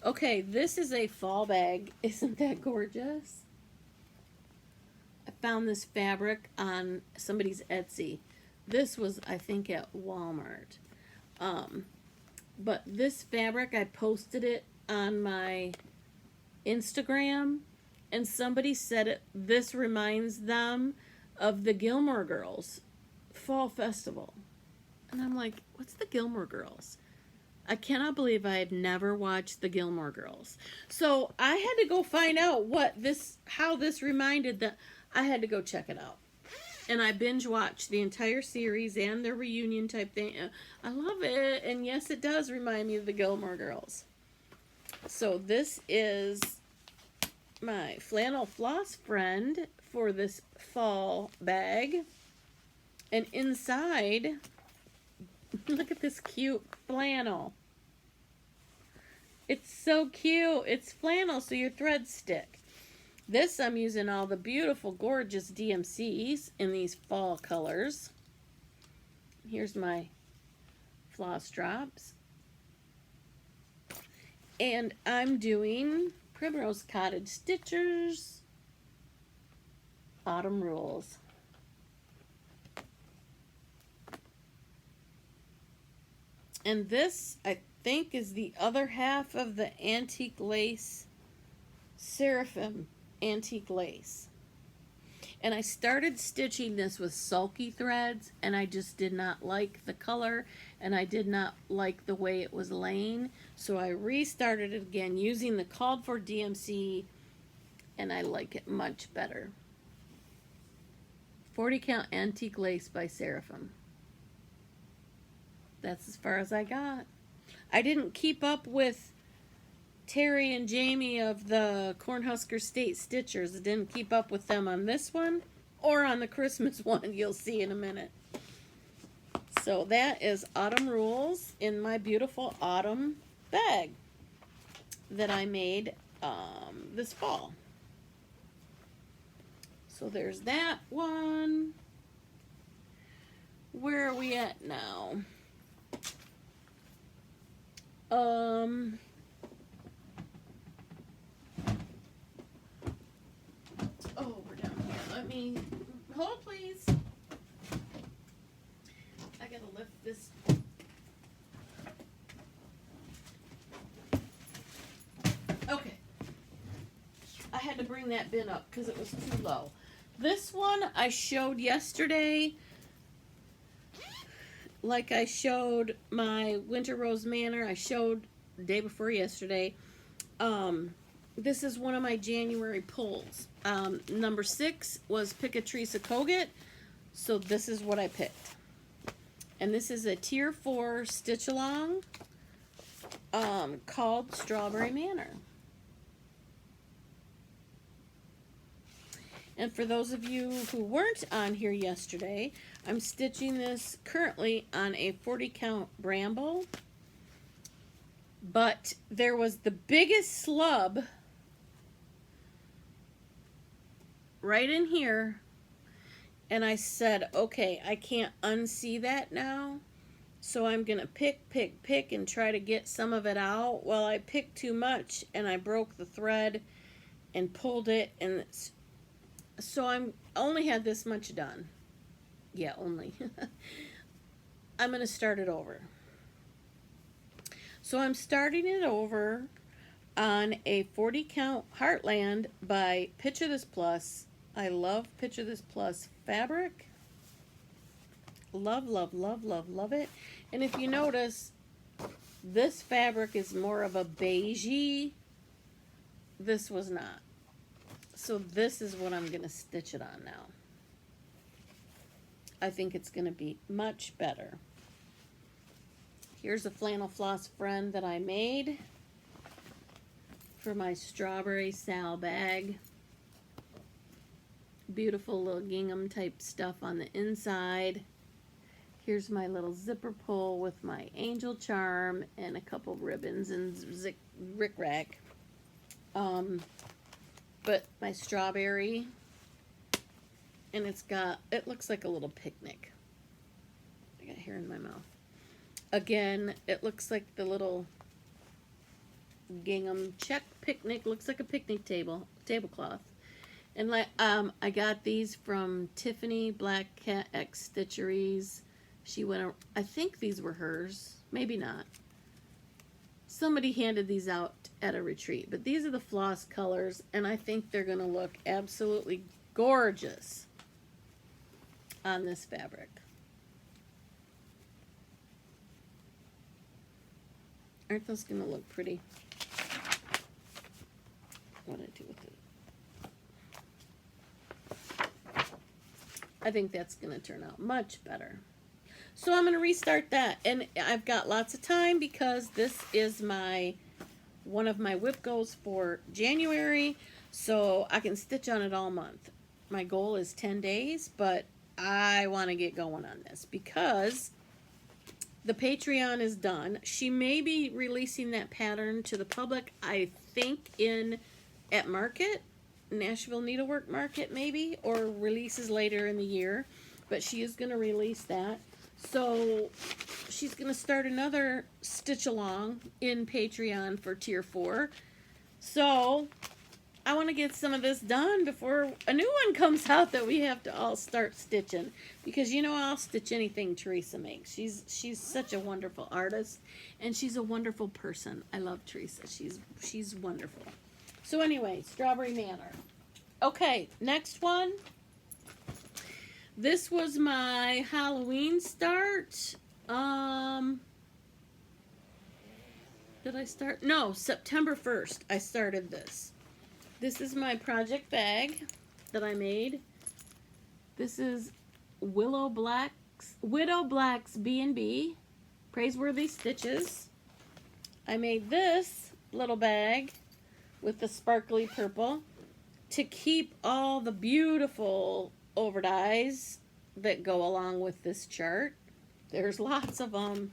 Okay, this is a fall bag. Isn't that gorgeous? I found this fabric on somebody's Etsy. This was, I think, at Walmart. But this fabric, I posted it on my Instagram, and somebody said this reminds them of the Gilmore Girls Fall Festival. And I'm like, what's the Gilmore Girls? I cannot believe I have never watched the Gilmore Girls. So I had to go find out how this reminded that. I had to go check it out. And I binge watched the entire series and the reunion type thing. I love it. And yes, it does remind me of the Gilmore Girls. So this is my flannel floss friend for this fall bag. And inside, look at this cute flannel. It's so cute. It's flannel, so your threads stick. This, I'm using all the beautiful, gorgeous DMCs in these fall colors. Here's my floss drops. And I'm doing Primrose Cottage Stitchers Autumn Rules. And this, I think, is the other half of the antique lace, Seraphim antique lace. And I started stitching this with sulky threads, and I just did not like the color, and I did not like the way it was laying. So I restarted it again using the called for DMC, and I like it much better. 40 count antique lace by Seraphim. That's as far as I got. I didn't keep up with Terry and Jamie of the Cornhusker State Stitchers. I didn't keep up with them on this one or on the Christmas one you'll see in a minute. So that is Autumn Rules in my beautiful autumn bag that I made this fall. So there's that one. Where are we at now? Oh, we're down here. Let me hold, please. I gotta lift this. Okay. had to bring that bin up because it was too low. This one I showed yesterday, like I showed my Winter Rose Manor. I showed the day before yesterday. This is one of my January pulls. Number 6 was Pick a Teresa Kogut, so this is what I picked. And this is a Tier 4 stitch along called Strawberry Manor. And for those of you who weren't on here yesterday, I'm stitching this currently on a 40 count bramble. But there was the biggest slub right in here. And I said, okay, I can't unsee that now. So I'm going to pick, and try to get some of it out. Well, I picked too much and I broke the thread and pulled it. And so I only had this much done. Yeah, only. I'm going to start it over. So I'm starting it over on a 40 count Heartland by Picture This Plus. I love Picture This Plus fabric. Love, love, love, love, love it. And if you notice, this fabric is more of a beigey. This was not. So this is what I'm going to stitch it on now. I think it's going to be much better. Here's a flannel floss friend that I made for my strawberry sal bag. Beautiful little gingham type stuff on the inside. Here's my little zipper pull with my angel charm and a couple ribbons and rick-rack. But my strawberry, and it looks like a little picnic. I got hair in my mouth. Again, it looks like the little gingham check picnic. Looks like a picnic tablecloth. And like I got these from Tiffany Black Cat X Stitcheries. She went. I think these were hers. Maybe not. Somebody handed these out at a retreat. But these are the floss colors, and I think they're going to look absolutely gorgeous on this fabric. Aren't those going to look pretty? What did I do with it? I think that's going to turn out much better. So I'm going to restart that. And I've got lots of time because this is one of my WIP goals for January. So I can stitch on it all month. My goal is 10 days, but I want to get going on this because the Patreon is done. She may be releasing that pattern to the public, I think, at Market. Nashville Needlework Market maybe, or releases later in the year, but she is going to release that. So she's going to start another stitch along in Patreon for Tier 4. So I want to get some of this done before a new one comes out that we have to all start stitching, because you know I'll stitch anything Teresa makes. She's such a wonderful artist, and she's a wonderful person. I love Teresa. She's wonderful. So anyway, Strawberry Manor. Okay, next one. This was my Halloween start. Did I start? No, September 1st I started this. This is my project bag that I made. This is Widow Black's B&B, Praiseworthy Stitches. I made this little bag with the sparkly purple to keep all the beautiful overdyes that go along with this chart. There's lots of them.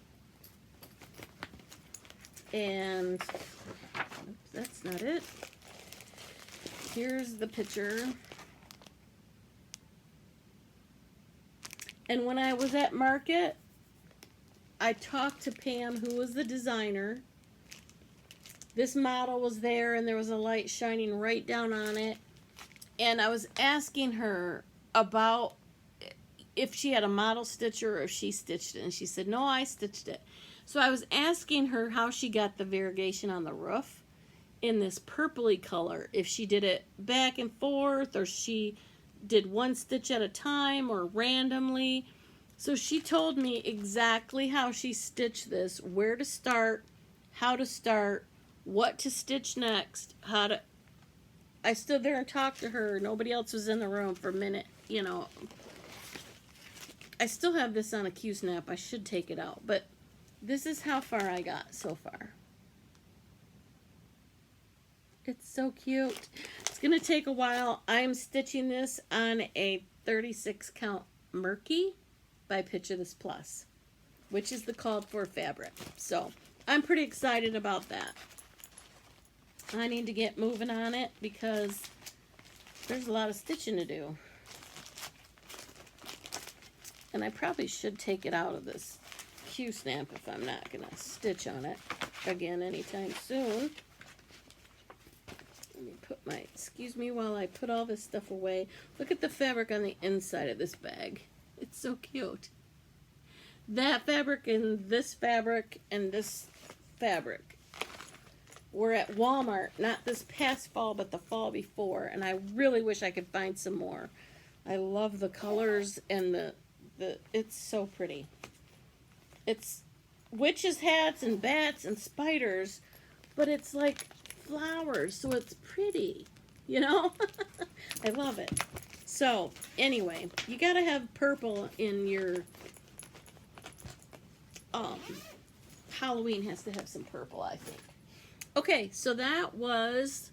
And oops, that's not it. Here's the picture. And when I was at Market, I talked to Pam, who was the designer. This model was there, and there was a light shining right down on it. And I was asking her about if she had a model stitcher or if she stitched it. And she said, no, I stitched it. So I was asking her how she got the variegation on the roof. in this purpley color. If she did it back and forth, or she did one stitch at a time, or randomly. So she told me exactly how she stitched this, where to start, how to start, what to stitch next, how to... I stood there and talked to her. Nobody else was in the room for a minute, you know. I still have this on a Q-snap. I should take it out, but this is how far I got so far. It's so cute. It's going to take a while. I'm stitching this on a 36 count Murky by Picture This Plus, which is the called for fabric. So I'm pretty excited about that. I need to get moving on it because there's a lot of stitching to do. And I probably should take it out of this Q-snap if I'm not going to stitch on it again anytime soon. Let me put my, excuse me while I put all this stuff away. Look at the fabric on the inside of this bag. It's so cute. That fabric and this fabric were at Walmart, not this past fall, but the fall before, and I really wish I could find some more. I love the colors and the it's so pretty. It's witches' hats and bats and spiders, but it's like flowers, so it's pretty, you know? I love it. So, anyway, you gotta have purple in your, Halloween has to have some purple, I think. Okay, so that was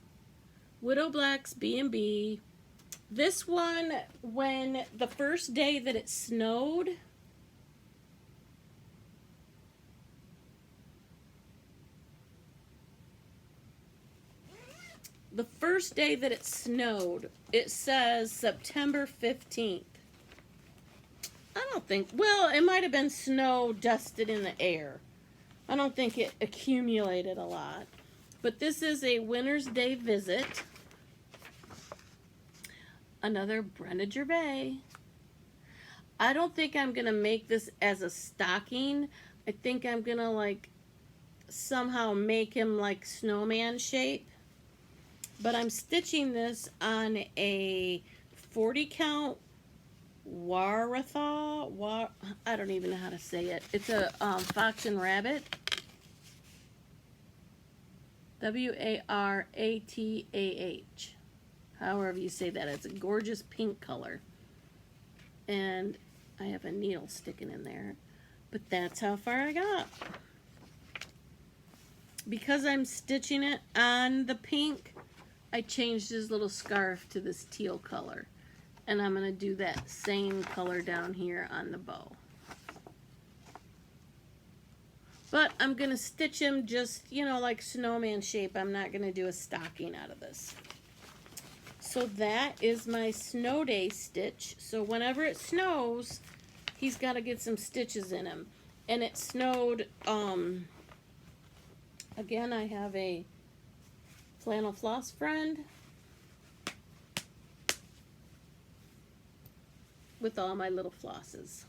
Widow Black's B&B. This one, when the first day that it snowed, it says September 15th. I don't think, well, it might have been snow dusted in the air. I don't think it accumulated a lot. But this is a Winter's Day Visit. Another Brenda Gervais. I don't think I'm going to make this as a stocking. I think I'm going to like somehow make him like snowman shape. But I'm stitching this on a 40 count Waratha. I don't even know how to say it. It's a Fox and Rabbit. W-A-R-A-T-A-H. However you say that. It's a gorgeous pink color. And I have a needle sticking in there. But that's how far I got. Because I'm stitching it on the pink, I changed his little scarf to this teal color. And I'm going to do that same color down here on the bow. But I'm going to stitch him just, you know, like snowman shape. I'm not going to do a stocking out of this. So that is my snow day stitch. So whenever it snows, he's got to get some stitches in him. And it snowed, again, I have a flannel floss friend with all my little flosses.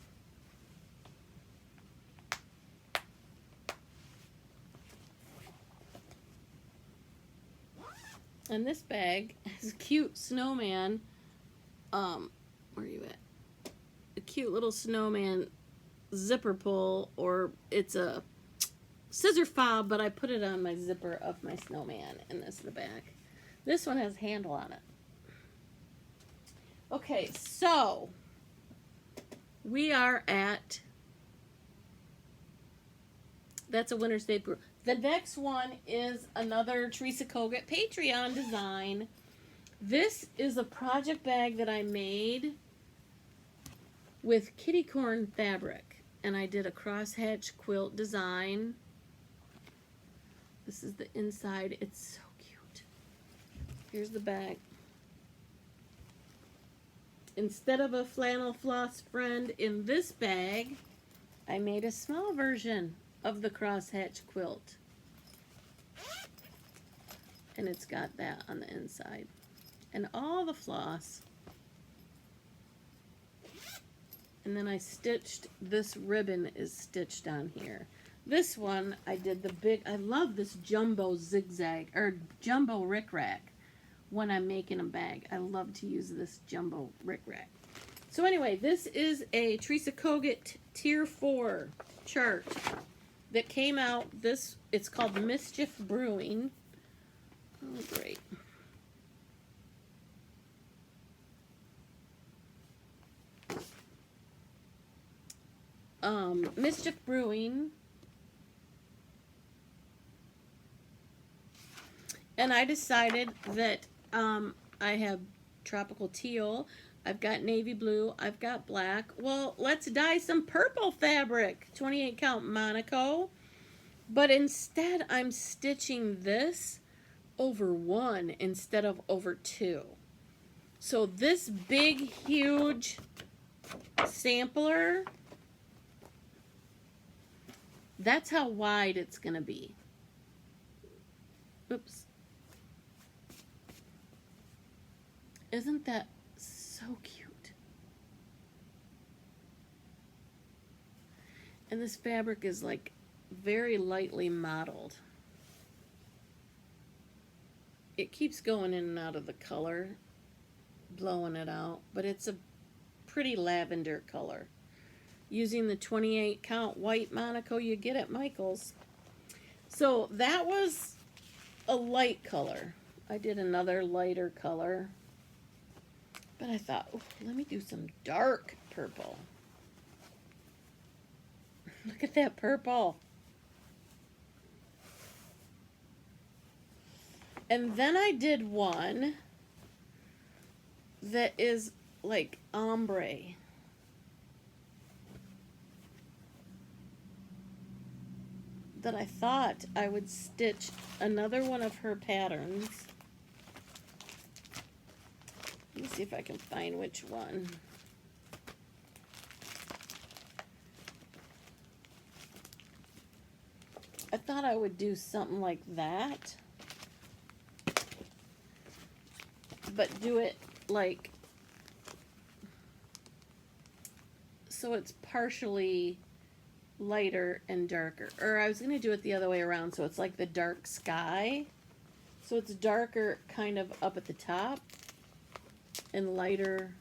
And this bag has a cute snowman, where are you at? A cute little snowman zipper pull, or it's a scissor fob, but I put it on my zipper of my snowman, and this is the back. This one has a handle on it. Okay, so we are at, that's a Winter's Day brew. The next one is another Teresa Kogut Patreon design. This is a project bag that I made with kitty corn fabric, and I did a crosshatch quilt design. This is the inside. It's so cute. Here's the bag. Instead of a flannel floss friend in this bag, I made a small version of the crosshatch quilt. And it's got that on the inside. And all the floss. And then I stitched, this ribbon is stitched on here. This one, I did the big, I love this jumbo zigzag, or jumbo rickrack when I'm making a bag. I love to use this jumbo rickrack. So anyway, this is a Teresa Kogut Tier 4 chart that came out. It's called Mischief Brewing. Oh, great. Mischief Brewing. And I decided that I have tropical teal, I've got navy blue, I've got black. Well, let's dye some purple fabric, 28 count Monaco. But instead, I'm stitching this over 1 instead of over 2. So this big, huge sampler, that's how wide it's going to be. Oops. Isn't that so cute? And this fabric is like very lightly mottled. It keeps going in and out of the color, blowing it out, but it's a pretty lavender color. Using the 28 count white Monaco you get at Michael's. So that was a light color. I did another lighter color. But I thought, oh, let me do some dark purple. Look at that purple. And then I did one that is like ombre. That I thought I would stitch another one of her patterns. Let me see if I can find which one. I thought I would do something like that, but do it like, so it's partially lighter and darker. Or I was going to do it the other way around, so it's like the dark sky. So it's darker kind of up at the top and lighter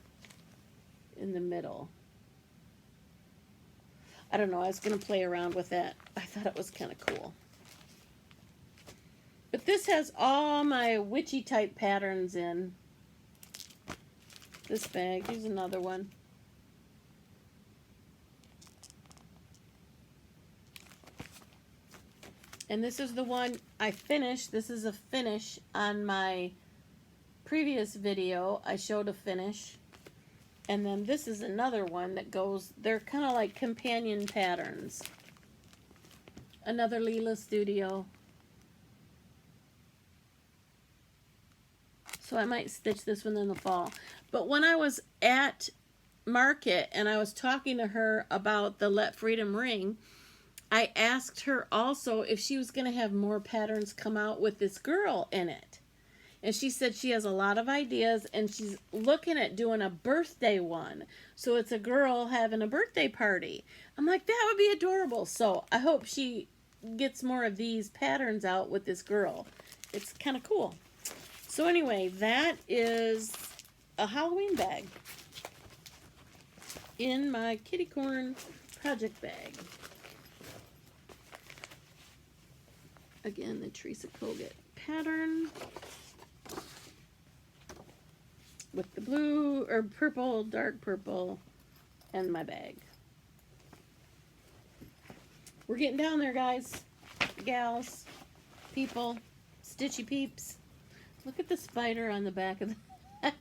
in the middle. I don't know, I was going to play around with that. I thought it was kind of cool. But this has all my witchy type patterns in this bag. Here's another one. And this is the one I finished. This is a finish on my previous video. I showed a finish. And then this is another one that goes, they're kind of like companion patterns. Another Leela Studio. So I might stitch this one in the fall. But when I was at Market and I was talking to her about the Let Freedom Ring, I asked her also if she was going to have more patterns come out with this girl in it. And she said she has a lot of ideas and she's looking at doing a birthday one. So it's a girl having a birthday party. I'm like, that would be adorable. So I hope she gets more of these patterns out with this girl. It's kind of cool. So anyway, that is a Halloween bag in my kitty corn project bag. Again, the Teresa Kogut pattern with the blue or purple, dark purple, and my bag. We're getting down there, guys, gals, people, stitchy peeps. Look at the spider on the back of that.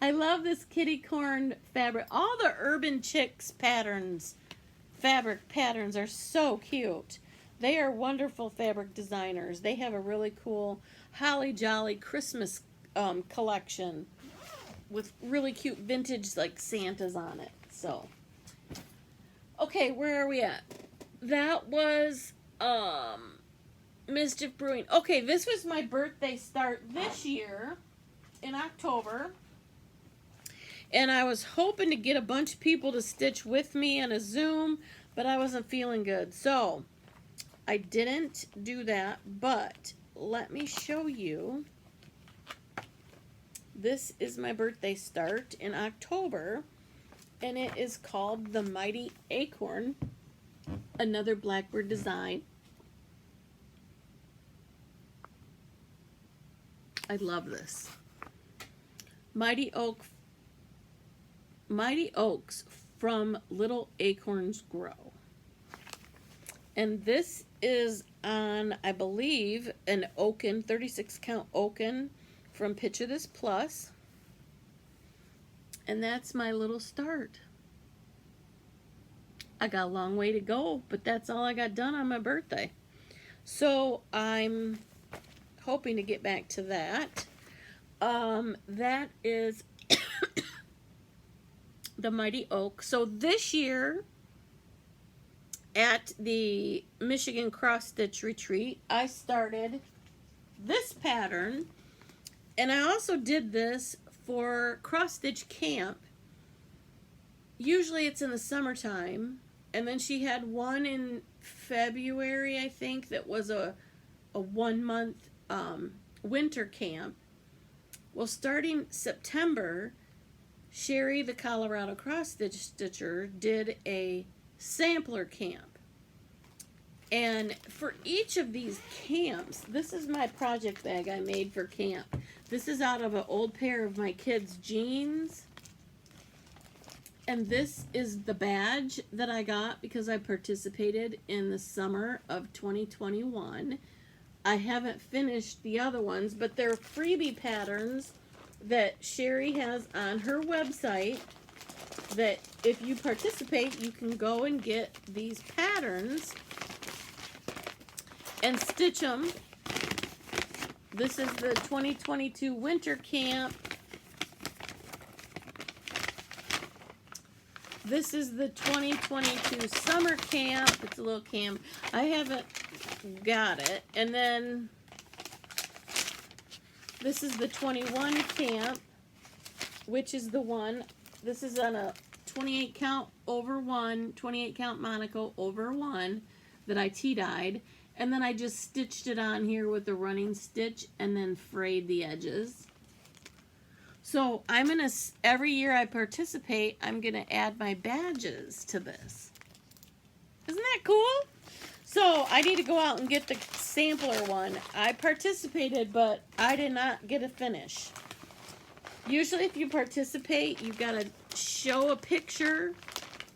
I love this kitty corn fabric. All the Urban Chicks patterns, fabric patterns are so cute. They are wonderful fabric designers. They have a really cool Holly Jolly Christmas collection with really cute vintage like Santas on it. So, okay, where are we at? That was Mischief Brewing. Okay, this was my birthday start this year in October. And I was hoping to get a bunch of people to stitch with me on a Zoom, but I wasn't feeling good. So I didn't do that, but let me show you. This is my birthday start in October, and it is called the Mighty Acorn, another Blackbird design. I love this. Mighty Oaks from Little Acorns Grow. And this is on, I believe, an oaken, 36 count oaken from Picture This Plus. And that's my little start. I got a long way to go, but that's all I got done on my birthday. So I'm hoping to get back to that. That is the Mighty Oak. So this year at the Michigan Cross Stitch Retreat, I started this pattern, and I also did this for Cross Stitch Camp. Usually it's in the summertime, and then she had one in February, I think, that was a 1 month winter camp. Well, starting September, Sherry, the Colorado Cross Stitch Stitcher, did a sampler camp. And for each of these camps, this is my project bag I made for camp. This is out of an old pair of my kids' jeans. And this is the badge that I got because I participated in the summer of 2021. I haven't finished the other ones, but they're freebie patterns that Sherry has on her website that if you participate, you can go and get these patterns and stitch them. This is the 2022 winter camp. This is the 2022 summer camp. It's a little camp. I haven't got it. And then this is the 21 camp, which is the one. This is on a 28 count over 1, 28 count Monaco over 1 that I tea-dyed. And then I just stitched it on here with a running stitch and then frayed the edges. So I'm going to, every year I participate, I'm going to add my badges to this. Isn't that cool? So I need to go out and get the sampler one. I participated, but I did not get a finish. Usually if you participate, you've got to show a picture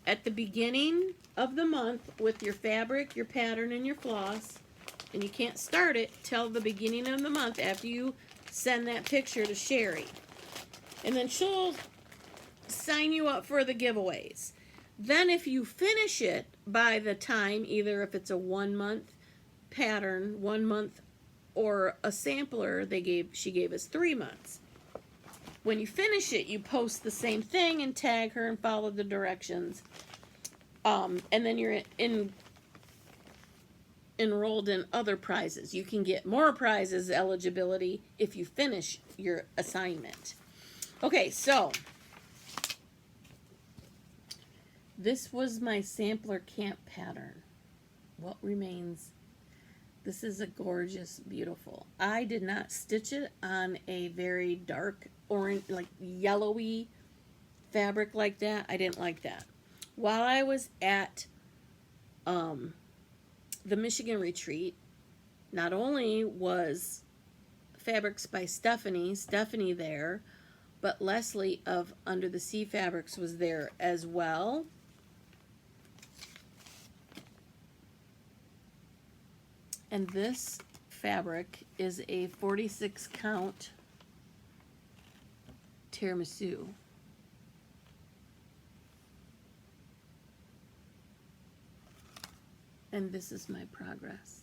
at the beginning of the month with your fabric, your pattern, and your floss. And you can't start it till the beginning of the month after you send that picture to Sherry. And then she'll sign you up for the giveaways. Then if you finish it by the time, either if it's a 1 month pattern, 1 month, or a sampler, she gave us 3 months. When you finish it, you post the same thing and tag her and follow the directions. And then you're enrolled in other prizes. You can get more prizes eligibility if you finish your assignment. Okay, so this was my sampler camp pattern. What remains? This is a gorgeous, beautiful. I did not stitch it on a very dark orange, like yellowy fabric like that. I didn't like that. While I was at the Michigan retreat, not only was Fabrics by Stephanie there, but Leslie of Under the Sea Fabrics was there as well. And this fabric is a 46 count tiramisu. And this is my progress.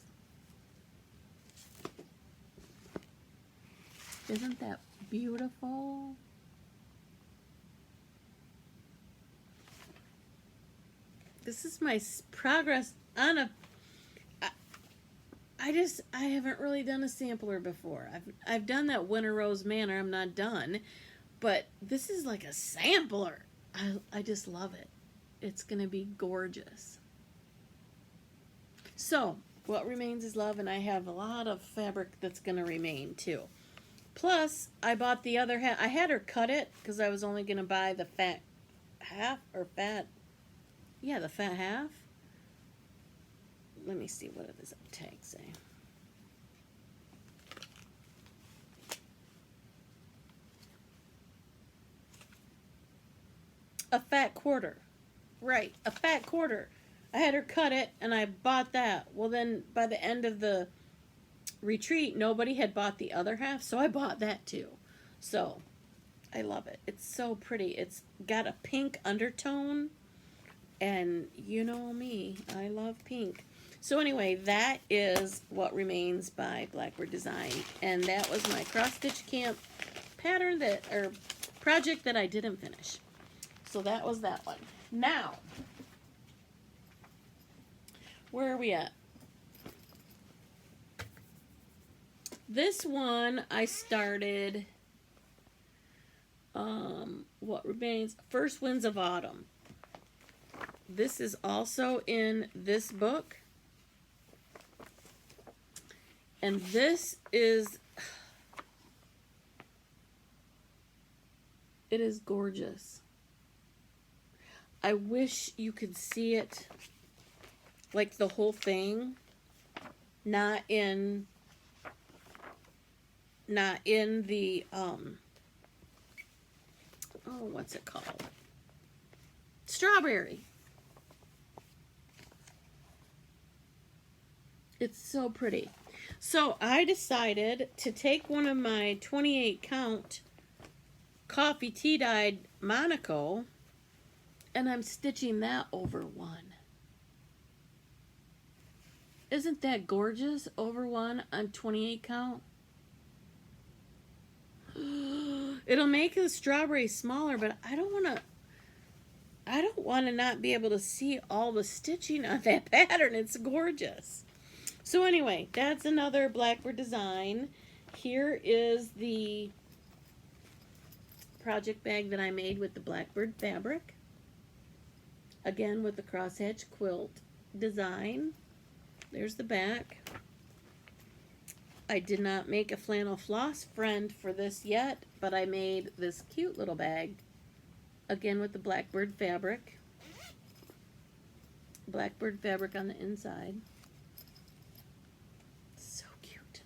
Isn't that beautiful? This is my progress on a... I haven't really done a sampler before. I've done that Winter Rose Manor. I'm not done. But this is like a sampler. I just love it. It's going to be gorgeous. So, what remains is love, and I have a lot of fabric that's going to remain too. Plus, I bought the other half. I had her cut it because I was only going to buy the fat half, or fat, yeah, the fat half. Let me see, what does the tag say? A fat quarter. Right, a fat quarter. I had her cut it, and I bought that. Well, then, by the end of the retreat, nobody had bought the other half, so I bought that too. So, I love it. It's so pretty. It's got a pink undertone, and you know me, I love pink. So anyway, that is What Remains by Blackbird Design, and that was my cross stitch camp pattern that, or project that I didn't finish. So that was that one. Now, where are we at? This one I started, What Remains, First Winds of Autumn. This is also in this book. And this is, it is gorgeous. I wish you could see it, like the whole thing, not in the, oh, what's it called? Strawberry. It's so pretty. So I decided to take one of my 28 count coffee tea dyed Monaco, and I'm stitching that over one. Isn't that gorgeous? Over one on 28 count. It'll make the strawberry smaller, but I don't want to not be able to see all the stitching on that pattern. It's gorgeous. So anyway, that's another Blackbird design. Here is the project bag that I made with the Blackbird fabric. Again, with the crosshatch quilt design. There's the back. I did not make a flannel floss friend for this yet, but I made this cute little bag. Again, with the Blackbird fabric. Blackbird fabric on the inside. So cute.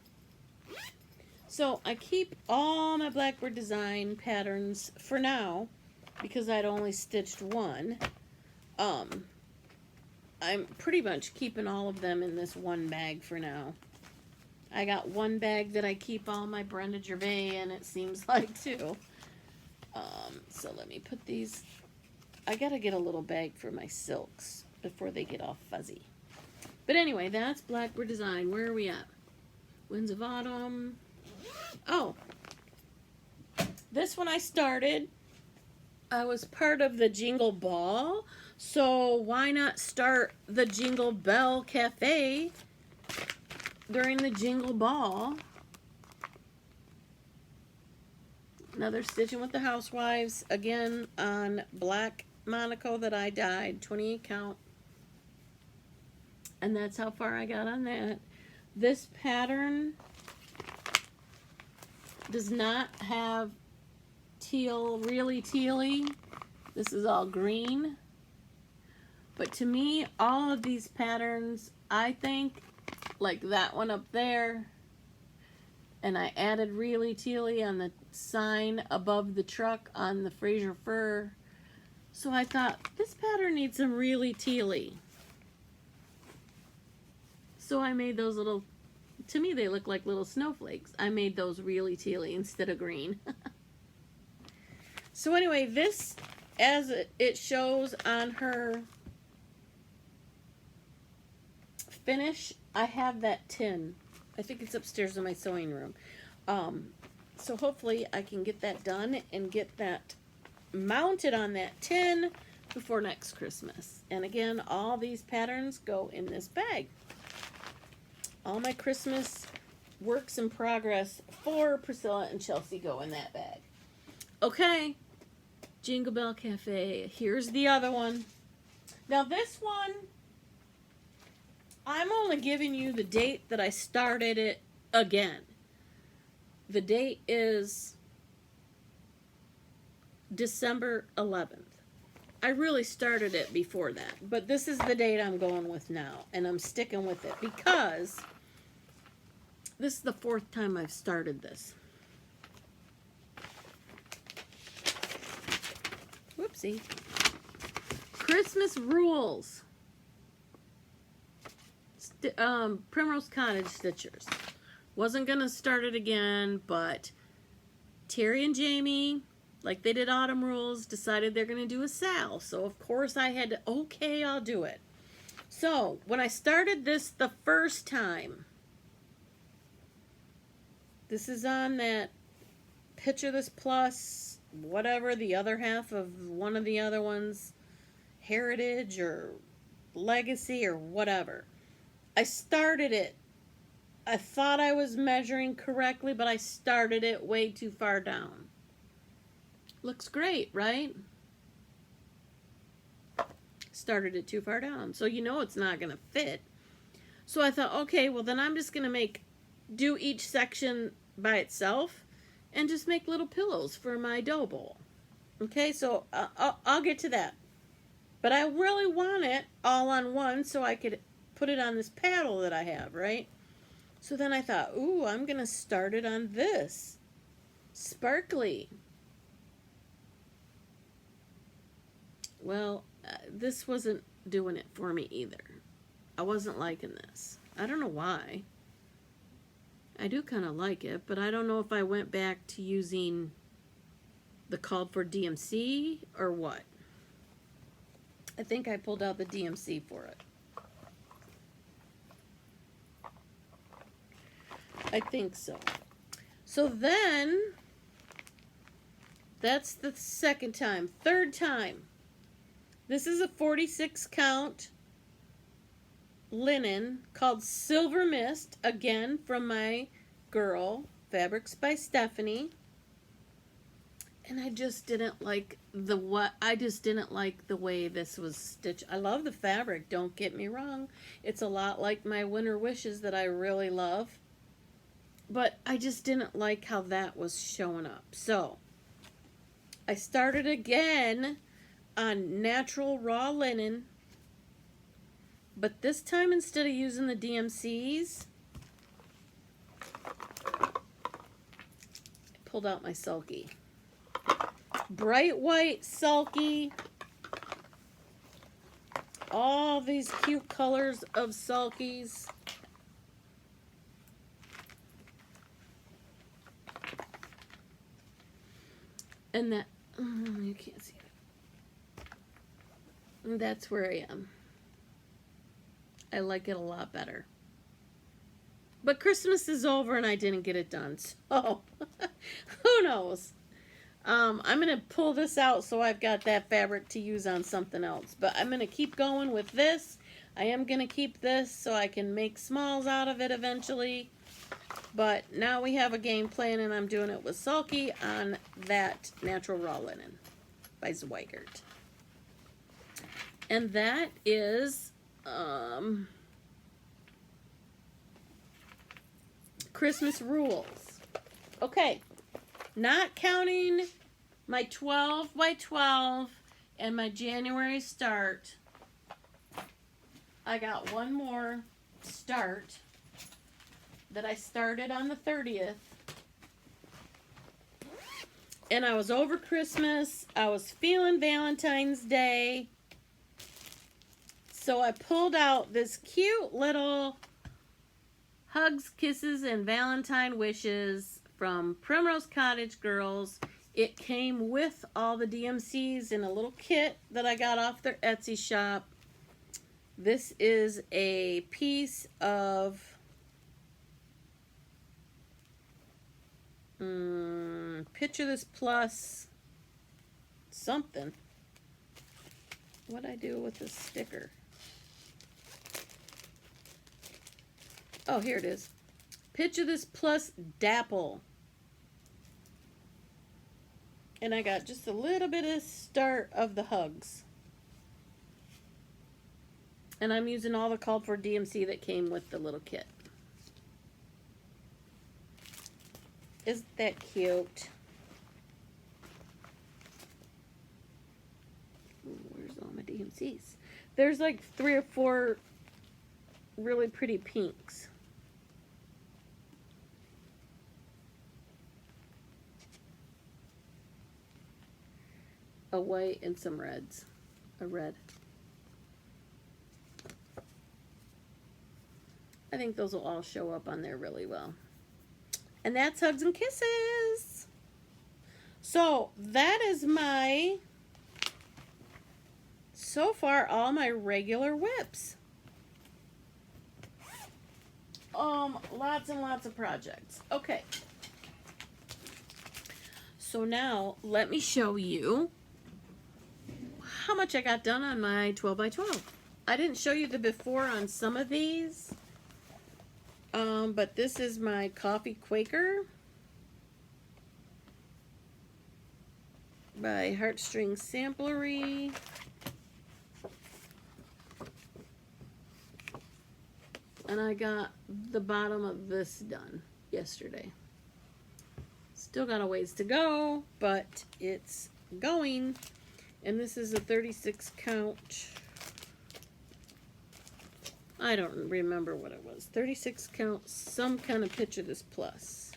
So I keep all my Blackbird design patterns for now, because I'd only stitched one. I'm pretty much keeping all of them in this one bag for now. I got one bag that I keep all my Brenda Gervais in, it seems like, too. So let me put these. I gotta get a little bag for my silks before they get all fuzzy. But anyway, that's Blackbird design. Where are we at? Winds of Autumn. Oh, this one I started. I was part of the Jingle Ball, so why not start the Jingle Bell Cafe during the Jingle Ball? Another stitching with the housewives, again on black Monaco that I dyed, 28 count. And that's how far I got on that. This pattern does not have teal, really tealy. This is all green. But to me, all of these patterns, I think, like that one up there, and I added really tealy on the sign above the truck on the Fraser fur. So I thought, this pattern needs some really tealy. So I made those little, to me they look like little snowflakes. I made those really tealy instead of green. So anyway, this, as it shows on her finish, I have that tin. I think it's upstairs in my sewing room. So hopefully I can get that done and get that mounted on that tin before next Christmas. And again, all these patterns go in this bag. All my Christmas works in progress for Priscilla and Chelsea go in that bag. Okay, Jingle Bell Cafe. Here's the other one. Now this one, I'm only giving you the date that I started it again. The date is December 11th. I really started it before that, but this is the date I'm going with now, and I'm sticking with it because this is the 4th time I've started this. Whoopsie. Christmas rules. Primrose Cottage Stitchers. Wasn't going to start it again, but Terry and Jamie, like they did Autumn Rules, decided they're going to do a sale. So, of course, I had to, okay, I'll do it. So, when I started this the first time, this is on that Picture This Plus, whatever, the other half of one of the other ones, Heritage or Legacy or whatever. I started it. I thought I was measuring correctly, but I started it way too far down. Looks great, right? Started it too far down. So you know it's not going to fit. So I thought, okay, well then I'm just going to do each section by itself and just make little pillows for my dough bowl. Okay, so I'll get to that. But I really want it all on one so I could put it on this paddle that I have, right? So then I thought, ooh, I'm going to start it on this. Sparkly. Well, this wasn't doing it for me either. I wasn't liking this. I don't know why. I do kind of like it, but I don't know if I went back to using the called for DMC or what. I think I pulled out the DMC for it. I think so. So then, that's the second time. Third time. This is a 46 count linen called Silver Mist, again from my girl, Fabrics by Stephanie. And I just didn't like the way this was stitched. I love the fabric, don't get me wrong. It's a lot like my Winter Wishes that I really love. But I just didn't like how that was showing up. So, I started again on natural raw linen. But this time, instead of using the DMCs, I pulled out my Sulky. Bright white Sulky. All these cute colors of Sulkies. And that, you can't see it. And that's where I am. I like it a lot better. But Christmas is over and I didn't get it done. So, who knows? I'm going to pull this out so I've got that fabric to use on something else. But I'm going to keep going with this. I am going to keep this so I can make smalls out of it eventually. But now we have a game plan and I'm doing it with Sulky on that natural raw linen by Zweigert. And that is Christmas rules. Okay, not counting my 12 by 12 and my January start. I got one more start that I started on the 30th. And I was over Christmas. I was feeling Valentine's Day. So I pulled out this cute little Hugs, Kisses, and Valentine Wishes from Primrose Cottage Girls. It came with all the DMCs in a little kit that I got off their Etsy shop. This is a piece of Picture This Plus something. What'd I do with this sticker? Oh, here it is. Picture This Plus Dapple. And I got just a little bit of start of the hugs. And I'm using all the called for DMC that came with the little kit. Isn't that cute? Ooh, where's all my DMCs? There's like 3 or 4 really pretty pinks. A white and some reds. A red. I think those will all show up on there really well. And that's Hugs and Kisses. So that is my, so far, all my regular WIPs. Lots and lots of projects. Okay. So now let me show you how much I got done on my 12 by 12. I didn't show you the before on some of these. But this is my Coffee Quaker by Heartstring Samplery. And I got the bottom of this done yesterday. Still got a ways to go, but it's going. And this is a 36 count. I don't remember what it was. 36 count, some kind of Picture This Plus.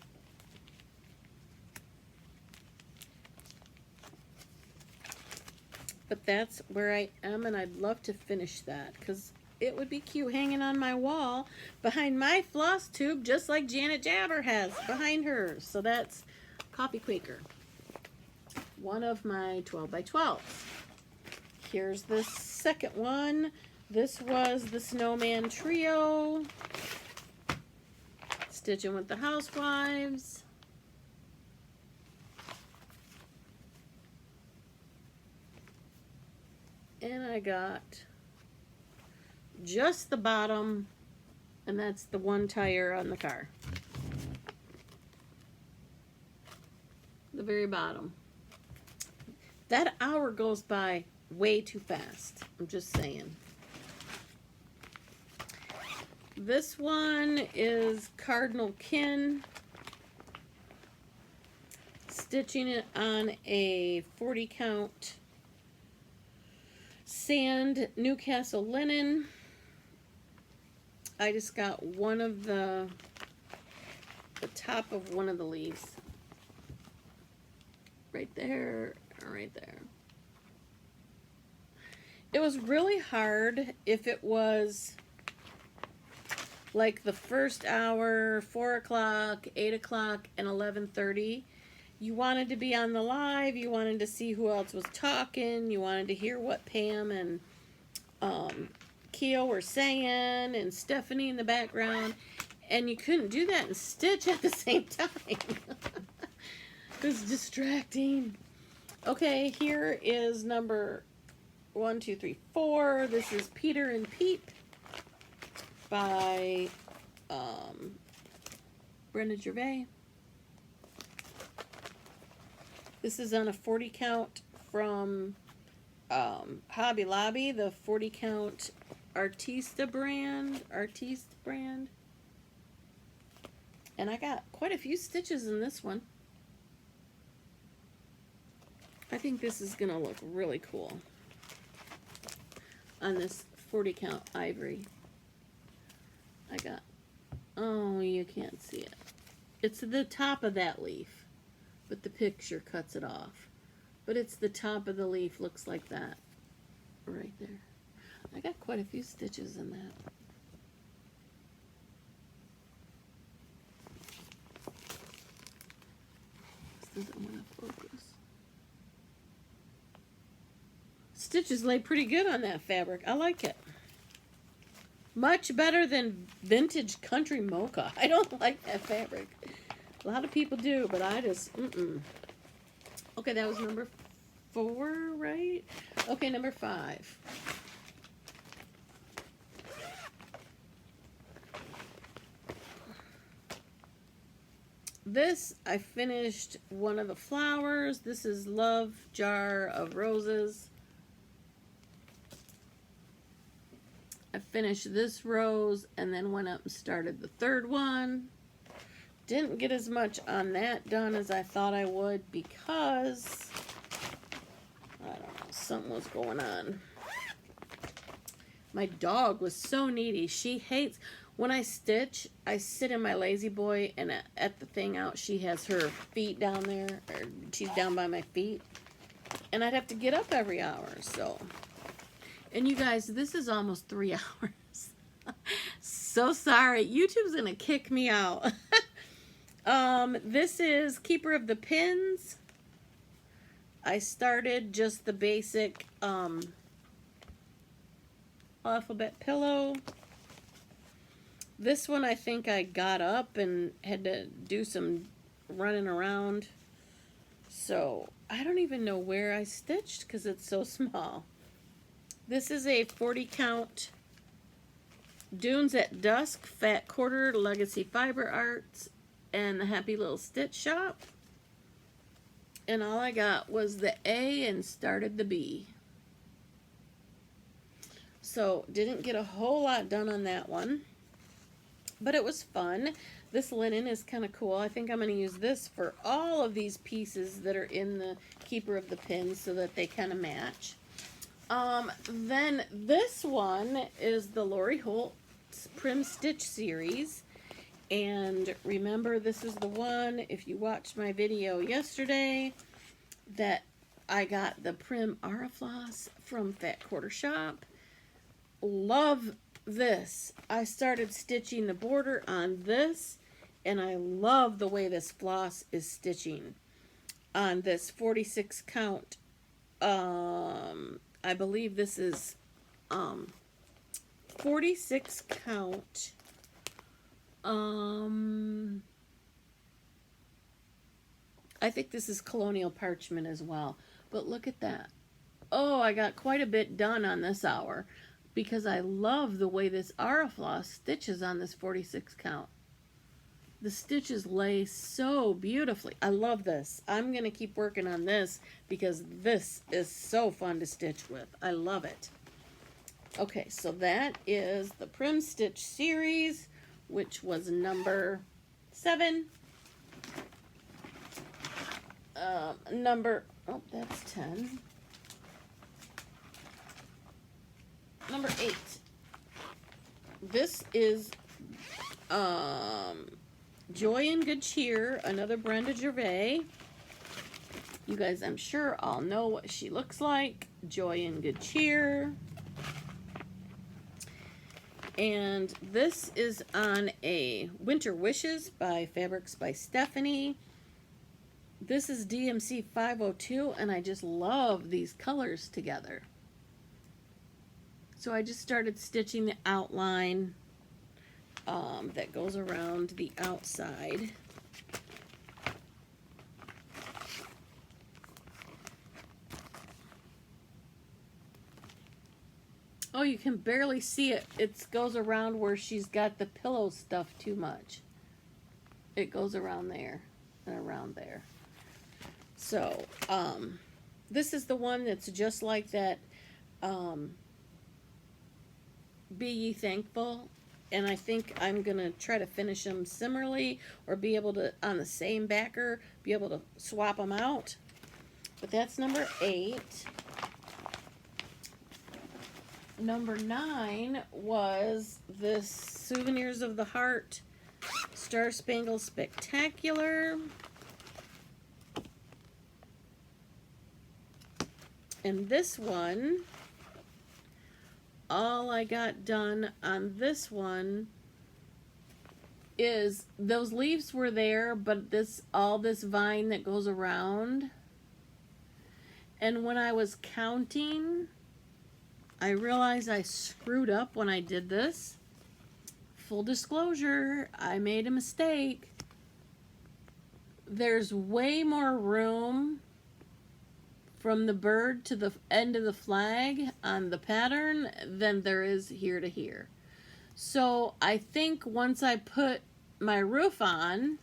But that's where I am, and I'd love to finish that because it would be cute hanging on my wall behind my Flosstube, just like Janet Jabber has behind her. So that's Coffee Quaker. One of my 12 by 12. Here's the second one. This was the Snowman Trio. Stitching with the Housewives. And I got just the bottom, and that's the one tire on the car. The very bottom. That hour goes by way too fast. I'm just saying. This one is Cardinal Kin. Stitching it on a 40 count sand Newcastle linen. I just got one of the top of one of the leaves. Right there, right there. It was really hard if it was like the first hour, 4 o'clock, 8 o'clock, and 11:30. You wanted to be on the live. You wanted to see who else was talking. You wanted to hear what Pam and Keo were saying, and Stephanie in the background. And you couldn't do that and stitch at the same time. It was distracting. Okay, here is number 1, 2, 3, 4. This is Peter and Peep by Brenda Gervais. This is on a 40 count from Hobby Lobby, the 40 count Artiste brand. And I got quite a few stitches in this one. I think this is going to look really cool on this 40 count ivory. I got, oh, you can't see it. It's the top of that leaf, but the picture cuts it off. But it's the top of the leaf, looks like that right there. I got quite a few stitches in that. This doesn't want to focus. Stitches lay pretty good on that fabric. I like it. Much better than vintage country mocha. I don't like that fabric. A lot of people do, but I just, Okay, that was number 4, right? Okay, number 5. This, I finished one of the flowers. This is Love Jar of Roses. I finished this rose and then went up and started the third one. Didn't get as much on that done as I thought I would because, I don't know, something was going on. My dog was so needy. She hates, when I stitch, I sit in my lazy boy and at the thing out, she has her feet down there, or she's down by my feet. And I'd have to get up every hour, so. And you guys, this is almost 3 hours. So sorry. YouTube's gonna kick me out. This is Keeper of the Pins. I started just the basic alphabet pillow. This one I think I got up and had to do some running around. So I don't even know where I stitched because it's so small. This is a 40 count Dunes at Dusk, Fat Quarter, Legacy Fiber Arts, and the Happy Little Stitch Shop. And all I got was the A and started the B. So didn't get a whole lot done on that one. But it was fun. This linen is kind of cool. I think I'm going to use this for all of these pieces that are in the Keeper of the Pins so that they kind of match. Then this one is the Lori Holt's Prim Stitch series. And remember, this is the one, if you watched my video yesterday, that I got the Prim Arafloss from Fat Quarter Shop. Love this. I started stitching the border on this, and I love the way this floss is stitching on this 46 count. I believe this is 46 count. I think this is Colonial Parchment as well. But look at that. Oh, I got quite a bit done on this hour because I love the way this Arafloss stitches on this 46 count. The stitches lay so beautifully. I love this. I'm going to keep working on this because this is so fun to stitch with. I love it. Okay, so that is the Prim Stitch series, which was number 7. Oh, that's 10. Number 8. This is Joy and Good Cheer, another Brenda Gervais. You guys, I'm sure all know what she looks like. Joy and Good Cheer. And this is on a Winter Wishes by Fabrics by Stephanie. This is DMC 502, and I just love these colors together. So I just started stitching the outline that goes around the outside. Oh, you can barely see it. It goes around where she's got the pillow stuff too much. It goes around there and around there. So, this is the one that's just like that, Be Ye Thankful. And I think I'm going to try to finish them similarly or be able to, on the same backer, be able to swap them out. But that's number 8. Number 9 was this Souvenirs of the Heart Star Spangled Spectacular. And this one, all I got done on this one is those leaves were there, but all this vine that goes around. And when I was counting, I realized I screwed up when I did this. Full disclosure, I made a mistake. There's way more room from the bird to the end of the flag on the pattern than there is here to here. So I think once I put my roof on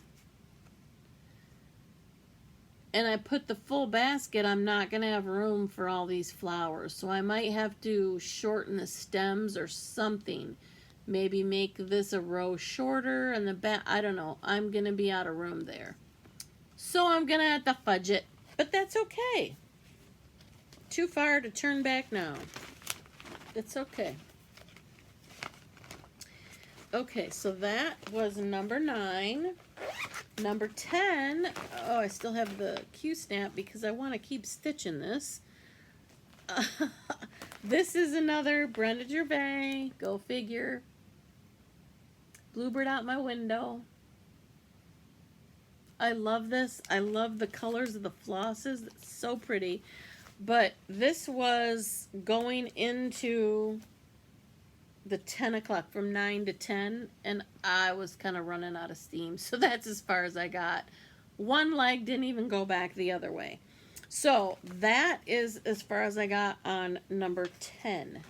and I put the full basket, I'm not going to have room for all these flowers. So I might have to shorten the stems or something. Maybe make this a row shorter and the back, I don't know. I'm going to be out of room there. So I'm going to have to fudge it, but that's okay. Too far to turn back now. It's okay. Okay, so that was number 9. Number 10, oh, I still have the Q-snap because I want to keep stitching this. This is another Brenda Gervais, go figure. Bluebird out my window. I love this. I love the colors of the flosses. It's so pretty. But this was going into the 10 o'clock, from 9 to 10, and I was kind of running out of steam. So that's as far as I got. One leg didn't even go back the other way. So that is as far as I got on number 10.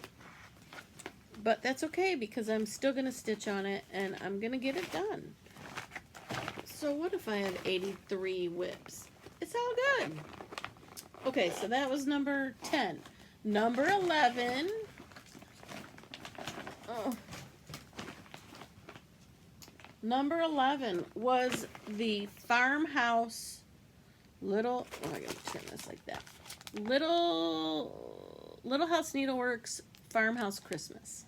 But that's okay because I'm still going to stitch on it and I'm going to get it done. So what if I have 83 whips? It's all good. Okay, so that was number 10. Number 11. Oh. Number 11 was the farmhouse little, oh, I gotta turn this like that. Little House Needleworks Farmhouse Christmas.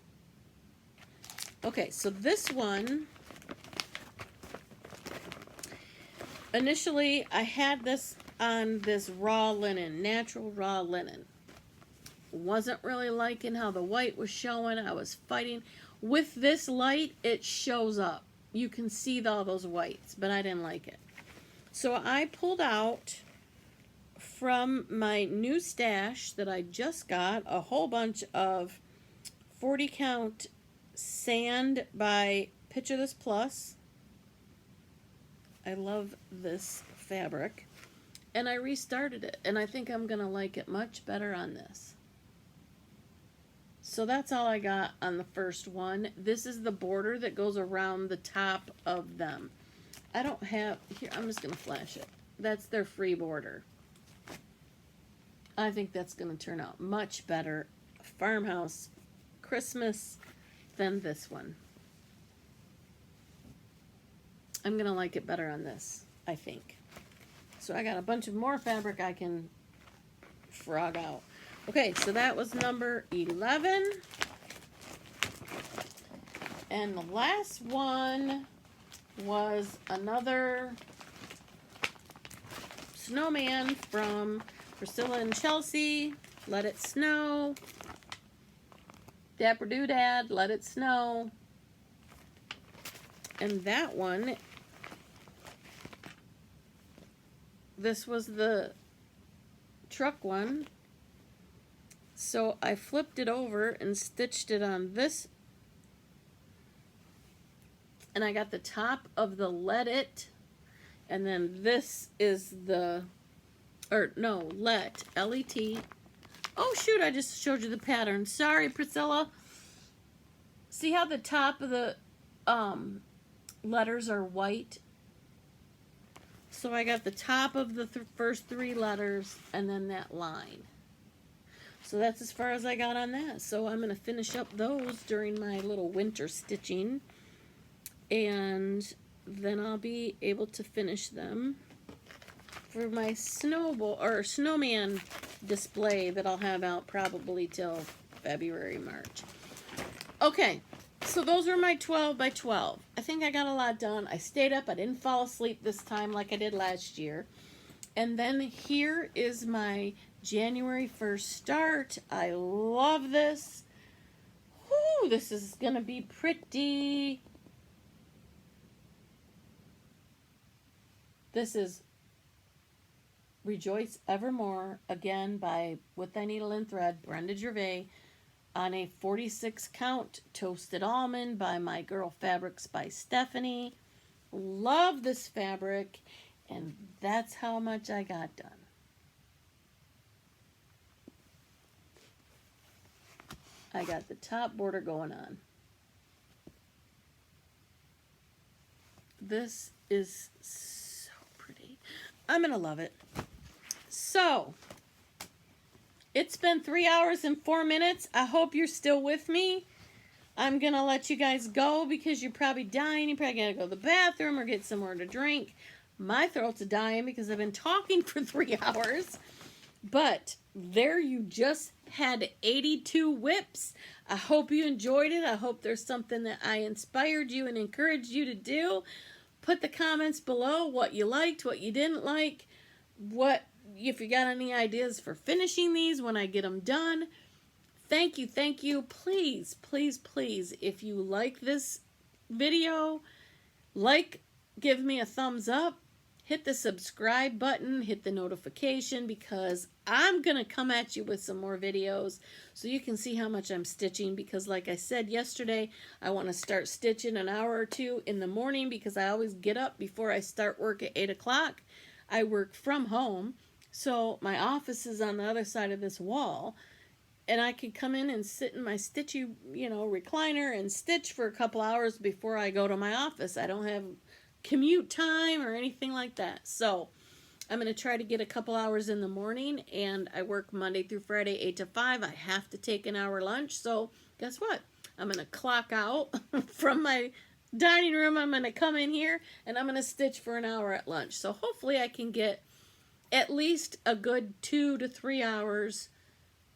Okay, so this one, initially I had this on this raw linen, natural raw linen. Wasn't really liking how the white was showing. I was fighting. With this light, it shows up. You can see all those whites, but I didn't like it. So I pulled out from my new stash that I just got a whole bunch of 40 count sand by Picture This Plus. I love this fabric. And I restarted it, and I think I'm going to like it much better on this. So that's all I got on the first one. This is the border that goes around the top of them. I don't have, here, I'm just going to flash it. That's their free border. I think that's going to turn out much better, Farmhouse Christmas, than this one. I'm going to like it better on this, I think. So I got a bunch of more fabric I can frog out. Okay, so that was number 11. And the last one was another snowman from Priscilla and Chelsea. Let It Snow. Dapper Doodad, Let It Snow. And that one, this was the truck one. So I flipped it over and stitched it on this. And I got the top of the Let It. And then this is the, or no, Let, L-E-T. Oh shoot, I just showed you the pattern. Sorry, Priscilla. See how the top of the letters are white? So I got the top of the first 3 letters and then that line. So that's as far as I got on that. So I'm going to finish up those during my little winter stitching. And then I'll be able to finish them for my snowman display that I'll have out probably till February, March. Okay, so those are my 12 by 12. I think I got a lot done. I stayed up. I didn't fall asleep this time like I did last year. And then here is my January 1st start. I love this. Whoo, this is going to be pretty. This is Rejoice Evermore, again by With Thy Needle and Thread, Brenda Gervais, on a 46 count Toasted Almond by My Girl Fabrics by Stephanie. Love this fabric, and that's how much I got done. I got the top border going on. This is so pretty. I'm gonna love it. So, it's been 3 hours and 4 minutes. I hope you're still with me. I'm going to let you guys go because you're probably dying. You probably got to go to the bathroom or get somewhere to drink. My throat's dying because I've been talking for 3 hours. But there you just had 82 WIPs. I hope you enjoyed it. I hope there's something that I inspired you and encouraged you to do. Put the comments below what you liked, what you didn't like, if you got any ideas for finishing these when I get them done. Thank you, thank you. Please, please, please, if you like this video, give me a thumbs up, hit the subscribe button, hit the notification, because I'm going to come at you with some more videos so you can see how much I'm stitching, because like I said yesterday, I want to start stitching an hour or two in the morning because I always get up before I start work at 8 o'clock. I work from home, so my office is on the other side of this wall. And I could come in and sit in my stitchy, recliner and stitch for a couple hours before I go to my office. I don't have commute time or anything like that. So I'm going to try to get a couple hours in the morning, and I work Monday through Friday, 8 to 5. I have to take an hour lunch. So guess what? I'm going to clock out from my dining room. I'm going to come in here and I'm going to stitch for an hour at lunch. So hopefully I can get at least a good 2 to 3 hours,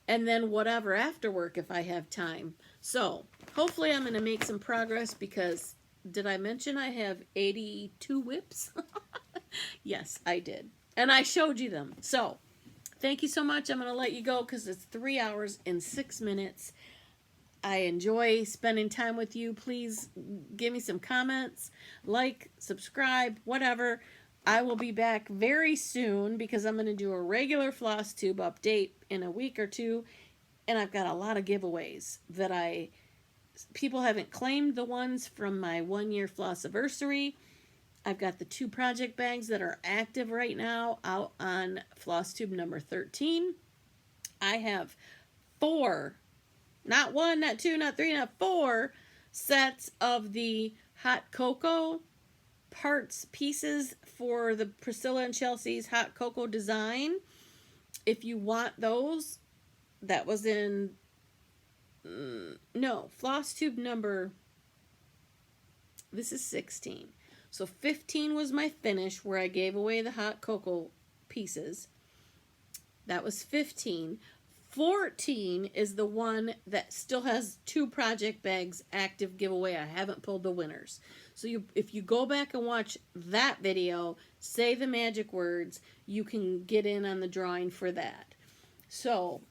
and then whatever after work if I have time. So hopefully I'm going to make some progress, because did I mention I have 82 WIPs? Yes, I did. And I showed you them. So thank you so much. I'm going to let you go because it's 3 hours and 6 minutes. I enjoy spending time with you. Please give me some comments, subscribe, whatever. I will be back very soon because I'm going to do a regular Flosstube update in a week or two. And I've got a lot of giveaways that people haven't claimed the ones from my 1-year Flossiversary. I've got the 2 project bags that are active right now out on Flosstube number 13. I have 4, not 1, not 2, not 3, not 4 sets of the hot cocoa pieces for the Priscilla and Chelsea's hot cocoa design. If you want those, that was in Flosstube number, this is 16. So 15 was my finish where I gave away the hot cocoa pieces. That was 15. 14 is the one that still has 2 project bags active giveaway. I haven't pulled the winners. So if you go back and watch that video, say the magic words, you can get in on the drawing for that. So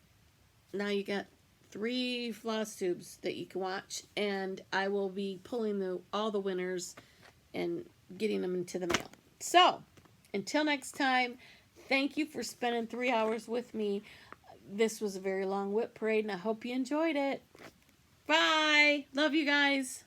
now you got 3 Flosstubes that you can watch, and I will be pulling all the winners and getting them into the mail. So until next time, thank you for spending 3 hours with me. This was a very long WIP parade, and I hope you enjoyed it. Bye. Love you guys.